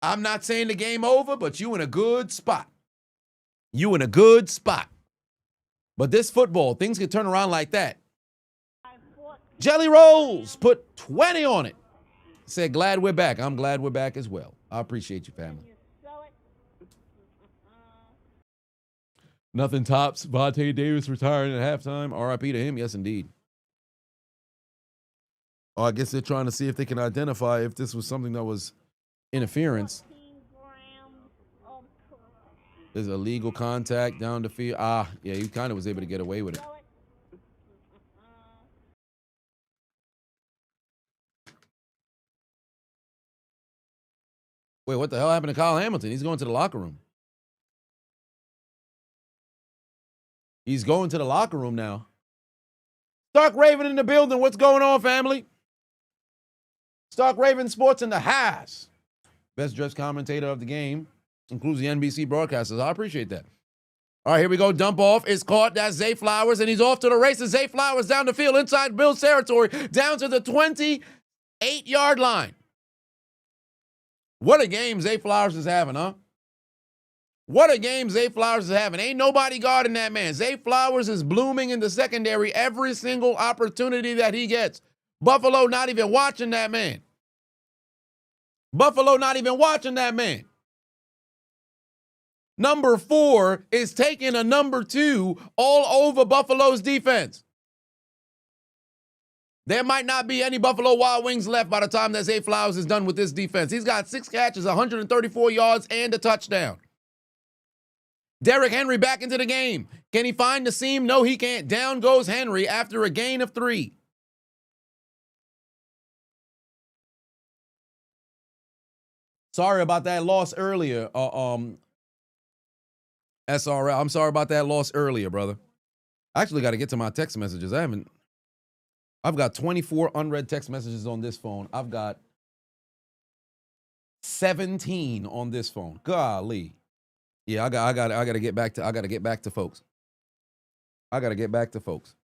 I'm not saying the game over, but you in a good spot. You in a good spot. But this football, things can turn around like that. Jelly Rolls put 20 on it. Said, glad we're back. I'm glad we're back as well. I appreciate you, family. Nothing tops Vontae Davis retiring at halftime. RIP to him. Yes, indeed. Oh, I guess they're trying to see if they can identify if this was something that was interference. There's a legal contact down the field. Yeah, he kind of was able to get away with it. Wait, what the hell happened to Kyle Hamilton? He's going to the locker room. He's going to the locker room now. Stark Raven in the building. What's going on, family? Stark Raven Sports in the house. Best dressed commentator of the game. Includes the NBC broadcasters. I appreciate that. All right, here we go. Dump off is caught. That's Zay Flowers, and he's off to the races. Zay Flowers down the field inside Bill's territory, down to the 28-yard line. What a game Zay Flowers is having, huh? What a game Zay Flowers is having. Ain't nobody guarding that man. Zay Flowers is blooming in the secondary every single opportunity that he gets. Buffalo not even watching that man. Buffalo not even watching that man. Number 4 is taking a number 2 all over Buffalo's defense. There might not be any Buffalo Wild Wings left by the time that Zay Flowers is done with this defense. He's got 6 catches, 134 yards, and a touchdown. Derrick Henry back into the game. Can he find the seam? No, he can't. Down goes Henry after a gain of 3. Sorry about that loss earlier, SRL. I'm sorry about that loss earlier, brother. I actually got to get to my text messages. I've got 24 unread text messages on this phone. I've got 17 on this phone. Golly. Yeah, I got to get back to folks. I got to get back to folks.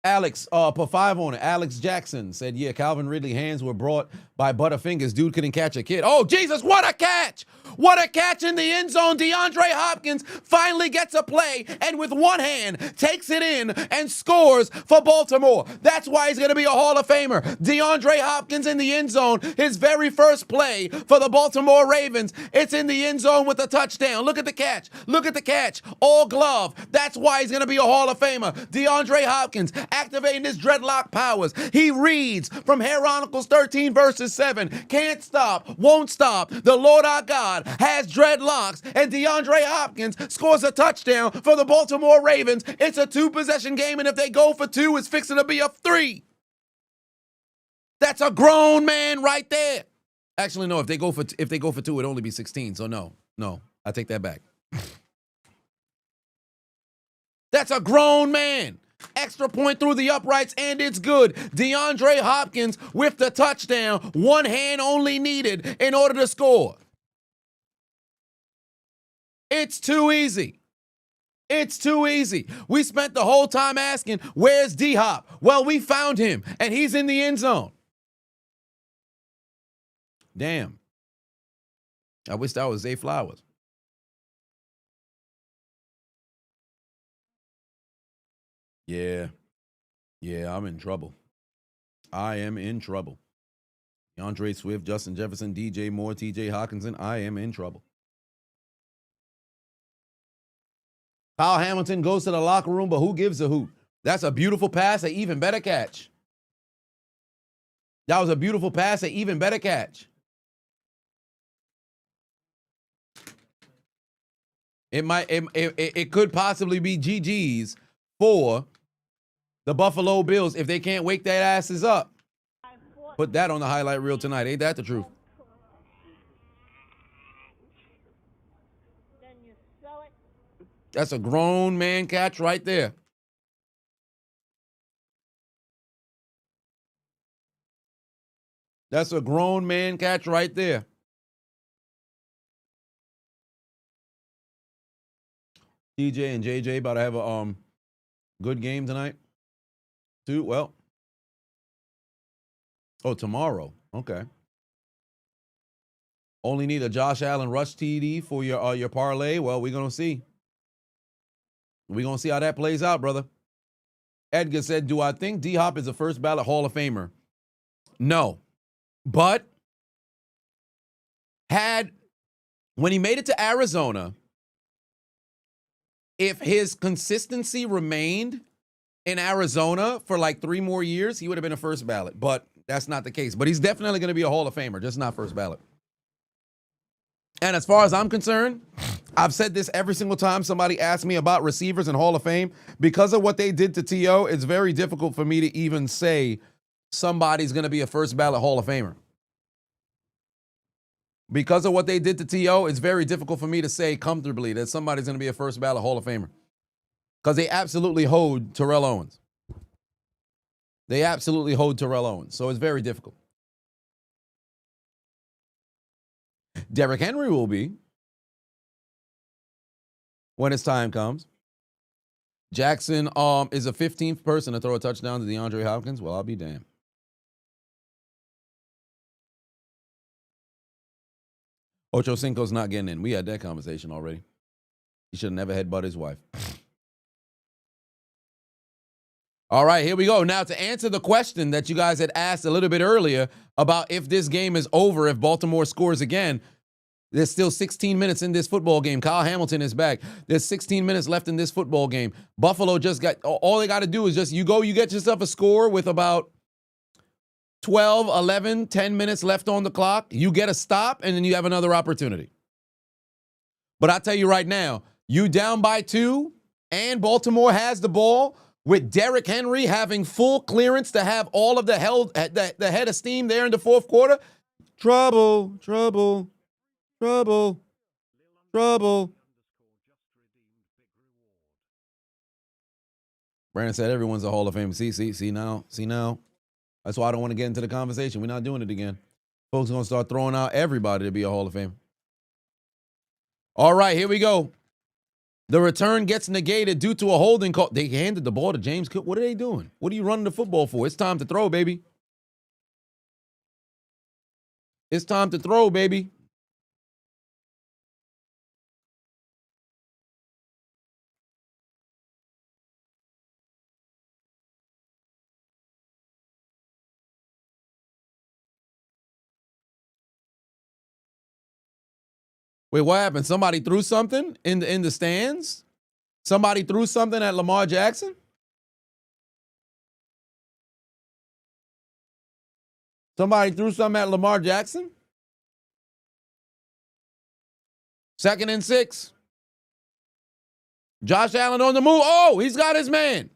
Alex, put 5 on it. Alex Jackson said, yeah, Calvin Ridley hands were brought by Butterfingers. Dude couldn't catch a kid. Oh, Jesus, what a catch! What a catch in the end zone. DeAndre Hopkins finally gets a play and with one hand takes it in and scores for Baltimore. That's why he's going to be a Hall of Famer. DeAndre Hopkins in the end zone. His very first play for the Baltimore Ravens. It's in the end zone with a touchdown. Look at the catch. Look at the catch. All glove. That's why he's going to be a Hall of Famer. DeAndre Hopkins activating his dreadlock powers. He reads from Chronicles 13 verses 7. Can't stop, won't stop. The Lord our God has dreadlocks, and DeAndre Hopkins scores a touchdown for the Baltimore Ravens. It's a 2-possession game, and if they go for 2, it's fixing to be a 3. That's a grown man right there. Actually, no. If they go for 2, it'd only be 16. So no, I take that back. That's a grown man. Extra point through the uprights, and it's good. DeAndre Hopkins with the touchdown. One hand only needed in order to score. It's too easy. It's too easy. We spent the whole time asking, where's D-Hop? Well, we found him, and he's in the end zone. Damn. I wish that was Zay Flowers. Yeah, I'm in trouble. I am in trouble. DeAndre Swift, Justin Jefferson, DJ Moore, TJ Hawkinson. I am in trouble. Kyle Hamilton goes to the locker room, but who gives a hoot? That's a beautiful pass, an even better catch. That was a beautiful pass, an even better catch. It could possibly be GG's for the Buffalo Bills if they can't wake their asses up. Put that on the highlight reel tonight. Ain't that the truth? Then you sew it. That's a grown man catch right there. That's a grown man catch right there. TJ and JJ about to have a good game tonight. Too well. Oh, tomorrow. Okay. Only need a Josh Allen rush TD for your parlay. Well, we're gonna see. We're gonna see how that plays out, brother. Edgar said, "Do I think D-Hop is a first ballot Hall of Famer?" No, but when he made it to Arizona, if his consistency remained in Arizona for like 3 more years, he would have been a first ballot. But that's not the case. But he's definitely going to be a Hall of Famer, just not first ballot. And as far as I'm concerned, I've said this every single time somebody asks me about receivers in Hall of Fame. Because of what they did to T.O., it's very difficult for me to even say somebody's going to be a first ballot Hall of Famer. Because of what they did to T.O., it's very difficult for me to say comfortably that somebody's going to be a first ballot Hall of Famer. Because they absolutely hoed Terrell Owens. They absolutely hoed Terrell Owens. So it's very difficult. Derrick Henry will be when his time comes. Jackson is a 15th person to throw a touchdown to DeAndre Hopkins. Well, I'll be damned. Ocho Cinco's not getting in. We had that conversation already. He should have never headbutted his wife. All right, here we go. Now, to answer the question that you guys had asked a little bit earlier about if this game is over, if Baltimore scores again, there's still 16 minutes in this football game. Kyle Hamilton is back. There's 16 minutes left in this football game. Buffalo just got, all they got to do is just, you get yourself a score with about 12, 11, 10 minutes left on the clock. You get a stop, and then you have another opportunity. But I tell you right now, you down by 2, and Baltimore has the ball, with Derrick Henry having full clearance to have all of the head of steam there in the fourth quarter. Trouble, trouble, trouble, trouble. Brandon said everyone's a Hall of Fame. See now. That's why I don't want to get into the conversation. We're not doing it again. Folks are going to start throwing out everybody to be a Hall of Fame. All right, here we go. The return gets negated due to a holding call. They handed the ball to James Cook. What are they doing? What are you running the football for? It's time to throw, baby. It's time to throw, baby. Wait, what happened? Somebody threw something in the stands? Somebody threw something at Lamar Jackson? Somebody threw something at Lamar Jackson? 2nd and 6. Josh Allen on the move. Oh, he's got his man.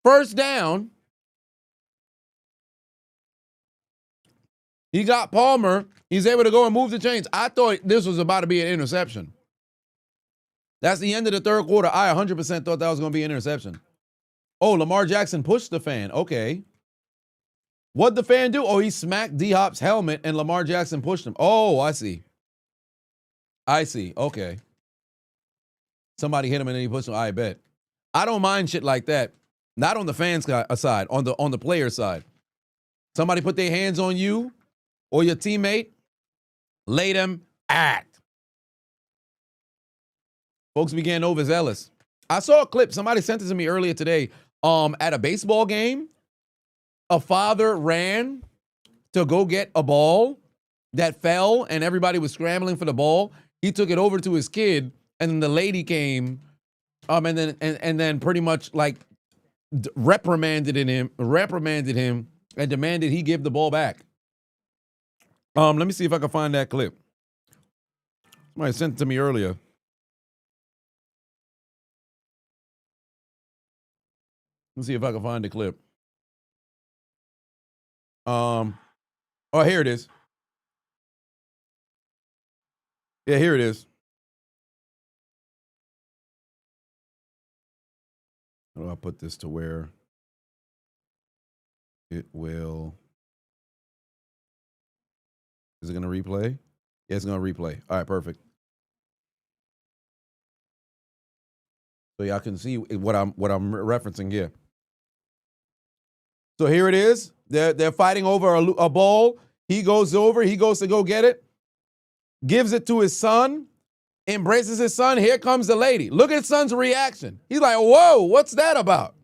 First down. He got Palmer. He's able to go and move the chains. I thought this was about to be an interception. That's the end of the third quarter. I 100% thought that was going to be an interception. Oh, Lamar Jackson pushed the fan. Okay. What'd the fan do? Oh, he smacked D-Hop's helmet and Lamar Jackson pushed him. Oh, I see. Okay. Somebody hit him and then he pushed him. I bet. I don't mind shit like that. Not on the fans' side, on the player side. Somebody put their hands on you or your teammate, lay them act. Folks began overzealous. I saw a clip. Somebody sent it to me earlier today. At a baseball game, a father ran to go get a ball that fell, and everybody was scrambling for the ball. He took it over to his kid, and then the lady came, and then pretty much like reprimanded him and demanded he give the ball back. Let me see if I can find that clip. Somebody sent it to me earlier. Let's see if I can find the clip. Oh, here it is. Yeah, here it is. How do I put this to where it will? Is it going to replay? Yeah, it's going to replay. All right, perfect. So y'all can see what I'm referencing here. So here it is. They're fighting over a ball. He goes over. He goes to go get it. Gives it to his son. Embraces his son. Here comes the lady. Look at his son's reaction. He's like, whoa, what's that about?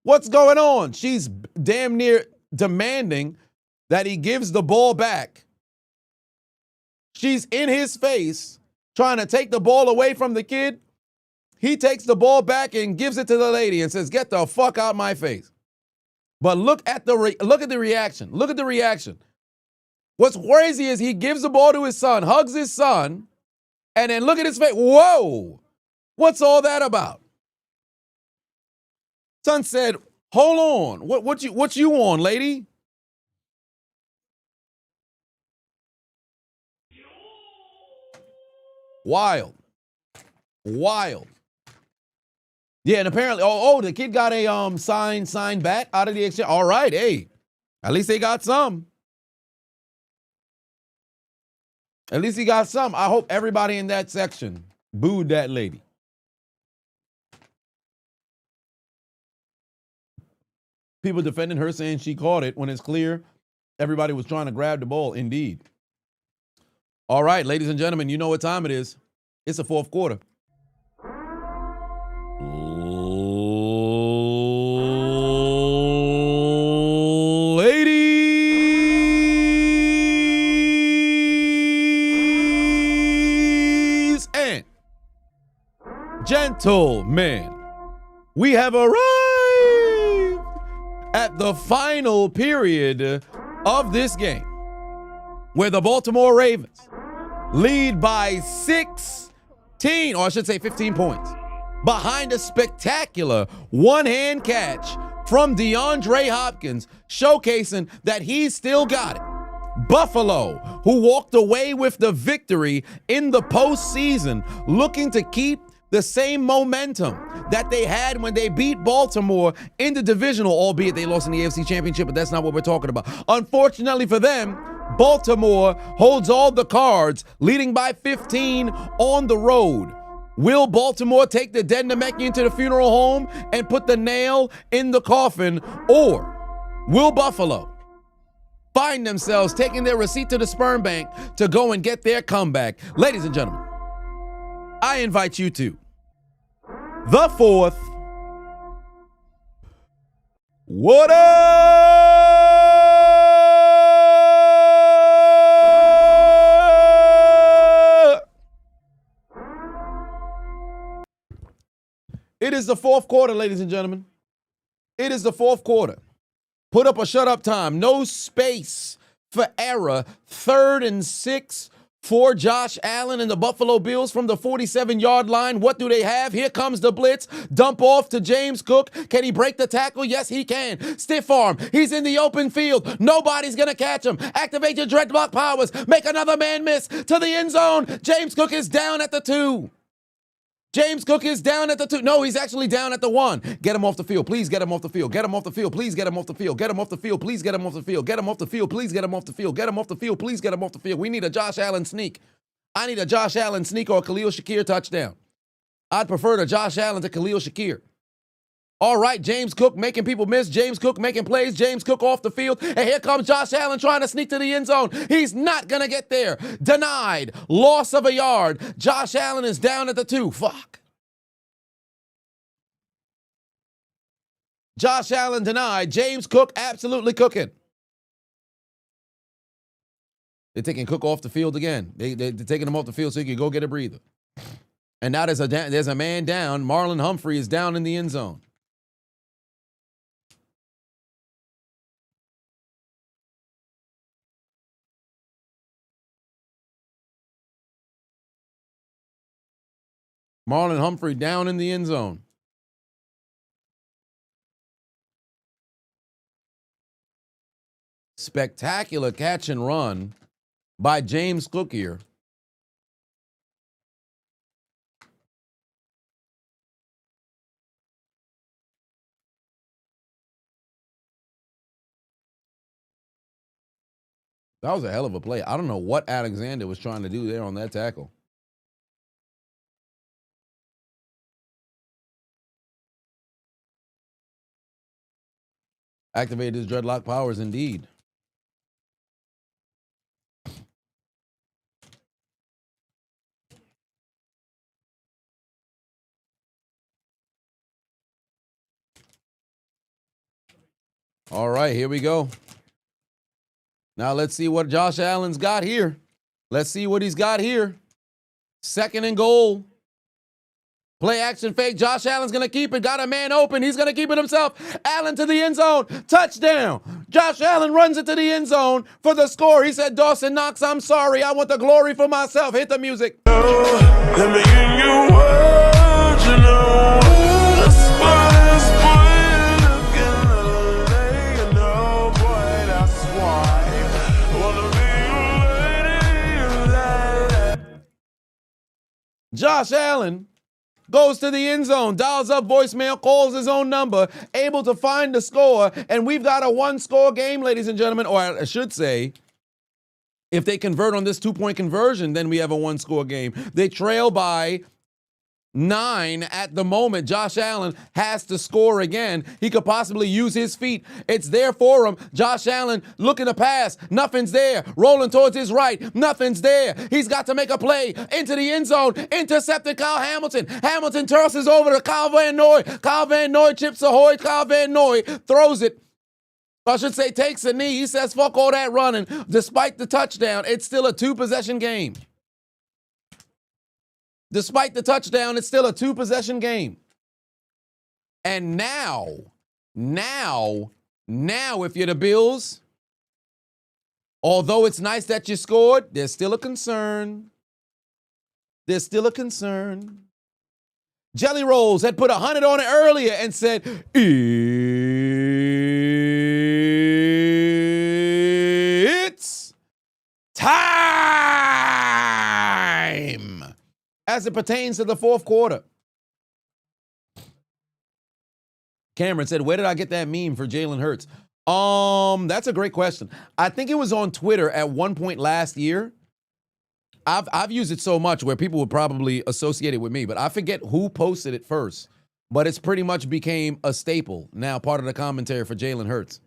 What's going on? She's damn near demanding that he gives the ball back. She's in his face trying to take the ball away from the kid. He takes the ball back and gives it to the lady and says, get the fuck out my face. But look at the reaction. Look at the reaction. What's crazy is he gives the ball to his son, hugs his son, and then look at his face. Whoa, what's all that about? Son said, hold on. What you on, lady? Wild. Wild. Yeah, and apparently, the kid got a signed bat out of the exchange. All right, hey, at least they got some. At least he got some. I hope everybody in that section booed that lady. People defending her saying she caught it when it's clear everybody was trying to grab the ball. Indeed. All right, ladies and gentlemen, you know what time it is. It's the fourth quarter. Ladies and gentlemen, we have arrived at the final period of this game, where the Baltimore Ravens lead by 16, or I should say 15 points, behind a spectacular one-hand catch from DeAndre Hopkins, showcasing that he's still got it. Buffalo, who walked away with the victory in the postseason, looking to keep the same momentum that they had when they beat Baltimore in the divisional, albeit they lost in the AFC Championship, but that's not what we're talking about. Unfortunately for them, Baltimore holds all the cards, leading by 15 on the road. Will Baltimore take the dead Namekian to the funeral home and put the nail in the coffin, or will Buffalo find themselves taking their receipt to the sperm bank to go and get their comeback? Ladies and gentlemen, I invite you to the fourth. What up? It is the fourth quarter, ladies and gentlemen. It is the fourth quarter. Put up or shut up time. No space for error. 3rd and 6 for Josh Allen and the Buffalo Bills from the 47-yard line. What do they have? Here comes the blitz. Dump off to James Cook. Can he break the tackle? Yes, he can. Stiff arm. He's in the open field. Nobody's going to catch him. Activate your dreadlock powers. Make another man miss to the end zone. James Cook is down at the 2. James Cook is down at the 2. No, he's actually down at the 1. Get him off the field. Please get him off the field. Get him off the field. Please get him off the field. Get him off the field. Please get him off the field. Get him off the field. Please get him off the field. Get him off the field. Please get him off the field. We need a Josh Allen sneak. I need a Josh Allen sneak or a Khalil Shakir touchdown. I'd prefer the Josh Allen to Khalil Shakir. All right, James Cook making people miss. James Cook making plays. James Cook off the field. And here comes Josh Allen trying to sneak to the end zone. He's not going to get there. Denied. Loss of a yard. Josh Allen is down at the 2. Fuck. Josh Allen denied. James Cook absolutely cooking. They're taking Cook off the field again. They're taking him off the field so he can go get a breather. And now there's a man down. Marlon Humphrey is down in the end zone. Marlon Humphrey down in the end zone. Spectacular catch and run by James Cook here. That was a hell of a play. I don't know what Alexander was trying to do there on that tackle. Activated his dreadlock powers indeed. All right, here we go. Now let's see what Josh Allen's got here. Let's see what he's got here. 2nd and goal. Play action fake. Josh Allen's going to keep it. Got a man open. He's going to keep it himself. Allen to the end zone. Touchdown. Josh Allen runs it to the end zone for the score. He said, Dawson Knox, I'm sorry. I want the glory for myself. Hit the music. Let me in your world, you know. That's why it's Josh Allen goes to the end zone, dials up voicemail, calls his own number, able to find the score, and we've got a 1-score game, ladies and gentlemen. Or I should say, if they convert on this 2-point conversion, then we have a 1-score game. They trail by 9 at the moment. Josh Allen has to score again. He could possibly use his feet. It's there for him. Josh Allen looking to pass. Nothing's there. Rolling towards his right. Nothing's there. He's got to make a play into the end zone. Intercepted Kyle Hamilton. Hamilton tosses over to Kyle Van Noy. Kyle Van Noy chips ahoy. Kyle Van Noy throws it. I should say takes a knee. He says, fuck all that running. Despite the touchdown, it's still a 2-possession game. Despite the touchdown, it's still a 2-possession game. And now, if you're the Bills, although it's nice that you scored, there's still a concern. There's still a concern. Jelly Rolls had put 100 on it earlier and said, it's time. As it pertains to the fourth quarter. Cameron said, where did I get that meme for Jalen Hurts? That's a great question. I think it was on Twitter at one point last year. I've used it so much where people would probably associate it with me, but I forget who posted it first. But it's pretty much became a staple now, part of the commentary for Jalen Hurts.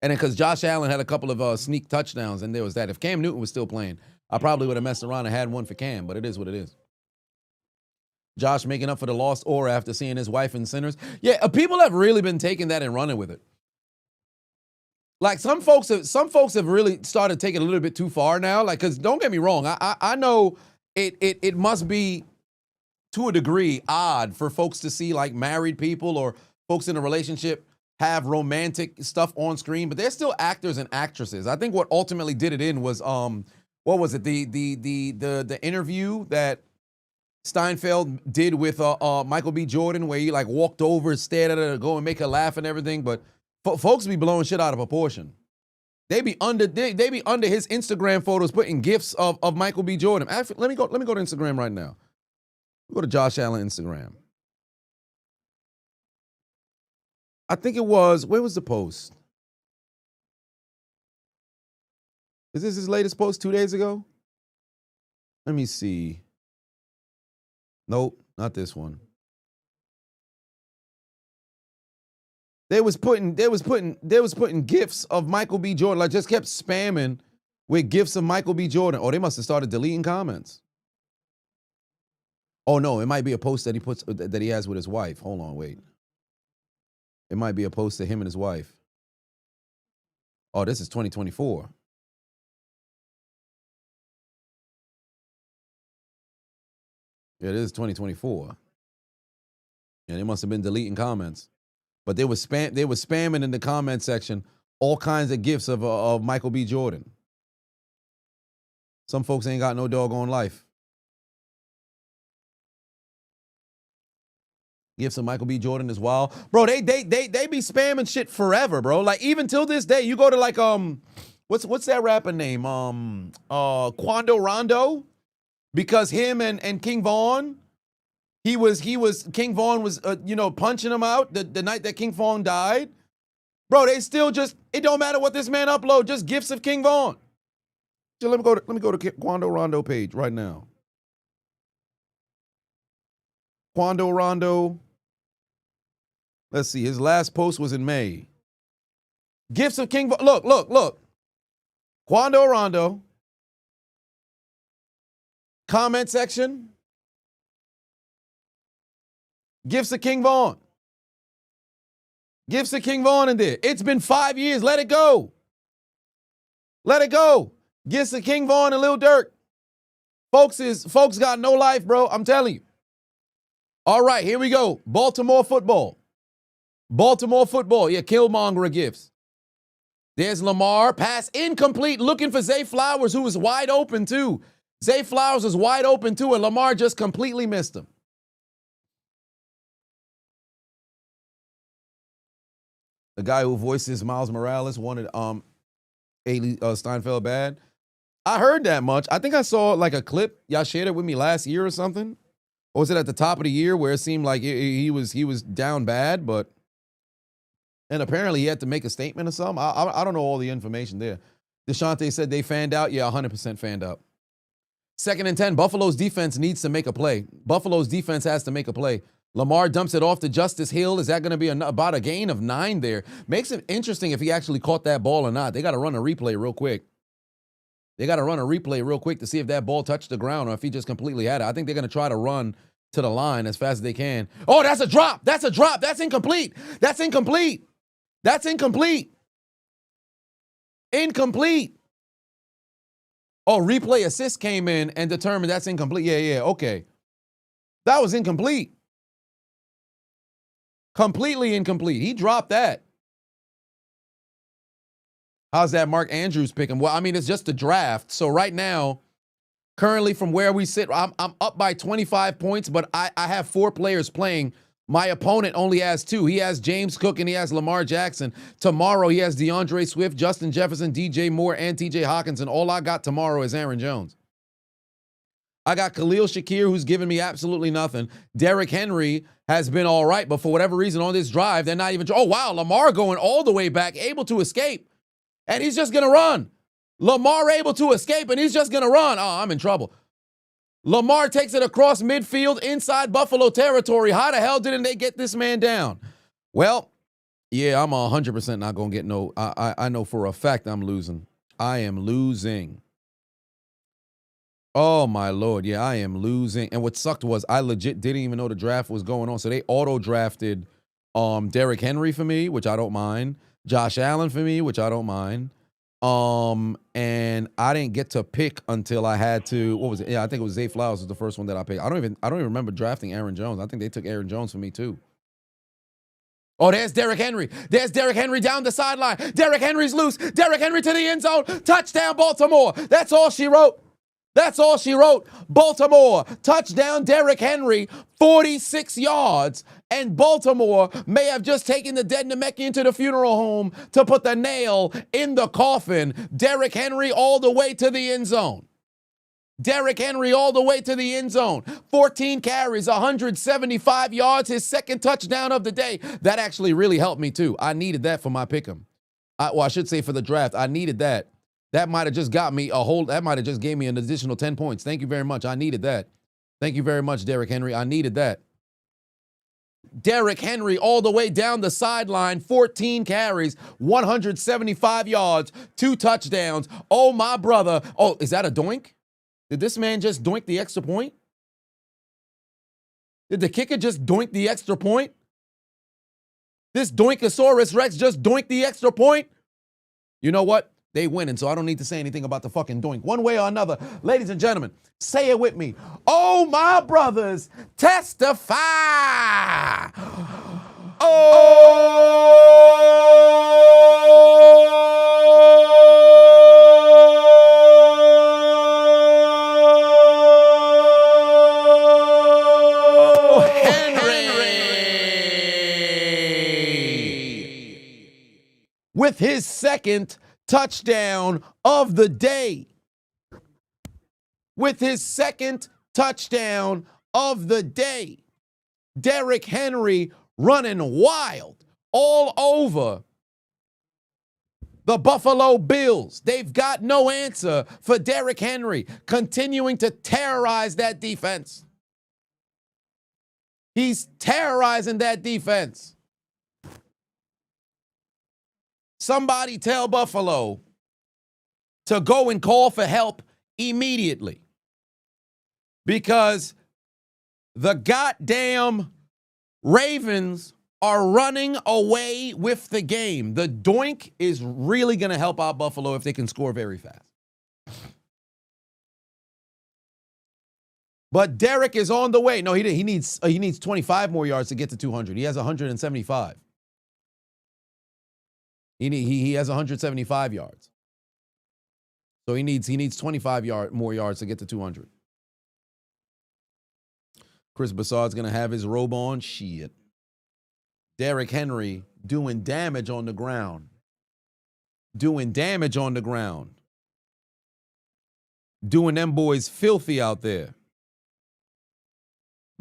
And then because Josh Allen had a couple of sneak touchdowns, and there was that. If Cam Newton was still playing, I probably would have messed around and had one for Cam, but it is what it is. Josh making up for the lost aura after seeing his wife in Sinners. Yeah, people have really been taking that and running with it. Like some folks have really started taking it a little bit too far now. Like, because don't get me wrong, I know it must be to a degree odd for folks to see like married people or folks in a relationship have romantic stuff on screen, but they're still actors and actresses. I think what ultimately did it in was what was it? The interview that Steinfeld did with Michael B. Jordan, where he like walked over, stared at her to go and make her laugh and everything. But folks be blowing shit out of proportion. They be under his Instagram photos putting gifs of Michael B. Jordan. Actually, let me go to Instagram right now. Go to Josh Allen Instagram. I think it was, where was the post? Is this his latest post 2 days ago? Let me see. Nope, not this one. They was putting gifs of Michael B. Jordan. Like just kept spamming with gifs of Michael B. Jordan. Oh, they must have started deleting comments. Oh no, it might be a post that he has with his wife. Hold on, wait. It might be a post to him and his wife. Oh, this is 2024. Yeah, this is 2024. Yeah, they must have been deleting comments. But they were spamming in the comment section all kinds of gifs of Michael B. Jordan. Some folks ain't got no doggone life. Gifts of Michael B. Jordan as well. Bro, they be spamming shit forever, bro. Like, even till this day, you go to like, what's that rapper name? Quando Rondo? Because him and King Vaughn, King Vaughn was, punching him out the night that King Vaughn died. Bro, they still it don't matter what this man upload, just gifts of King Vaughn. So let me go to Quando Rondo page right now. Quando Rondo. Let's see. His last post was in May. Gifts of King Vaughn. Look. Quando Rondo. Comment section. Gifts of King Vaughn. Gifts of King Vaughn in there. It's been 5 years. Let it go. Let it go. Gifts of King Vaughn and Lil Durk. Folks got no life, bro. I'm telling you. All right, here we go. Baltimore football. Yeah, Killmonger gifts. There's Lamar. Pass incomplete. Looking for Zay Flowers, who was wide open too. Zay Flowers was wide open too, and Lamar just completely missed him. The guy who voices Miles Morales wanted Ailey Steinfeld bad. I heard that much. I think I saw like a clip. Y'all shared it with me last year or something. Or was it at the top of the year where it seemed like he was down bad, and apparently he had to make a statement or something. I don't know all the information there. Deshaunte said they fanned out. Yeah, 100% fanned out. 2nd and 10. Buffalo's defense needs to make a play. Buffalo's defense has to make a play. Lamar dumps it off to Justice Hill. Is that going to be about a gain of 9 there? Makes it interesting if he actually caught that ball or not. They got to run a replay real quick. To see if that ball touched the ground or if he just completely had it. I think they're going to try to run to the line as fast as they can. Oh, that's a drop. That's incomplete. Incomplete. Oh, replay assist came in and determined that's incomplete. Yeah, okay. That was incomplete. Completely incomplete. He dropped that. How's that Mark Andrews picking? Well, I mean, it's just the draft. So right now, currently from where we sit, I'm up by 25 points, but I have 4 players playing. My opponent only has 2. He has James Cook and he has Lamar Jackson. Tomorrow he has DeAndre Swift, Justin Jefferson, DJ Moore, and TJ Hawkinson. All I got tomorrow is Aaron Jones. I got Khalil Shakir, who's giving me absolutely nothing. Derrick Henry has been all right, but for whatever reason on this drive, they're not even. Oh, wow, Lamar going all the way back, able to escape, and he's just going to run. Lamar able to escape, and he's just going to run. Oh, I'm in trouble. Lamar takes it across midfield inside Buffalo territory. How the hell didn't they get this man down? Well, yeah, I'm 100% not going to get no. I know for a fact I'm losing. I am losing. Oh, my Lord. Yeah, I am losing. And what sucked was I legit didn't even know the draft was going on. So they auto-drafted Derrick Henry for me, which I don't mind. Josh Allen for me, which I don't mind. And I didn't get to pick until I had to, what was it? Yeah, I think it was Zay Flowers was the first one that I picked. I don't even remember drafting Aaron Jones. I think they took Aaron Jones for me too. Oh, there's Derrick Henry. There's Derrick Henry down the sideline. Derrick Henry's loose. Derrick Henry to the end zone. Touchdown, Baltimore. That's all she wrote. Baltimore. Touchdown, Derrick Henry. 46 yards. And Baltimore may have just taken the dead Namekian to the funeral home to put the nail in the coffin. Derrick Henry all the way to the end zone. 14 carries, 175 yards, his second touchdown of the day. That actually really helped me too. I needed that for my pick'em. I should say for the draft. I needed that. That might have just got me that might have just gave me an additional 10 points. Thank you very much. I needed that. Thank you very much, Derrick Henry. I needed that. Derrick Henry all the way down the sideline, 14 carries, 175 yards, 2 touchdowns. Oh, my brother. Oh, is that a doink? Did this man just doink the extra point? Did the kicker just doink the extra point? This Doinkosaurus Rex just doinked the extra point? You know what? They winning, so I don't need to say anything about the fucking doink. One way or another, ladies and gentlemen, say it with me. Oh, my brothers, testify. Oh, Henry. second touchdown of the day. With his second touchdown of the day. Derrick Henry running wild all over the Buffalo Bills. They've got no answer for Derrick Henry, continuing to terrorize that defense. He's terrorizing that defense. Somebody tell Buffalo to go and call for help immediately. Because the goddamn Ravens are running away with the game. The doink is really going to help out Buffalo if they can score very fast. But Derrick is on the way. No, he needs 25 more yards to get to 200. He has 175. He has 175 yards. So he needs 25 more yards to get to 200. Chris Broussard's going to have his robe on. Shit. Derrick Henry doing damage on the ground. Doing damage on the ground. Doing them boys filthy out there.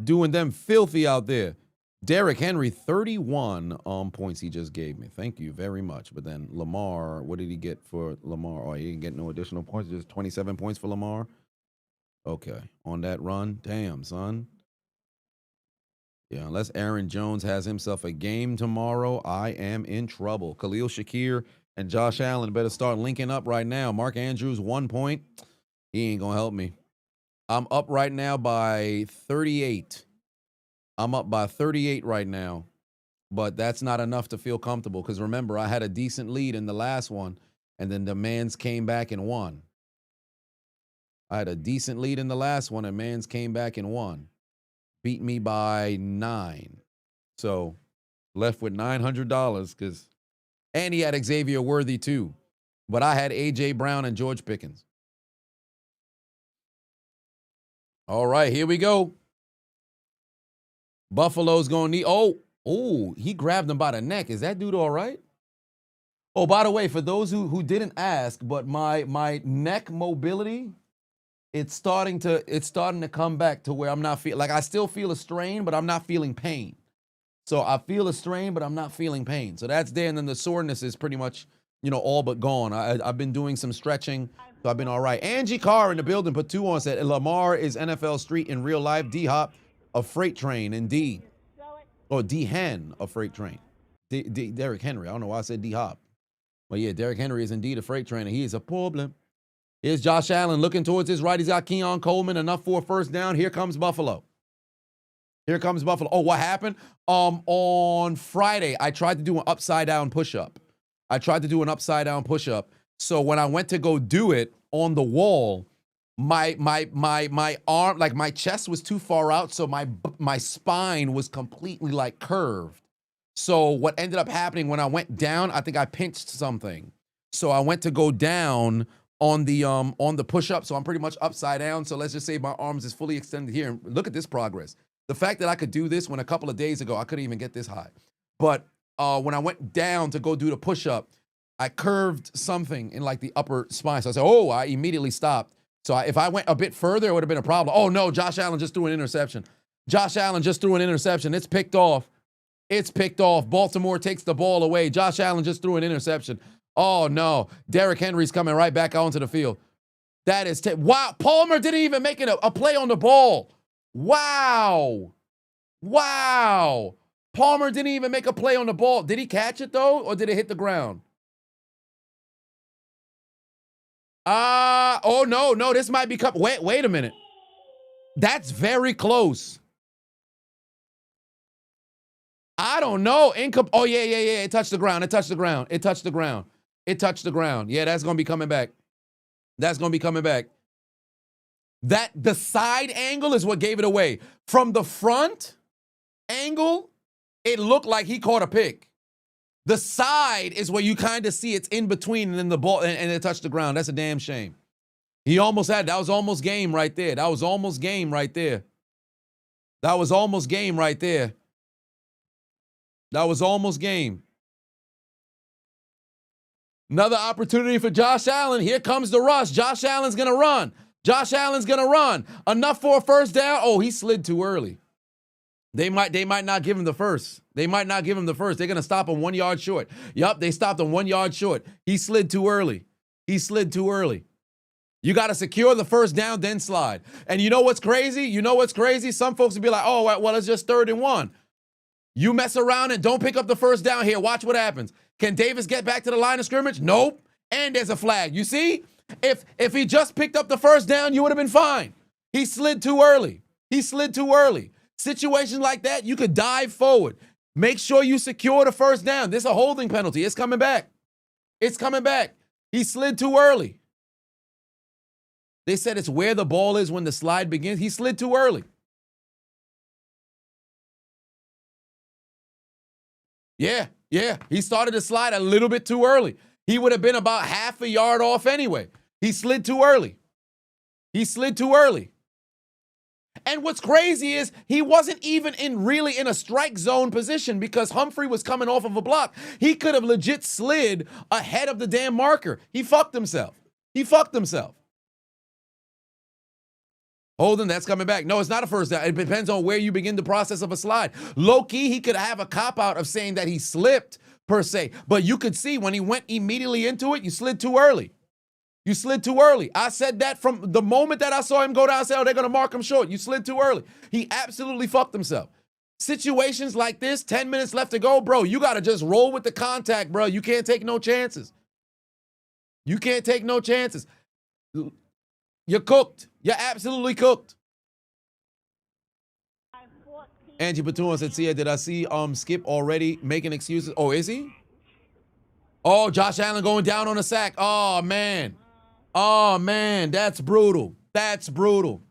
Doing them filthy out there. Derrick Henry, 31 points he just gave me. Thank you very much. But then Lamar, what did he get for Lamar? Oh, he didn't get no additional points. Just 27 points for Lamar. Okay. On that run. Damn, son. Yeah, unless Aaron Jones has himself a game tomorrow, I am in trouble. Khalil Shakir and Josh Allen better start linking up right now. Mark Andrews, 1 point. He ain't going to help me. I'm up right now by 38. I'm up by 38 right now. But that's not enough to feel comfortable because remember, I had a decent lead in the last one, and then the Mans came back and won. I had a decent lead in the last one, and Mans came back and won. Beat me by 9. So left with $900 because, and he had Xavier Worthy too. But I had A.J. Brown and George Pickens. All right, here we go. Buffalo's going to need, oh, he grabbed him by the neck. Is that dude all right? Oh, by the way, for those who didn't ask, but my neck mobility, it's starting to come back to where I'm not feeling, like I still feel a strain, but I'm not feeling pain. So I feel a strain, but I'm not feeling pain. So that's there, and then the soreness is pretty much, all but gone. I've been doing some stretching, so I've been all right. Angie Carr in the building put 2 on, said Lamar is NFL Street in real life. D-Hop, a freight train, indeed. Oh, D-Hen, a freight train. Derrick Henry, I don't know why I said D-Hop. But yeah, Derrick Henry is indeed a freight train, and he is a problem. Here's Josh Allen looking towards his right. He's got Keon Coleman, enough for a first down. Here comes Buffalo. Here comes Buffalo. Oh, what happened? On Friday, I tried to do an upside-down push-up. So when I went to go do it on the wall, my arm, like my chest was too far out, so my spine was completely like curved. So what ended up happening when I went down, I think I pinched something. So I went to go down on the push-up, so I'm pretty much upside down. So let's just say my arms is fully extended here. And look at this progress. The fact that I could do this when a couple of days ago I couldn't even get this high. But when I went down to go do the push-up, I curved something in like the upper spine. So I said, I immediately stopped. So if I went a bit further, it would have been a problem. Oh no, Josh Allen just threw an interception. It's picked off. Baltimore takes the ball away. Josh Allen just threw an interception. Oh, no. Derrick Henry's coming right back out onto the field. That is wow. Palmer didn't even make it a play on the ball. Wow. Palmer didn't even make a play on the ball. Did he catch it, though, or did it hit the ground? No. This might be wait a minute. That's very close. I don't know. Oh, yeah. It touched the ground. Yeah, that's going to be coming back. That the side angle is what gave it away. From the front angle, it looked like he caught a pick. The side is where you kind of see it's in between and then the ball and it touched the ground. That's a damn shame. He almost had, that was almost game right there. That was almost game right there. Another opportunity for Josh Allen. Here comes the rush. Josh Allen's going to run. Josh Allen's going to run. Enough for a first down. Oh, he slid too early. They might not give him the first. They might not give him the first. They're going to stop him 1 yard short. Yup, they stopped him 1 yard short. He slid too early. He slid too early. You got to secure the first down, then slide. And you know what's crazy? You know what's crazy? Some folks will be like, oh, well, it's just 3rd and 1. You mess around and don't pick up the first down here. Watch what happens. Can Davis get back to the line of scrimmage? Nope. And there's a flag. You see? If he just picked up the first down, you would have been fine. He slid too early. He slid too early. Situations like that, you could dive forward. Make sure you secure the first down. This is a holding penalty. It's coming back. It's coming back. He slid too early. They said it's where the ball is when the slide begins. He slid too early. Yeah. He started to slide a little bit too early. He would have been about half a yard off anyway. He slid too early. He slid too early. And what's crazy is he wasn't even really in a strike zone position because Humphrey was coming off of a block. He could have legit slid ahead of the damn marker. He fucked himself. He fucked himself. Holden, that's coming back. No, it's not a first down. It depends on where you begin the process of a slide. Low key, he could have a cop out of saying that he slipped per se, but you could see when he went immediately into it, you slid too early. You slid too early. I said that from the moment that I saw him go down. I said, oh, they're going to mark him short. You slid too early. He absolutely fucked himself. Situations like this, 10 minutes left to go, bro, you got to just roll with the contact, bro. You can't take no chances. You can't take no chances. You're cooked. You're absolutely cooked. Angie Batua said, "See, did I see Skip already making excuses?" Oh, is he? Oh, Josh Allen going down on a sack. Oh, man. Oh, man, that's brutal. That's brutal.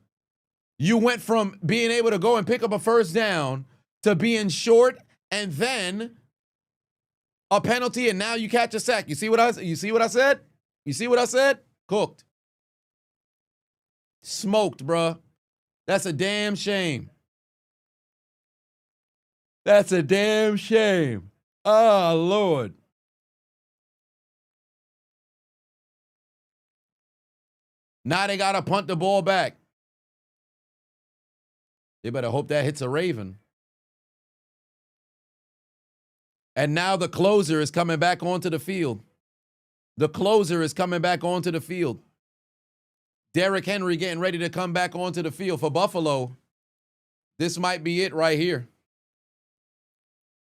You went from being able to go and pick up a first down to being short and then a penalty, and now you catch a sack. You see what I said? You see what I said? Cooked. Smoked, bruh. That's a damn shame. That's a damn shame. Oh, Lord. Now they got to punt the ball back. They better hope that hits a Raven. And now the closer is coming back onto the field. The closer is coming back onto the field. Derrick Henry getting ready to come back onto the field for Buffalo. This might be it right here.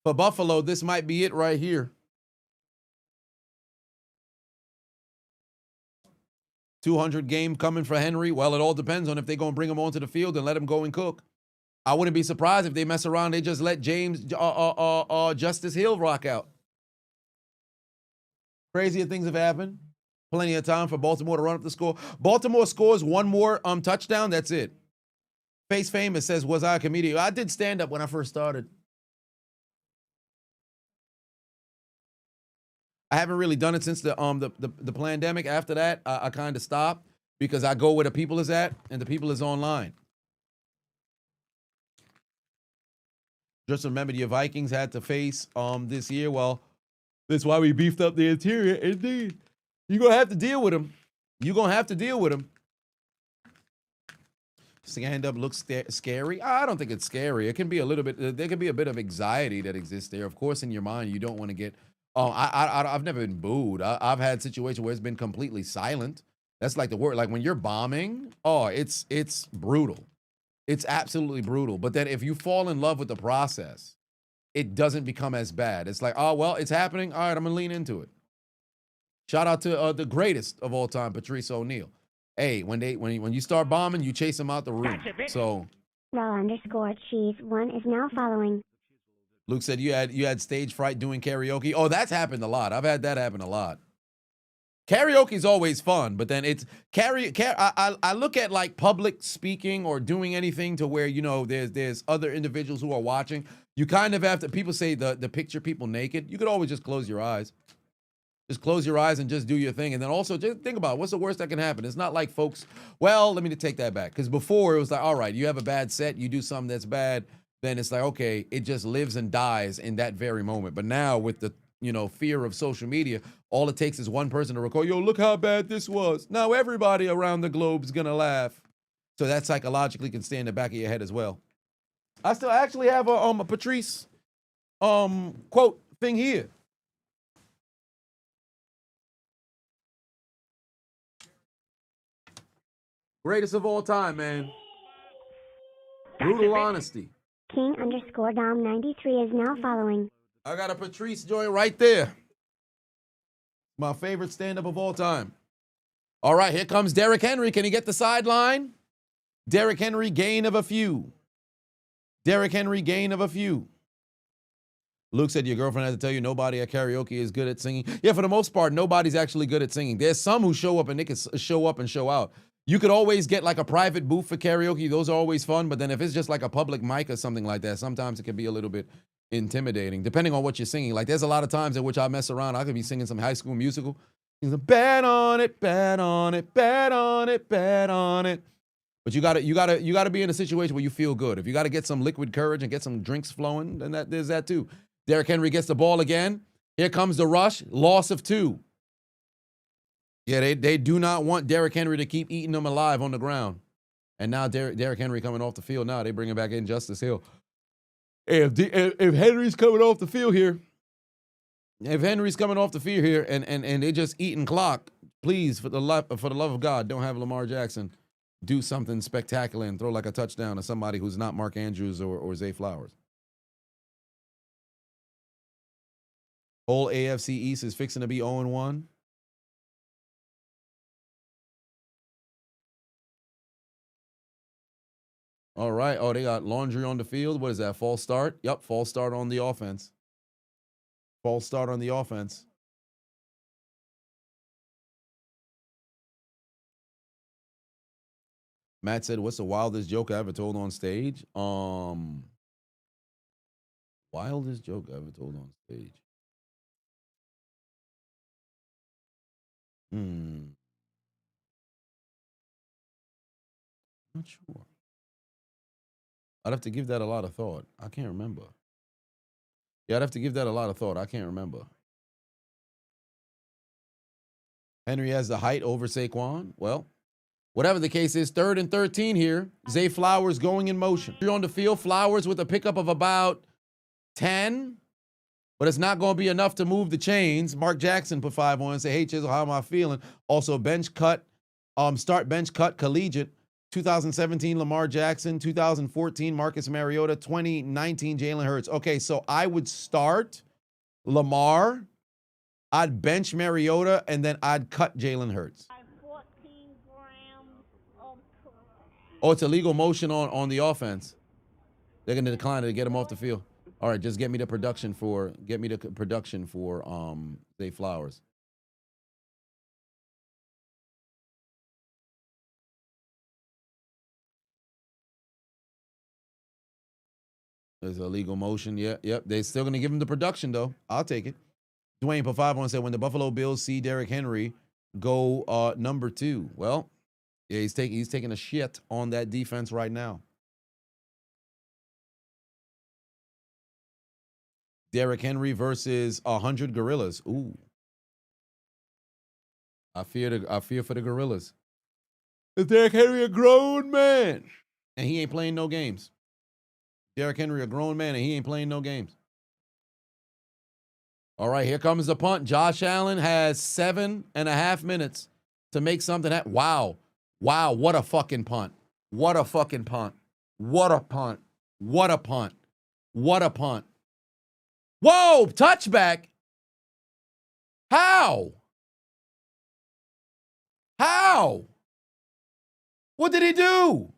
For Buffalo, this might be it right here. 200 game coming for Henry. Well, it all depends on if they're going to bring him onto the field and let him go and cook. I wouldn't be surprised if they mess around. They just let Justice Hill rock out. Crazier things have happened. Plenty of time for Baltimore to run up the score. Baltimore scores one more touchdown. That's it. Face Famous says, was I a comedian? I did stand up when I first started. I haven't really done it since the pandemic. After that, I kind of stopped because I go where the people is at, and the people is online. Just remember, your Vikings had to face this year. Well, that's why we beefed up the interior. Indeed, you're gonna have to deal with them. You're gonna have to deal with them. Stand up looks scary. I don't think it's scary. It can be a little bit. There can be a bit of anxiety that exists there. Of course, in your mind, you don't want to get. I've never been booed. I've had situations where it's been completely silent. That's like the word. Like when you're bombing, it's brutal. It's absolutely brutal. But then if you fall in love with the process, it doesn't become as bad. It's like, oh, well, it's happening. All right, I'm going to lean into it. Shout out to the greatest of all time, Patrice O'Neal. Hey, when you start bombing, you chase them out the room. So Raw_cheese1 is now following. Luke said you had stage fright doing karaoke. Oh, that's happened a lot. I've had that happen a lot. Karaoke is always fun, but then it's I look at like public speaking or doing anything to where, you know, there's other individuals who are watching. You kind of have to, people say the picture people naked. You could always just close your eyes. Just close your eyes and just do your thing. And then also just think about what's the worst that can happen. It's not like folks, well, let me take that back. Because before it was like, all right, you have a bad set, you do something that's bad, then it's like, okay, it just lives and dies in that very moment. But now with fear of social media. All it takes is one person to record, yo, look how bad this was. Now everybody around the globe is going to laugh. So that psychologically can stay in the back of your head as well. I still actually have a Patrice quote thing here. Greatest of all time, man. Brutal honesty. King_Dom93 is now following. I got a Patrice joint right there. My favorite stand-up of all time. All right, here comes Derrick Henry. Can he get the sideline? Derrick Henry, gain of a few. Derrick Henry, gain of a few. Luke said your girlfriend had to tell you nobody at karaoke is good at singing. Yeah, for the most part, nobody's actually good at singing. There's some who show up and they can show up and show out. You could always get like a private booth for karaoke. Those are always fun. But then if it's just like a public mic or something like that, sometimes it can be a little bit intimidating, depending on what you're singing. Like there's a lot of times in which I mess around. I could be singing some High School Musical. Bet on it, bet on it, bet on it, bet on it. But you gotta be in a situation where you feel good. If you gotta get some liquid courage and get some drinks flowing, then there's that too. Derrick Henry gets the ball again. Here comes the rush. Loss of 2. Yeah, they do not want Derrick Henry to keep eating them alive on the ground. And now Derrick Henry coming off the field. Now they bring him back in, Justice Hill. If Henry's coming off the field here, and they just eating clock, please, for the love of God, don't have Lamar Jackson do something spectacular and throw like a touchdown to somebody who's not Mark Andrews or Zay Flowers. Whole AFC East is fixing to be 0-1. All right. Oh, they got laundry on the field. What is that? False start? Yep, false start on the offense. False start on the offense. Matt said, what's the wildest joke I ever told on stage? Wildest joke I ever told on stage. Not sure. I'd have to give that a lot of thought. I can't remember. Yeah, I'd have to give that a lot of thought. I can't remember. Henry has the height over Saquon. Well, whatever the case is, 3rd and 13 here. Zay Flowers going in motion. You're on the field. Flowers with a pickup of about 10. But it's not going to be enough to move the chains. Mark Jackson put 5 on and say, hey, Chisel, how am I feeling? Also, bench cut, start bench cut, collegiate. 2017, Lamar Jackson. 2014, Marcus Mariota. 2019, Jalen Hurts. Okay, so I would start Lamar. I'd bench Mariota, and then I'd cut Jalen Hurts. 14 grams of Oh, it's a legal motion on the offense. They're going to decline to get him off the field. All right, just get me the production for Zay Flowers. There's a legal motion. Yeah, yep. They're still going to give him the production, though. I'll take it. Dwayne put 5 on and said, when the Buffalo Bills see Derrick Henry go number 2. Well, yeah, he's taking a shit on that defense right now. Derrick Henry versus 100 gorillas. Ooh. I fear for the gorillas. Is Derrick Henry a grown man? And he ain't playing no games. Derrick Henry a grown man and he ain't playing no games. All right, here comes the punt. Josh Allen has 7.5 minutes to make something happen. Wow. Wow, what a fucking punt. What a fucking punt. What a punt. What a punt. What a punt. Whoa, touchback. How? How? What did he do?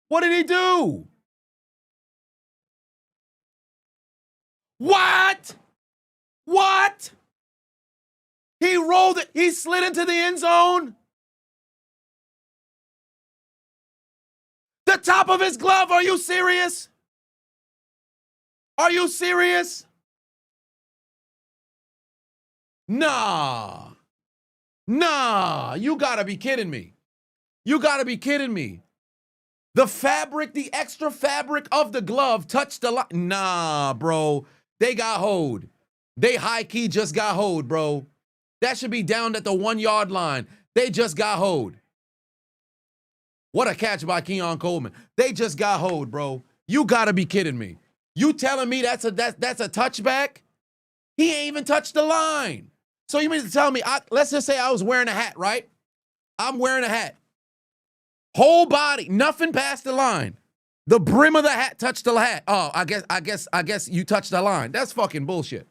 What did he do? What? What? He rolled it. He slid into the end zone. The top of his glove. Are you serious? Are you serious? Nah. Nah. You gotta be kidding me. You gotta be kidding me. The fabric, the extra fabric of the glove touched the line. Nah, bro. They got hoed. They high-key just got hoed, bro. That should be down at the 1-yard line. They just got hoed. What a catch by Keon Coleman. They just got hoed, bro. You gotta be kidding me. You telling me that's a touchback? He ain't even touched the line. So you mean to tell me, let's just say I was wearing a hat, right? I'm wearing a hat. Whole body, nothing past the line. The brim of the hat touched the hat. Oh, I guess you touched the line. That's fucking bullshit.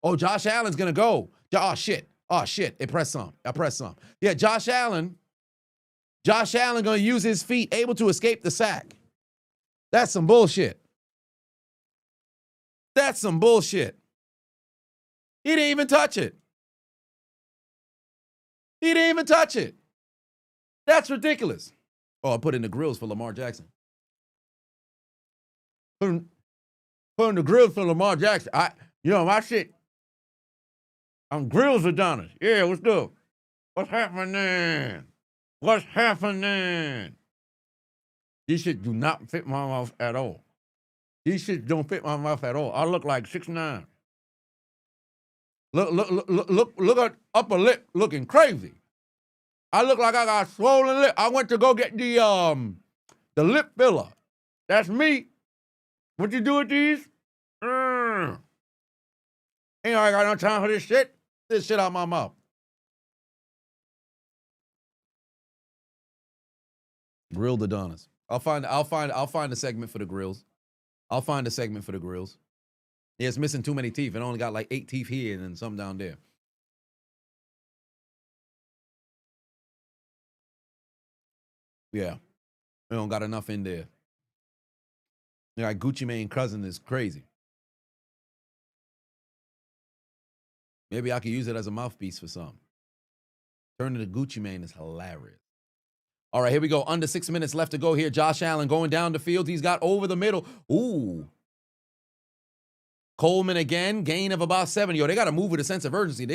Oh, Josh Allen's gonna go. Oh shit. It pressed some. I pressed some. Yeah, Josh Allen gonna use his feet, able to escape the sack. That's some bullshit. That's some bullshit. He didn't even touch it. He didn't even touch it. That's ridiculous. Oh, I put in the grills for Lamar Jackson. Put in the grills for Lamar Jackson. My shit. I'm grills Adonis. Yeah, what's good? What's happening? What's happening? These shit do not fit my mouth at all. These shit don't fit my mouth at all. I look like 6'9". Look at upper lip looking crazy. I look like I got swollen lip. I went to go get the lip filler. That's me. What you do with these? Ain't I got no time for this shit. This shit out my mouth. Grilled Adonis. I'll find a segment for the grills. I'll find a segment for the grills. Yeah, it's missing too many teeth. It only got like 8 teeth here and then some down there. Yeah. We don't got enough in there. Yeah, like Gucci Mane cousin is crazy. Maybe I could use it as a mouthpiece for some. Turning to Gucci Mane is hilarious. All right, here we go. Under 6 minutes left to go here. Josh Allen going down the field. He's got over the middle. Ooh. Coleman again, gain of about 7. Yo, they got to move with a sense of urgency.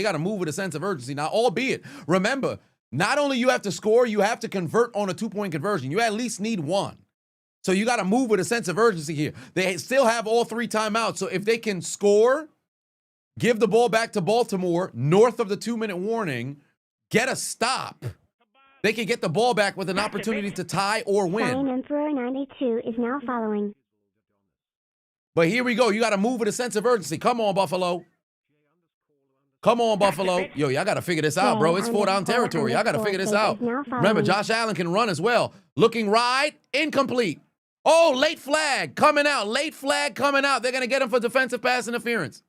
Now, albeit, remember, not only you have to score, you have to convert on a 2-point conversion. You at least need 1. So you got to move with a sense of urgency here. They still have all 3 timeouts. So if they can score, give the ball back to Baltimore north of the 2-minute warning, get a stop, they can get the ball back with an opportunity to tie or win. Flying Emperor 92 is now following. But here we go. You got to move with a sense of urgency. Come on, Buffalo. Come on, Buffalo. Yo, y'all got to figure this out, bro. It's 4-down territory. Y'all got to figure this out. Remember, Josh Allen can run as well. Looking right, incomplete. Oh, late flag coming out. Late flag coming out. They're going to get him for defensive pass interference.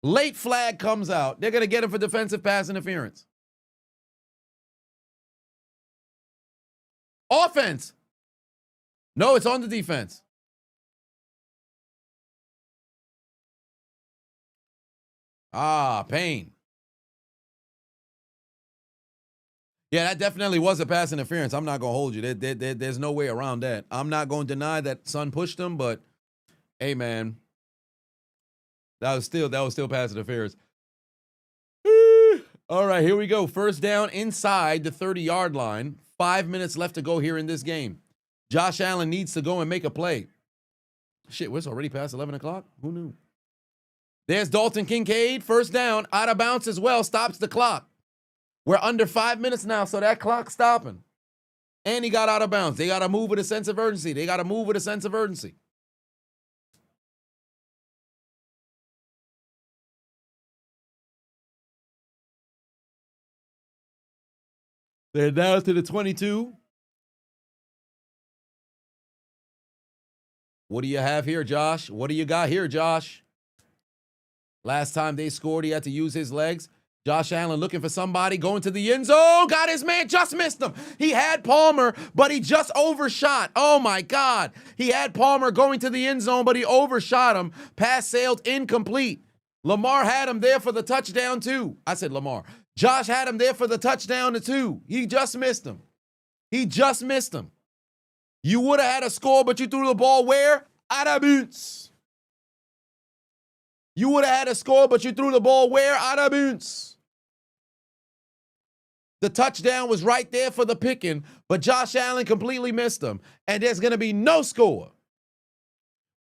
Late flag comes out. They're going to get him for defensive pass interference. Offense. No, it's on the defense. Payne. Yeah, that definitely was a pass interference. I'm not going to hold you. There's no way around that. I'm not going to deny that Son pushed him, but hey, man, that was still pass interference. All right, here we go. First down inside the 30-yard line. 5 minutes left to go here in this game. Josh Allen needs to go and make a play. Shit, it's already past 11 o'clock? Who knew? There's Dalton Kincaid. First down. Out of bounds as well. Stops the clock. We're under 5 minutes now, so that clock's stopping. And he got out of bounds. They got to move with a sense of urgency. They're down to the 22. What do you have here, Josh? What do you got here, Josh? Last time they scored, he had to use his legs. Josh Allen looking for somebody, going to the end zone. Got his man, just missed him. He had Palmer, but he just overshot. Oh, my God. He had Palmer going to the end zone, but he overshot him. Pass sailed incomplete. Lamar had him there for the touchdown, too. I said Lamar. Josh had him there for the touchdown, too. He just missed him. You would have had a score, but you threw the ball where? Out of bounds. You would have had a score, but you threw the ball where? Out of bounds. The touchdown was right there for the picking, but Josh Allen completely missed him. And there's going to be no score.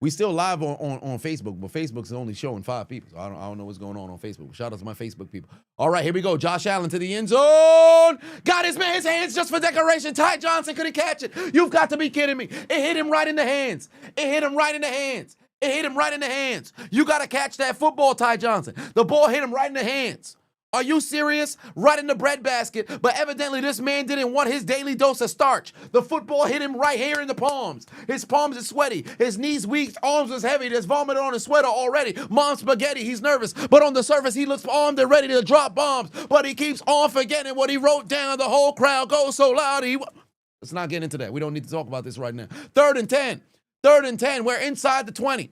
We still live on Facebook, but Facebook's only showing 5 people. So I don't know what's going on Facebook. Shout out to my Facebook people. All right, here we go. Josh Allen to the end zone. Got his hands just for decoration. Ty Johnson couldn't catch it. You've got to be kidding me. It hit him right in the hands. It hit him right in the hands. It hit him right in the hands. You got to catch that football, Ty Johnson. The ball hit him right in the hands. Are you serious? Right in the breadbasket. But evidently this man didn't want his daily dose of starch. The football hit him right here in the palms. His palms are sweaty. His knees weak. Arms was heavy. There's vomit on his sweater already. Mom's spaghetti. He's nervous. But on the surface, he looks armed and ready to drop bombs. But he keeps on forgetting what he wrote down. The whole crowd goes so loud. Let's not get into that. We don't need to talk about this right now. 3rd and 10. 3rd and 10. We're inside the 20.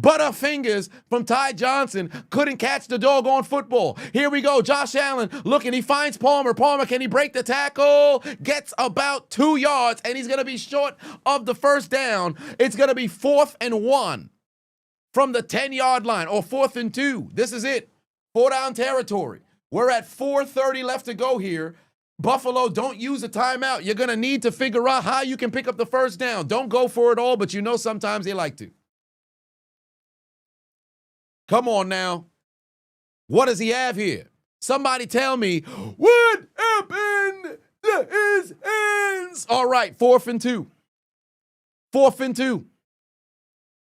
Butterfingers from Ty Johnson couldn't catch the doggone football. Here we go. Josh Allen looking. He finds Palmer. Palmer, can he break the tackle? Gets about 2 yards, and he's going to be short of the first down. It's going to be 4th and 1 from the 10-yard line, or 4th and 2. This is it. 4-down territory. We're at 4:30 left to go here. Buffalo, don't use a timeout. You're going to need to figure out how you can pick up the first down. Don't go for it all, but you know sometimes they like to. Come on now. What does he have here? Somebody tell me, what happened to his hands? All right, 4th and 2. 4th and 2.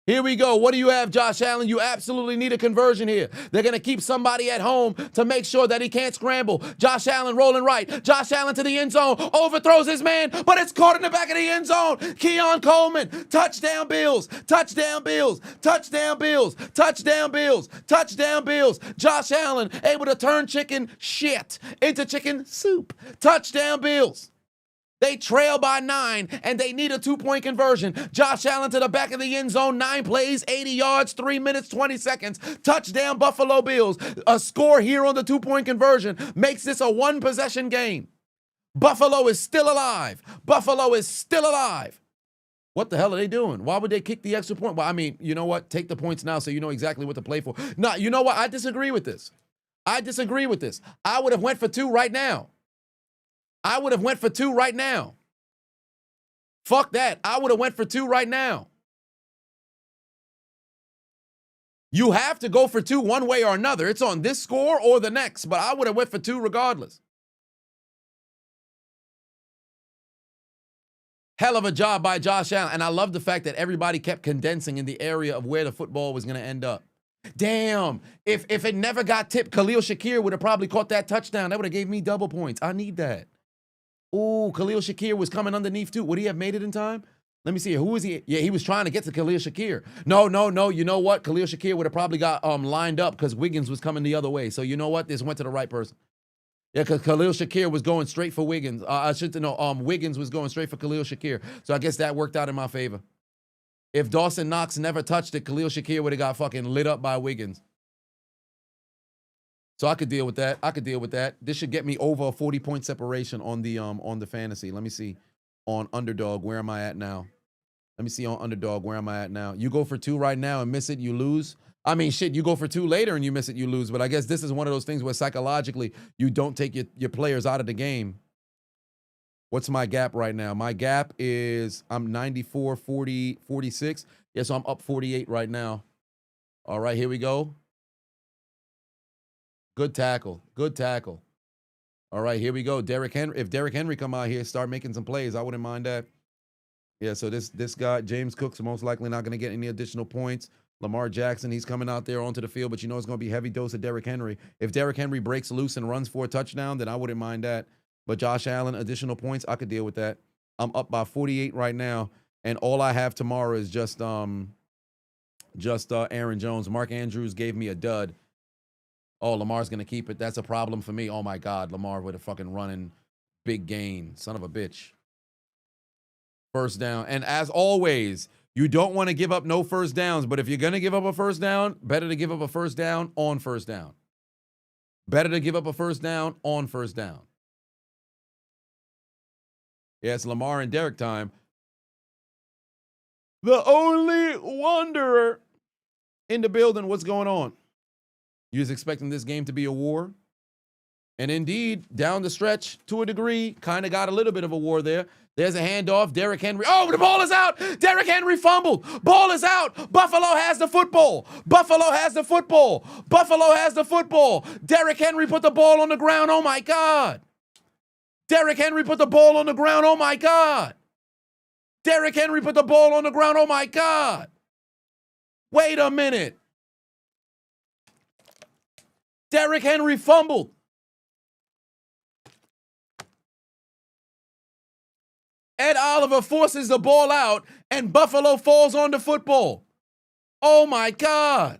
Here we go. What do you have, Josh Allen? You absolutely need a conversion here. They're going to keep somebody at home to make sure that he can't scramble. Josh Allen rolling right. Josh Allen to the end zone. Overthrows his man, but it's caught in the back of the end zone. Keon Coleman. Touchdown Bills. Touchdown Bills. Touchdown Bills. Touchdown Bills. Touchdown Bills. Josh Allen able to turn chicken shit into chicken soup. Touchdown Bills. They trail by 9, and they need a 2-point conversion. Josh Allen to the back of the end zone, 9 plays, 80 yards, 3 minutes, 20 seconds. Touchdown, Buffalo Bills. A score here on the 2-point conversion makes this a 1-possession game. Buffalo is still alive. Buffalo is still alive. What the hell are they doing? Why would they kick the extra point? Well, I mean, you know what? Take the points now so you know exactly what to play for. No, you know what? I disagree with this. I would have went for 2 right now. I would have went for 2 right now. Fuck that. I would have went for 2 right now. You have to go for 2 one way or another. It's on this score or the next, but I would have went for 2 regardless. Hell of a job by Josh Allen. And I love the fact that everybody kept condensing in the area of where the football was going to end up. Damn. If it never got tipped, Khalil Shakir would have probably caught that touchdown. That would have gave me double points. I need that. Ooh, Khalil Shakir was coming underneath too. Would he have made it in time? Let me see. Who was he? Yeah, he was trying to get to Khalil Shakir. No. You know what? Khalil Shakir would have probably got lined up because Wiggins was coming the other way. So you know what? This went to the right person. Yeah, because Khalil Shakir was going straight for Wiggins. Wiggins was going straight for Khalil Shakir. So I guess that worked out in my favor. If Dawson Knox never touched it, Khalil Shakir would have got fucking lit up by Wiggins. So I could deal with that. This should get me over a 40-point separation on the fantasy. Let me see. On Underdog, where am I at now? Let me see on Underdog, where am I at now? You go for 2 right now and miss it, you lose. I mean, shit, you go for 2 later and you miss it, you lose. But I guess this is one of those things where psychologically you don't take your players out of the game. What's my gap right now? My gap is I'm 94, 40, 46. Yeah, so I'm up 48 right now. All right, here we go. Good tackle. All right, here we go. Derrick Henry. If Derrick Henry come out here, start making some plays, I wouldn't mind that. Yeah, so this guy, James Cook's most likely not going to get any additional points. Lamar Jackson, he's coming out there onto the field, but you know it's going to be heavy dose of Derrick Henry. If Derrick Henry breaks loose and runs for a touchdown, then I wouldn't mind that. But Josh Allen, additional points, I could deal with that. I'm up by 48 right now, and all I have tomorrow is just Aaron Jones. Mark Andrews gave me a dud. Oh, Lamar's going to keep it. That's a problem for me. Oh, my God. Lamar with a fucking running big gain. Son of a bitch. First down. And as always, you don't want to give up no first downs. But if you're going to give up a first down, better to give up a first down on first down. Better to give up a first down on first down. Yeah, it's Lamar and Derrick time. The only wanderer in the building. What's going on? You was expecting this game to be a war? And indeed, down the stretch to a degree, kind of got a little bit of a war there. There's a handoff. Derrick Henry. Oh, the ball is out. Derrick Henry fumbled. Ball is out. Buffalo has the football. Buffalo has the football. Buffalo has the football. Derrick Henry put the ball on the ground. Oh, my God. Derrick Henry put the ball on the ground. Oh, my God. Derrick Henry put the ball on the ground. Oh, my God. Wait a minute. Derrick Henry fumbled. Ed Oliver forces the ball out, and Buffalo falls on the football. Oh, my God.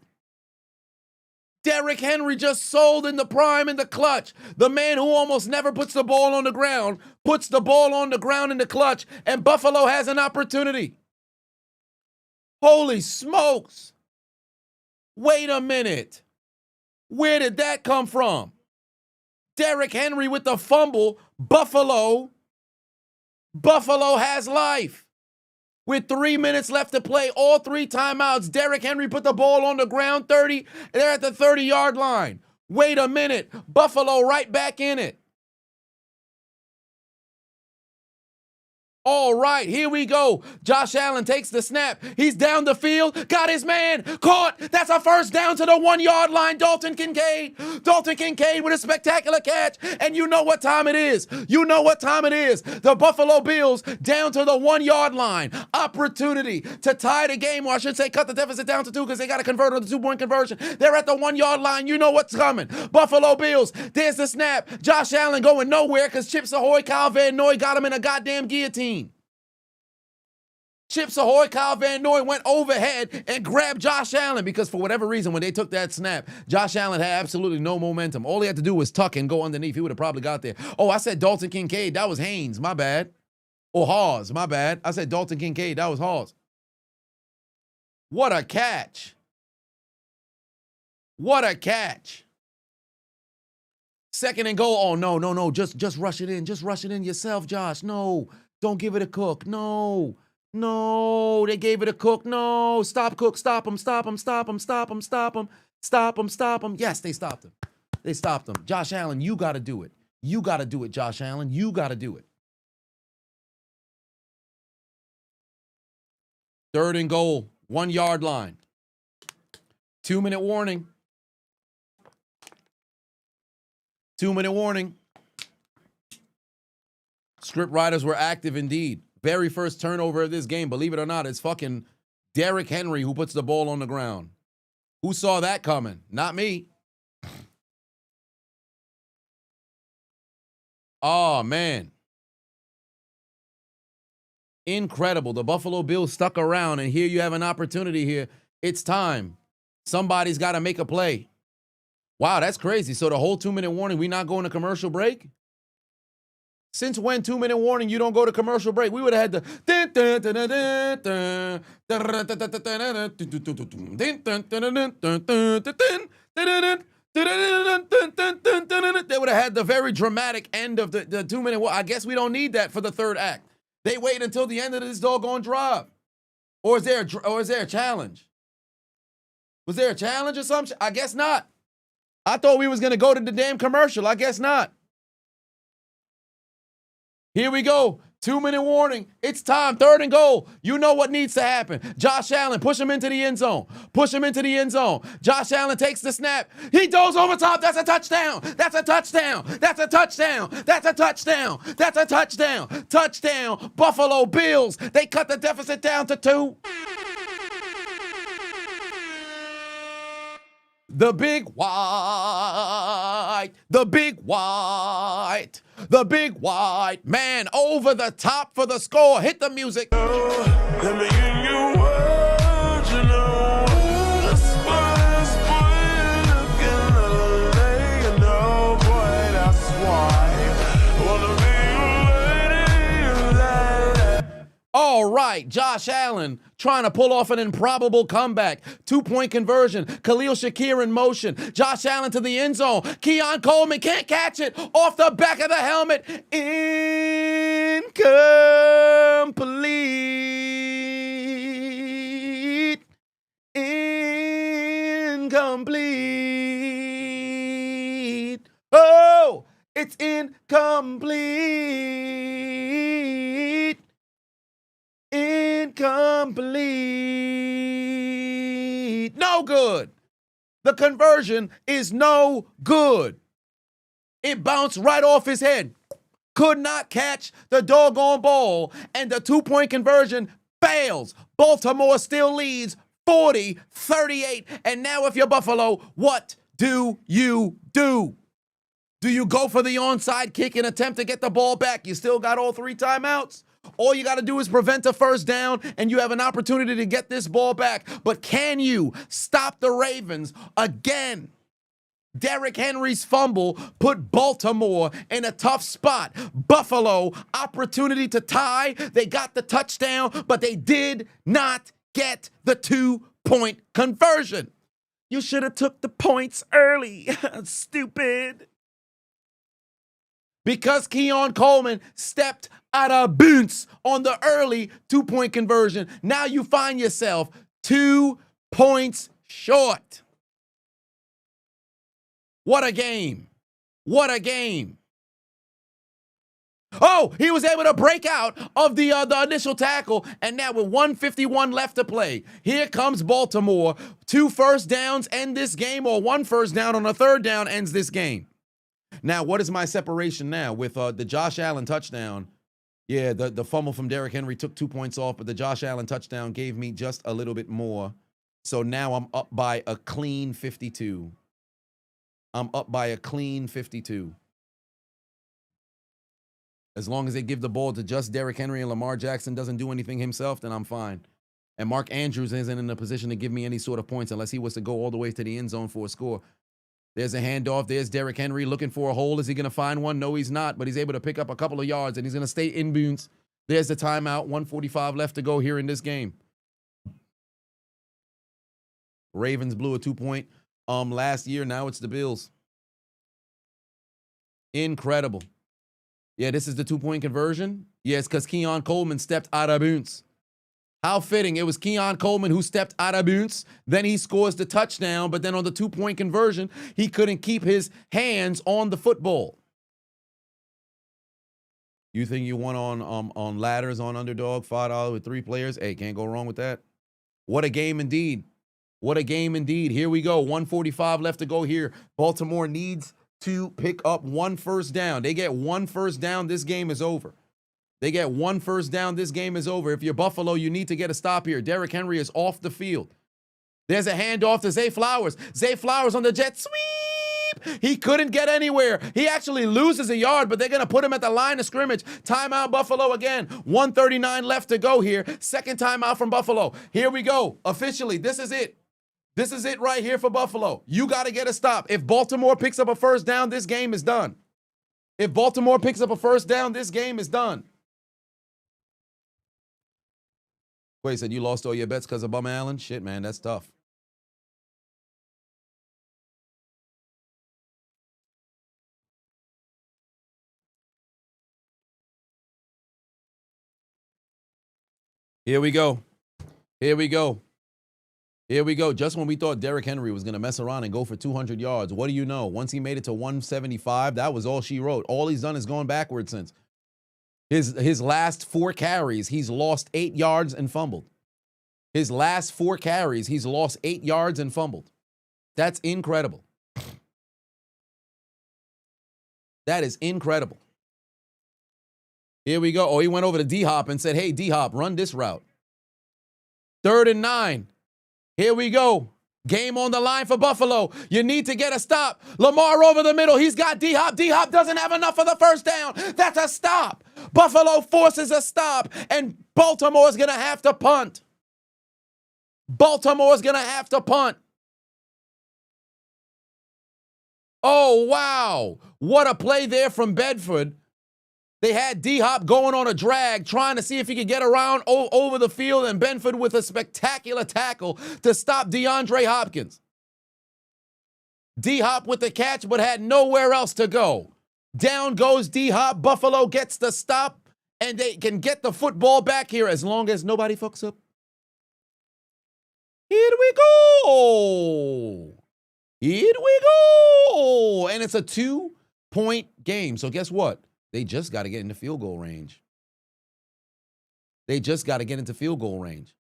Derrick Henry just sold in the prime in the clutch. The man who almost never puts the ball on the ground puts the ball on the ground in the clutch, and Buffalo has an opportunity. Holy smokes. Wait a minute. Where did that come from? Derrick Henry with the fumble. Buffalo has life. With 3 minutes left to play, all 3 timeouts, Derrick Henry put the ball on the ground, 30. They're at the 30-yard line. Wait a minute. Buffalo right back in it. All right, here we go. Josh Allen takes the snap. He's down the field. Got his man. Caught. That's a first down to the 1-yard line. Dalton Kincaid. Dalton Kincaid with a spectacular catch. And you know what time it is. You know what time it is. The Buffalo Bills down to the 1-yard line. Opportunity to tie the game, or I should say cut the deficit down to 2 because they got to convert on the 2-point conversion. They're at the 1-yard line. You know what's coming. Buffalo Bills. There's the snap. Josh Allen going nowhere because Chips Ahoy, Kyle Van Noy got him in a goddamn guillotine. Chips Ahoy, Kyle Van Noy went overhead and grabbed Josh Allen because for whatever reason, when they took that snap, Josh Allen had absolutely no momentum. All he had to do was tuck and go underneath. He would have probably got there. Oh, I said Dalton Kincaid. That was Haynes. My bad. Or Hawes. My bad. I said Dalton Kincaid. That was Hawes. What a catch. What a catch. Second and goal. Oh, no. Just rush it in. Just rush it in yourself, Josh. No. Don't give it a Cook. No, they gave it a Cook. No, stop Cook. Stop him. Yes, they stopped him. They stopped him. Josh Allen, you got to do it. You got to do it, Josh Allen. You got to do it. Third and goal, 1-yard line. 2-minute warning. 2-minute warning. Script writers were active indeed. Very first turnover of this game, believe it or not, it's fucking Derrick Henry who puts the ball on the ground. Who saw that coming? Not me. Oh, man. Incredible. The Buffalo Bills stuck around, and here you have an opportunity here. It's time. Somebody's got to make a play. Wow, that's crazy. So the whole 2-minute warning, we not going to commercial break? Since when 2-minute warning, you don't go to commercial break? We would have had they would have had the very dramatic end of the 2-minute warning. I guess we don't need that for the third act. They wait until the end of this doggone drive. Or is there a challenge? Was there a challenge or something? I guess not. I thought we was going to go to the damn commercial. I guess not. Here we go. 2-minute warning. It's time. Third and goal. You know what needs to happen. Josh Allen, push him into the end zone. Push him into the end zone. Josh Allen takes the snap. He goes over top. That's a touchdown. That's a touchdown. That's a touchdown. That's a touchdown. That's a touchdown. Touchdown. Buffalo Bills. They cut the deficit down to 2. The big white man over the top for the score. Hit the music. Let me in your world, you know. That's why this boy looking late, you know, boy, that's why. Wanna be your lady. All right, Josh Allen trying to pull off an improbable comeback. 2-point conversion. Khalil Shakir in motion. Josh Allen to the end zone. Keon Coleman can't catch it. Off the back of the helmet. Incomplete. Incomplete. Oh, It's incomplete. Incomplete. No good. The conversion is no good. It bounced right off his head. Could not catch the doggone ball, and the two-point conversion fails. Baltimore still leads 40-38. And now if you're Buffalo, what do you do? Do you go for the onside kick and attempt to get the ball back? You still got all 3 timeouts. All you got to do is prevent a first down, and you have an opportunity to get this ball back. But can you stop the Ravens again? Derrick Henry's fumble put Baltimore in a tough spot. Buffalo, opportunity to tie. They got the touchdown, but they did not get the 2-point conversion. You should have took the points early. Stupid. Because Keon Coleman stepped out of bounds on the early 2-point conversion, now you find yourself 2 points short. What a game. What a game. Oh, he was able to break out of the initial tackle, and now with 1:51 left to play, here comes Baltimore. 2 first downs end this game, or 1 first down on a 3rd down ends this game. Now, what is my separation now? With the Josh Allen touchdown, yeah, the fumble from Derrick Henry took 2 points off, but the Josh Allen touchdown gave me just a little bit more. So now I'm up by a clean 52. I'm up by a clean 52. As long as they give the ball to just Derrick Henry and Lamar Jackson doesn't do anything himself, then I'm fine. And Mark Andrews isn't in a position to give me any sort of points unless he was to go all the way to the end zone for a score. There's a handoff. There's Derrick Henry looking for a hole. Is he going to find one? No, he's not, but he's able to pick up a couple of yards, and he's going to stay in bounds. There's the timeout. 1:45 left to go here in this game. Ravens blew a 2-point last year. Now it's the Bills. Incredible. Yeah, this is the 2-point conversion. Yeah, it's because Keon Coleman stepped out of bounds. How fitting. It was Keon Coleman who stepped out of bounds. Then he scores the touchdown, but then on the 2-point conversion, he couldn't keep his hands on the football. You think you won on ladders on Underdog, $5 with 3 players? Hey, can't go wrong with that. What a game indeed. What a game indeed. Here we go. 1:45 left to go here. Baltimore needs to pick up 1 first down. They get 1 first down, this game is over. They get 1 first down, this game is over. If you're Buffalo, you need to get a stop here. Derrick Henry is off the field. There's a handoff to Zay Flowers. Zay Flowers on the jet sweep. He couldn't get anywhere. He actually loses a yard, but they're going to put him at the line of scrimmage. Timeout, Buffalo again. 1:39 left to go here. Second timeout from Buffalo. Here we go. Officially, this is it. This is it right here for Buffalo. You got to get a stop. If Baltimore picks up a first down, this game is done. If Baltimore picks up a first down, this game is done. Wait, said you lost all your bets because of Bum Allen? Shit, man, that's tough. Here we go. Here we go. Here we go. Just when we thought Derrick Henry was going to mess around and go for 200 yards, what do you know? Once he made it to 175, that was all she wrote. All he's done is going backwards since. His last 4 carries, he's lost 8 yards and fumbled. His last 4 carries, he's lost 8 yards and fumbled. That's incredible. That is incredible. Here we go. Oh, he went over to D-Hop and said, hey, D-Hop, run this route. 3rd and 9. Here we go. Game on the line for Buffalo. You need to get a stop. Lamar over the middle. He's got D-Hop. D-Hop doesn't have enough for the first down. That's a stop. Buffalo forces a stop, and Baltimore's going to have to punt. Baltimore's going to have to punt. Oh, wow. What a play there from Bedford. They had D-Hop going on a drag, trying to see if he could get around over the field, and Bedford with a spectacular tackle to stop DeAndre Hopkins. D-Hop with the catch, but had nowhere else to go. Down goes D-Hop. Buffalo gets the stop, and they can get the football back here as long as nobody fucks up. Here we go. Here we go. And it's a 2 point game. So guess what? They just got to get into field goal range. They just got to get into field goal range.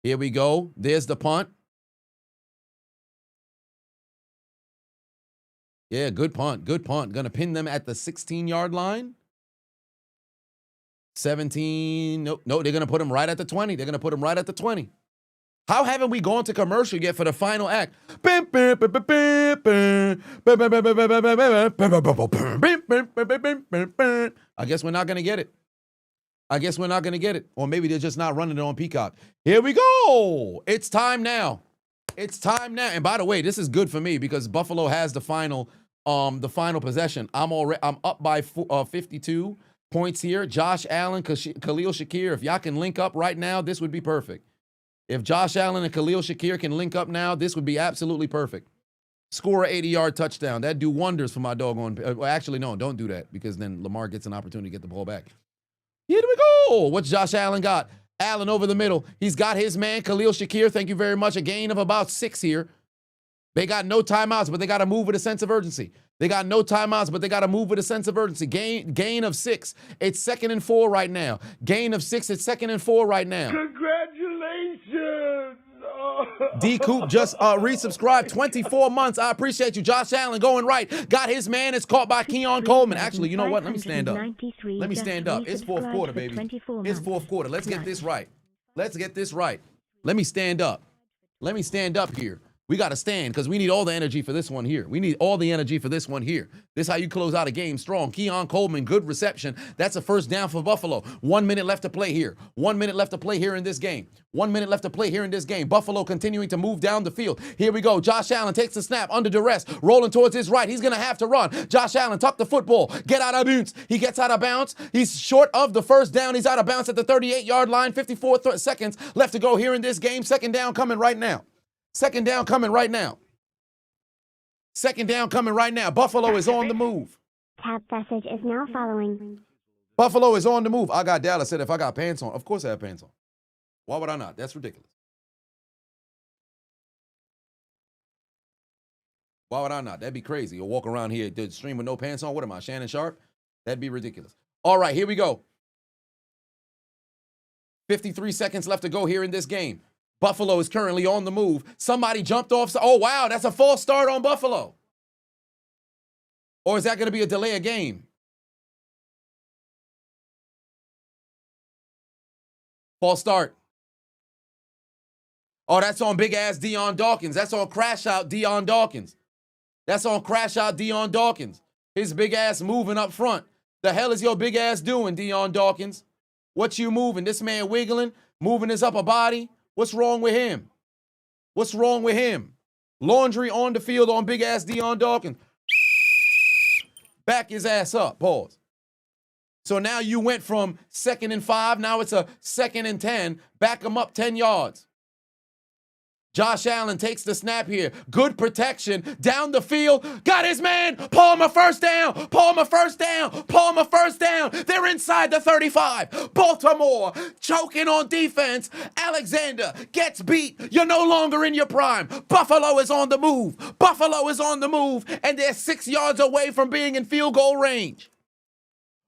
Here we go. There's the punt. Yeah, good punt. Good punt. Going to pin them at the 16-yard line. 17. No, they're going to put them right at the 20. They're going to put them right at the 20. How haven't we gone to commercial yet for the final act? I guess we're not going to get it. I guess we're not going to get it. Or maybe they're just not running it on Peacock. Here we go. It's time now. It's time now. And by the way, this is good for me because Buffalo has the final possession. I'm up by 52 points here. Josh Allen, Khalil Shakir, if y'all can link up right now, this would be perfect. If Josh Allen and Khalil Shakir can link up now, this would be absolutely perfect. Score an 80-yard touchdown. That'd do wonders for my doggone. Actually, no, don't do that because then Lamar gets an opportunity to get the ball back. Here we go. What's Josh Allen got? Allen over the middle. He's got his man, Khalil Shakir. Thank you very much. A gain of about 6 here. They got no timeouts, but they got to move with a sense of urgency. They got no timeouts, but they got to move with a sense of urgency. Gain of 6. It's 2nd and 4 right now. Gain of 6. It's 2nd and 4 right now. Congratulations. D Coop just resubscribed 24 months. I appreciate you. Josh Allen going right. Got his man. It's caught by Keon Coleman. Actually, you know what? Let me stand up. Let me stand up. It's fourth quarter, baby. It's fourth quarter. Let's get this right. Let's get this right. Let me stand up. Let me stand up here. We got to stand because we need all the energy for this one here. We need all the energy for this one here. This is how you close out a game strong. Keon Coleman, good reception. That's a first down for Buffalo. 1 minute left to play here. 1 minute left to play here in this game. 1 minute left to play here in this game. Buffalo continuing to move down the field. Here we go. Josh Allen takes the snap under duress, rolling towards his right. He's going to have to run. Josh Allen, tuck the football. Get out of bounds. He gets out of bounds. He's short of the first down. He's out of bounds at the 38-yard line. 54 seconds left to go here in this game. Second down coming right now. Second down coming right now. Second down coming right now. Buffalo is on the move. Tap message is now following. Buffalo is on the move. I got Dallas said if I got pants on. Of course I have pants on. Why would I not? That's ridiculous. Why would I not? That'd be crazy. You'll walk around here, stream with no pants on. What am I, Shannon Sharp? That'd be ridiculous. All right, here we go. 53 seconds left to go here in this game. Buffalo is currently on the move. Somebody jumped off. Oh, wow, that's a false start on Buffalo. Or is that going to be a delay of game? False start. Oh, that's on big-ass Deion Dawkins. That's on crash-out Deion Dawkins. That's on crash-out Deion Dawkins. His big ass moving up front. The hell is your big ass doing, Deion Dawkins? What you moving? This man wiggling, moving his upper body. What's wrong with him? What's wrong with him? Laundry on the field on big ass Deion Dawkins. Back his ass up. Pause. So now you went from 2nd and 5. Now it's a 2nd and 10. Back him up 10 yards. Josh Allen takes the snap here. Good protection. Down the field. Got his man. Palmer first down. Palmer first down. Palmer first down. They're inside the 35. Baltimore choking on defense. Alexander gets beat. You're no longer in your prime. Buffalo is on the move. Buffalo is on the move. And they're 6 yards away from being in field goal range.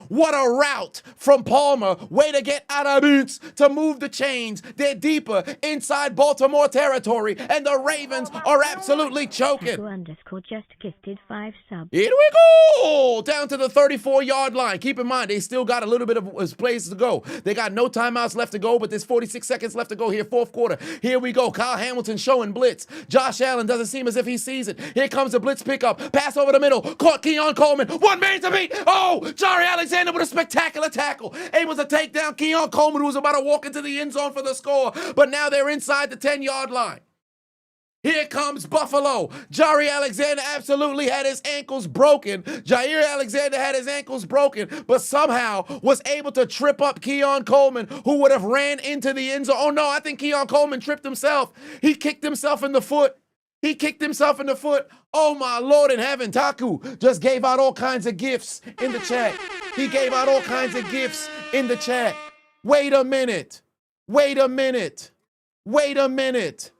What a route from Palmer. Way to get out of boots to move the chains. They're deeper inside Baltimore territory, and the Ravens are absolutely choking. _ just gifted 5 subs. Here we go. Down to the 34-yard line. Keep in mind, they still got a little bit of plays to go. They got no timeouts left to go, but there's 46 seconds left to go here, fourth quarter. Here we go. Kyle Hamilton showing blitz. Josh Allen doesn't seem as if he sees it. Here comes the blitz pickup. Pass over the middle. Caught Keon Coleman. One man to beat. Oh, Jari Alexander with a spectacular tackle. Able to take down Keon Coleman, who was about to walk into the end zone for the score. But now they're inside the 10-yard line. Here comes Buffalo. Jari Alexander absolutely had his ankles broken. Jair Alexander had his ankles broken, but somehow was able to trip up Keon Coleman, who would have ran into the end zone. Oh no, I think Keon Coleman tripped himself. He kicked himself in the foot. He kicked himself in the foot. Oh, my Lord in heaven. Taku just gave out all kinds of gifts in the chat. He gave out all kinds of gifts in the chat. Wait a minute. Wait a minute. Wait a minute.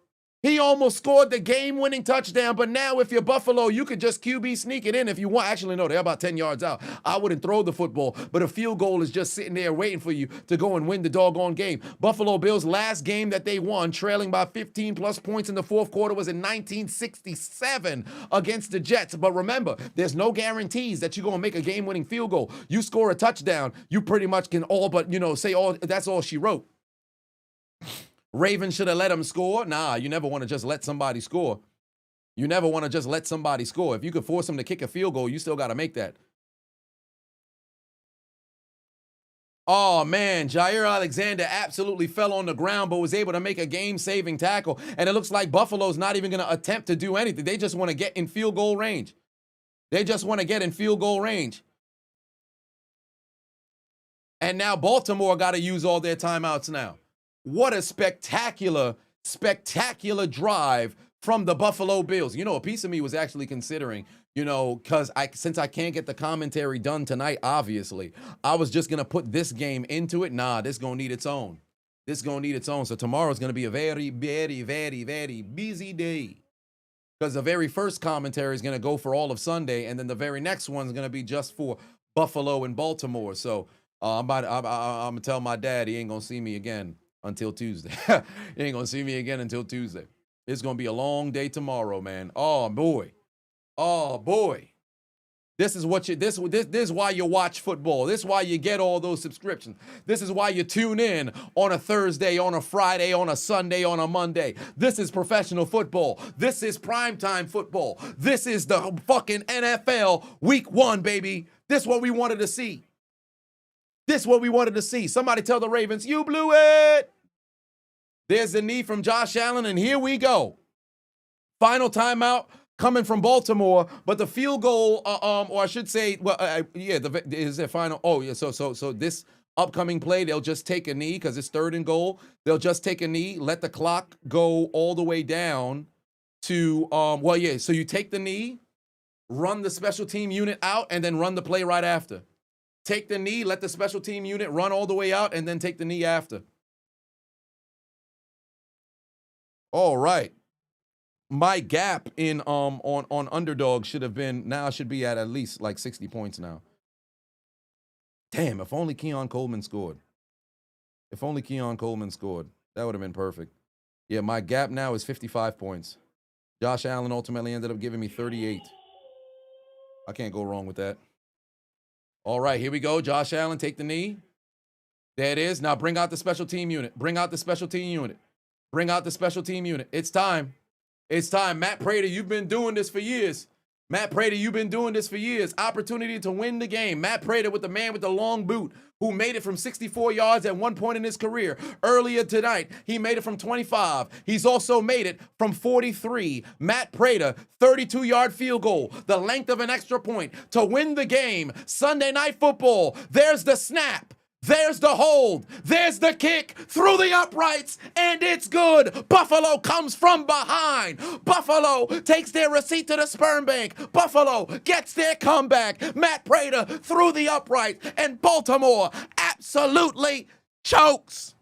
He almost scored the game-winning touchdown, but now if you're Buffalo, you could just QB sneak it in if you want. Actually, no, they're about 10 yards out. I wouldn't throw the football, but a field goal is just sitting there waiting for you to go and win the doggone game. Buffalo Bills' last game that they won, trailing by 15-plus points in the fourth quarter, was in 1967 against the Jets. But remember, there's no guarantees that you're going to make a game-winning field goal. You score a touchdown, you pretty much can all but, say all. That's all she wrote. Ravens should have let him score. Nah, you never want to just let somebody score. You never want to just let somebody score. If you could force them to kick a field goal, you still got to make that. Oh, man, Jair Alexander absolutely fell on the ground but was able to make a game-saving tackle. And it looks like Buffalo's not even going to attempt to do anything. They just want to get in field goal range. They just want to get in field goal range. And now Baltimore got to use all their timeouts now. What a spectacular, spectacular drive from the Buffalo Bills. A piece of me was actually considering, because since I can't get the commentary done tonight, obviously, I was just going to put this game into it. Nah, this going to need its own. This going to need its own. So tomorrow's going to be a very, very, very, very busy day. Because the very first commentary is going to go for all of Sunday, and then the very next one is going to be just for Buffalo and Baltimore. So I'm going to tell my dad he ain't going to see me again until Tuesday. You ain't gonna see me again until Tuesday. It's gonna be a long day tomorrow, man. Oh boy. This is what this is why you watch football. This is why you get all those subscriptions. This is why you tune in on a Thursday, on a Friday, on a Sunday, on a Monday. This is professional football. This is primetime football. This is the fucking NFL week 1, baby. This is what we wanted to see. This is what we wanted to see. Somebody tell the Ravens, you blew it. There's the knee from Josh Allen, and here we go. Final timeout coming from Baltimore, but the field goal, or I should say, is their final. Oh, yeah, so this upcoming play, they'll just take a knee because it's 3rd and goal. They'll just take a knee, let the clock go all the way down to, so you take the knee, run the special team unit out, and then run the play right after. Take the knee, let the special team unit run all the way out, and then take the knee after. All right. My gap in on Underdog should have been, now I should be at least like 60 points now. Damn, if only Keon Coleman scored. If only Keon Coleman scored. That would have been perfect. Yeah, my gap now is 55 points. Josh Allen ultimately ended up giving me 38. I can't go wrong with that. All right, here we go. Josh Allen, take the knee. There it is. Now bring out the special team unit. Bring out the special team unit. Bring out the special team unit. It's time. It's time. Matt Prater, you've been doing this for years. Matt Prater, you've been doing this for years. Opportunity to win the game. Matt Prater with the man with the long boot who made it from 64 yards at one point in his career. Earlier tonight, he made it from 25. He's also made it from 43. Matt Prater, 32-yard field goal, the length of an extra point to win the game. Sunday Night Football. There's the snap. There's the hold. There's the kick through the uprights, and it's good. Buffalo comes from behind. Buffalo takes their receipt to the sperm bank. Buffalo gets their comeback. Matt Prater through the uprights, and Baltimore absolutely chokes.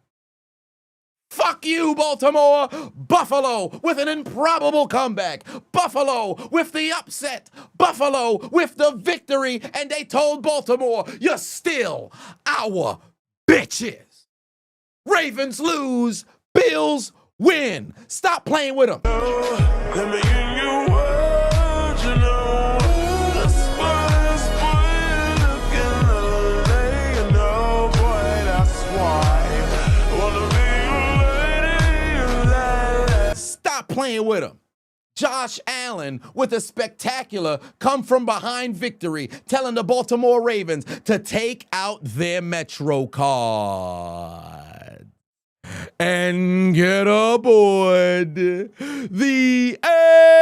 Fuck you, Baltimore. Buffalo with an improbable comeback. Buffalo with the upset. Buffalo with the victory. And they told Baltimore, you're still our bitches. Ravens lose. Bills win. Stop playing with them. Let me in your world, you know. That's why it's fun again, you know, boy, that's why. Wanna be Stop playing with him. Josh Allen with a spectacular come-from-behind victory, telling the Baltimore Ravens to take out their Metro card and get aboard the L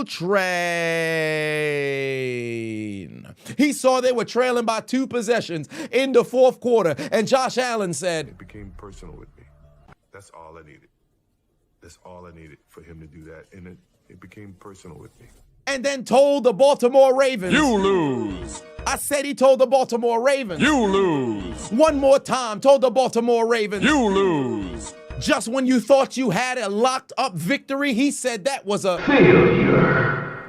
train. He saw they were trailing by 2 possessions in the fourth quarter, and Josh Allen said, It became personal with me. That's all I needed. That's all I needed for him to do that, and it became personal with me. and then told the Baltimore Ravens. You lose. I said he told the Baltimore Ravens. You lose. One more time, told the Baltimore Ravens. You lose. Just when you thought you had a locked up victory, he said that was a failure.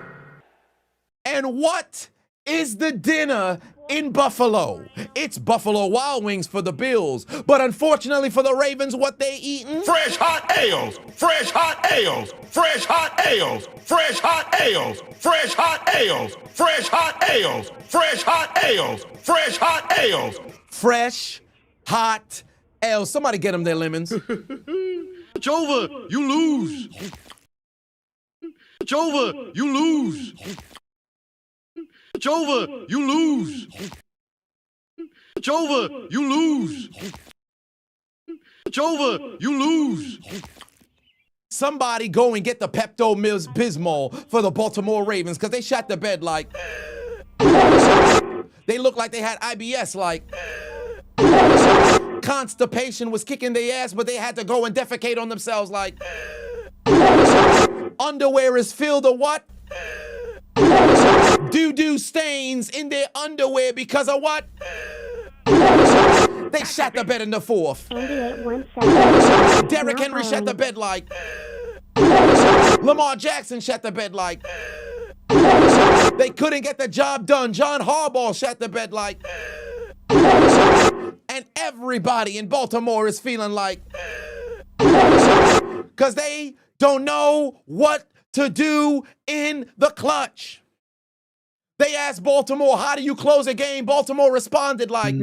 And what is the dinner in Buffalo? It's Buffalo Wild Wings for the Bills. But unfortunately for the Ravens, what they eating? Fresh hot ales. Fresh hot ales. Fresh hot ales. Fresh hot ales. Fresh hot ales. Fresh hot ales. Fresh hot ales. Fresh hot ales. Fresh hot ales. Somebody get them their lemons. It's over. You lose. It's over. You lose. It's over. You lose. It's over. You lose. It's over. You lose. Somebody go and get the Pepto-Bismol for the Baltimore Ravens because they shot the bed like. They looked like they had IBS like. Constipation was kicking their ass, but they had to go and defecate on themselves like. Underwear is filled of what? Doo-doo stains in their underwear because of what? They shot the bed in the fourth. Derrick Henry shot the bed like. Lamar Jackson shot the bed like. They couldn't get the job done. John Harbaugh shot the bed like. And everybody in Baltimore is feeling like. Because they don't know what to do in the clutch. They asked Baltimore, how do you close a game? Baltimore responded like.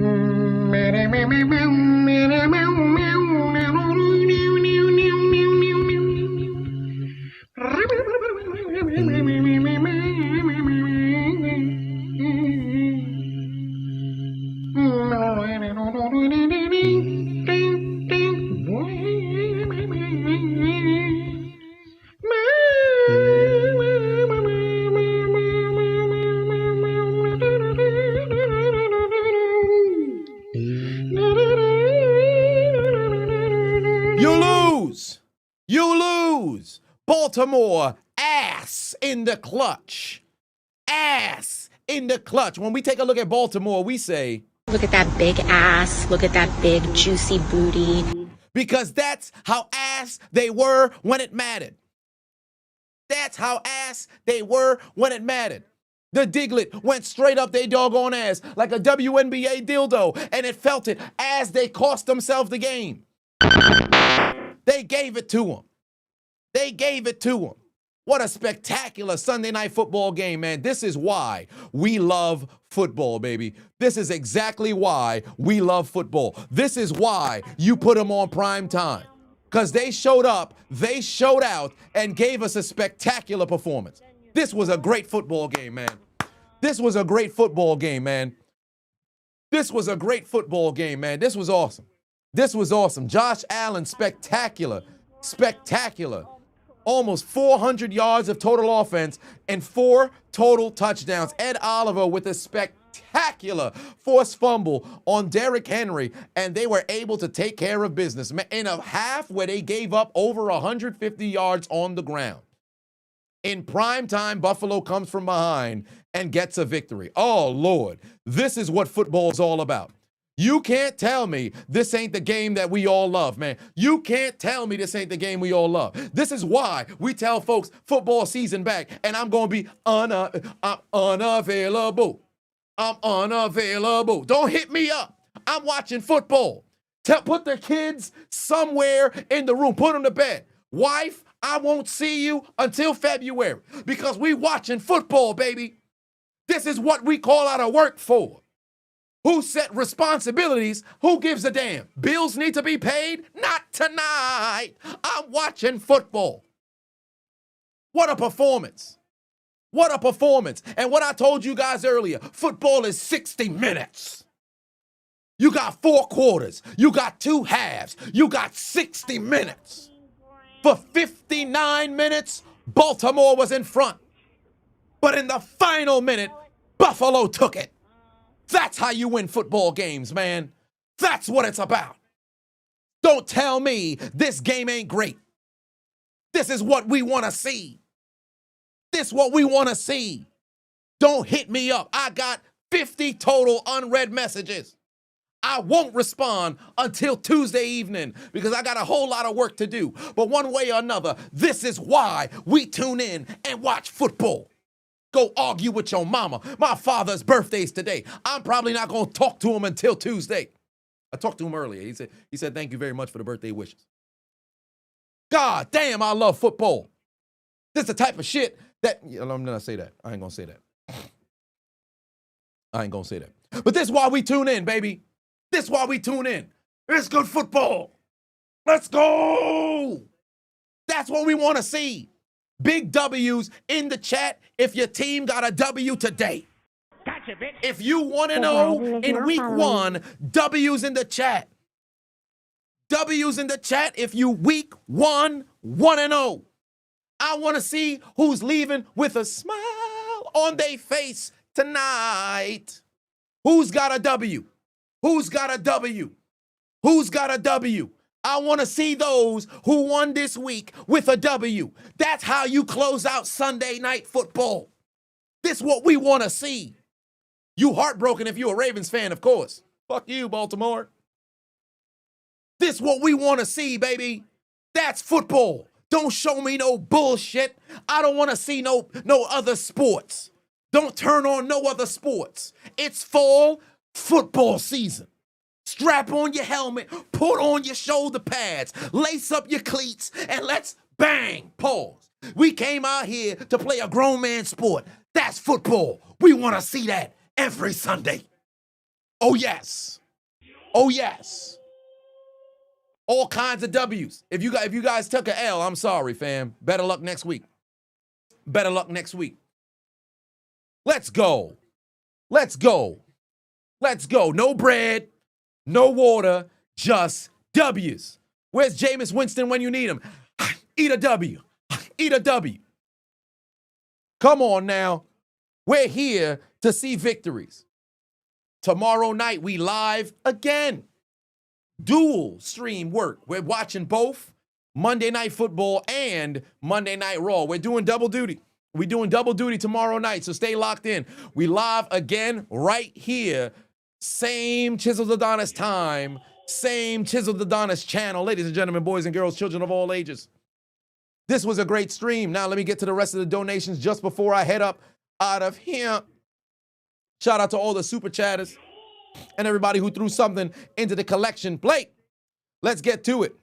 You lose. Baltimore, ass in the clutch. Ass in the clutch. When we take a look at Baltimore, we say, look at that big ass. Look at that big juicy booty. Because that's how ass they were when it mattered. That's how ass they were when it mattered. The Diglett went straight up their doggone ass like a WNBA dildo, and it felt it as they cost themselves the game. They gave it to them. They gave it to them. What a spectacular Sunday night football game, man. This is why we love football, baby. This is exactly why we love football. This is why you put them on prime time. Because they showed up, they showed out, and gave us a spectacular performance. This was a great football game, man. This was a great football game, man. This was a great football game, man. This was awesome. This was awesome. Josh Allen, spectacular. Spectacular. Almost 400 yards of total offense and 4 total touchdowns. Ed Oliver with a spectacular forced fumble on Derrick Henry, and they were able to take care of business in a half where they gave up over 150 yards on the ground. In prime time, Buffalo comes from behind and gets a victory. Oh, Lord, this is what football is all about. You can't tell me this ain't the game that we all love, man. You can't tell me this ain't the game we all love. This is why we tell folks football season back, and I'm going to be unavailable. I'm unavailable. Don't hit me up. I'm watching football. Put the kids somewhere in the room. Put them to bed. Wife, I won't see you until February because we watching football, baby. This is what we call out of work for. Who set responsibilities? Who gives a damn? Bills need to be paid? Not tonight. I'm watching football. What a performance. What a performance. And what I told you guys earlier, football is 60 minutes. You got 4 quarters. You got 2 halves. You got 60 minutes. For 59 minutes, Baltimore was in front. But in the final minute, Buffalo took it. That's how you win football games, man. That's what it's about. Don't tell me this game ain't great. This is what we want to see. This what we want to see. Don't hit me up. I got 50 total unread messages. I won't respond until Tuesday evening because I got a whole lot of work to do. But one way or another, this is why we tune in and watch football. Go argue with your mama. My father's birthday's today. I'm probably not going to talk to him until Tuesday. I talked to him earlier. He said, thank you very much for the birthday wishes. God damn, I love football. This is the type of shit that, I'm not going to say that. I ain't going to say that. I ain't going to say that. But this is why we tune in, baby. This is why we tune in. It's good football. Let's go. That's what we want to see. Big W's in the chat if your team got a W today. Gotcha, bitch. If you 1-0 in week 1, W's in the chat. W's in the chat if you week 1, 1-0. I want to see who's leaving with a smile on their face tonight. Who's got a W? Who's got a W? Who's got a W? I want to see those who won this week with a W. That's how you close out Sunday night football. This is what we want to see. You heartbroken if you're a Ravens fan, of course. Fuck you, Baltimore. This is what we want to see, baby. That's football. Don't show me no bullshit. I don't want to see no other sports. Don't turn on no other sports. It's fall football season. Strap on your helmet, put on your shoulder pads, lace up your cleats, and let's bang, pause. We came out here to play a grown man sport. That's football. We want to see that every Sunday. Oh, yes. Oh, yes. All kinds of W's. If you guys took a L, I'm sorry, fam. Better luck next week. Better luck next week. Let's go. Let's go. Let's go. No bread, no water, just W's. Where's Jameis Winston when you need him? Eat a W. Eat a W. Come on now. We're here to see victories. Tomorrow night, we live again. Dual stream work. We're watching both Monday Night Football and Monday Night Raw. We're doing double duty. We're doing double duty tomorrow night, so stay locked in. We live again right here. Same Chiseled Adonis time, same Chiseled Adonis channel. Ladies and gentlemen, boys and girls, children of all ages. This was a great stream. Now let me get to the rest of the donations just before I head up out of here. Shout out to all the super chatters and everybody who threw something into the collection. Blake, let's get to it.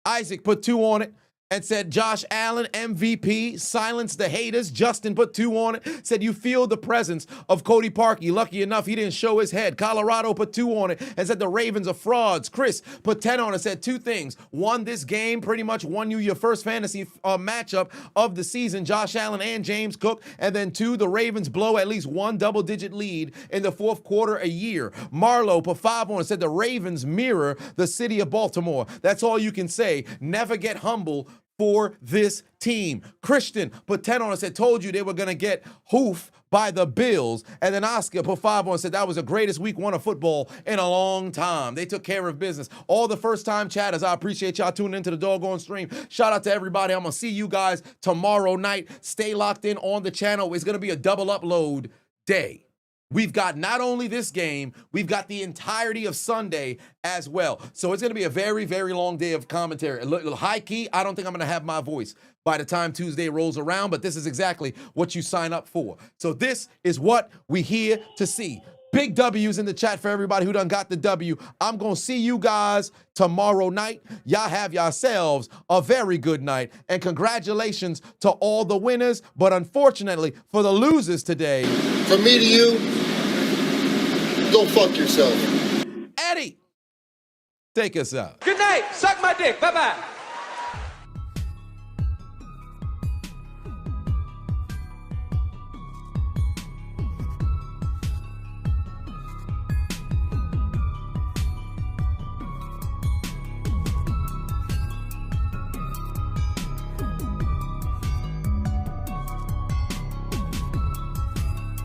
Isaac put 2 on it and said, Josh Allen, MVP, silence the haters. Justin put 2 on it, said, you feel the presence of Cody Parkey. Lucky enough, he didn't show his head. Colorado put 2 on it and said the Ravens are frauds. Chris put 10 on it, said 2 things. 1, this game pretty much won you your first fantasy matchup of the season, Josh Allen and James Cook. And then 2, the Ravens blow at least 1 double-digit lead in the 4th quarter a year. Marlo put 5 on it, said the Ravens mirror the city of Baltimore. That's all you can say. Never get humble for this team. Christian put 10 on it, said, told you they were going to get hoof by the Bills. And then Oscar put 5 on it, said that was the greatest week 1 of football in a long time. They took care of business. All the first-time chatters, I appreciate y'all tuning into the doggone stream. Shout out to everybody. I'm going to see you guys tomorrow night. Stay locked in on the channel. It's going to be a double upload day. We've got not only this game, we've got the entirety of Sunday as well. So it's going to be a very, very long day of commentary. High key, I don't think I'm going to have my voice by the time Tuesday rolls around, but this is exactly what you sign up for. So this is what we here to see. Big W's in the chat for everybody who done got the W. I'm going to see you guys tomorrow night. Y'all have yourselves a very good night. And congratulations to all the winners. But unfortunately, for the losers today. From me to you, go fuck yourself. Eddie, take us out. Good night. Suck my dick. Bye-bye.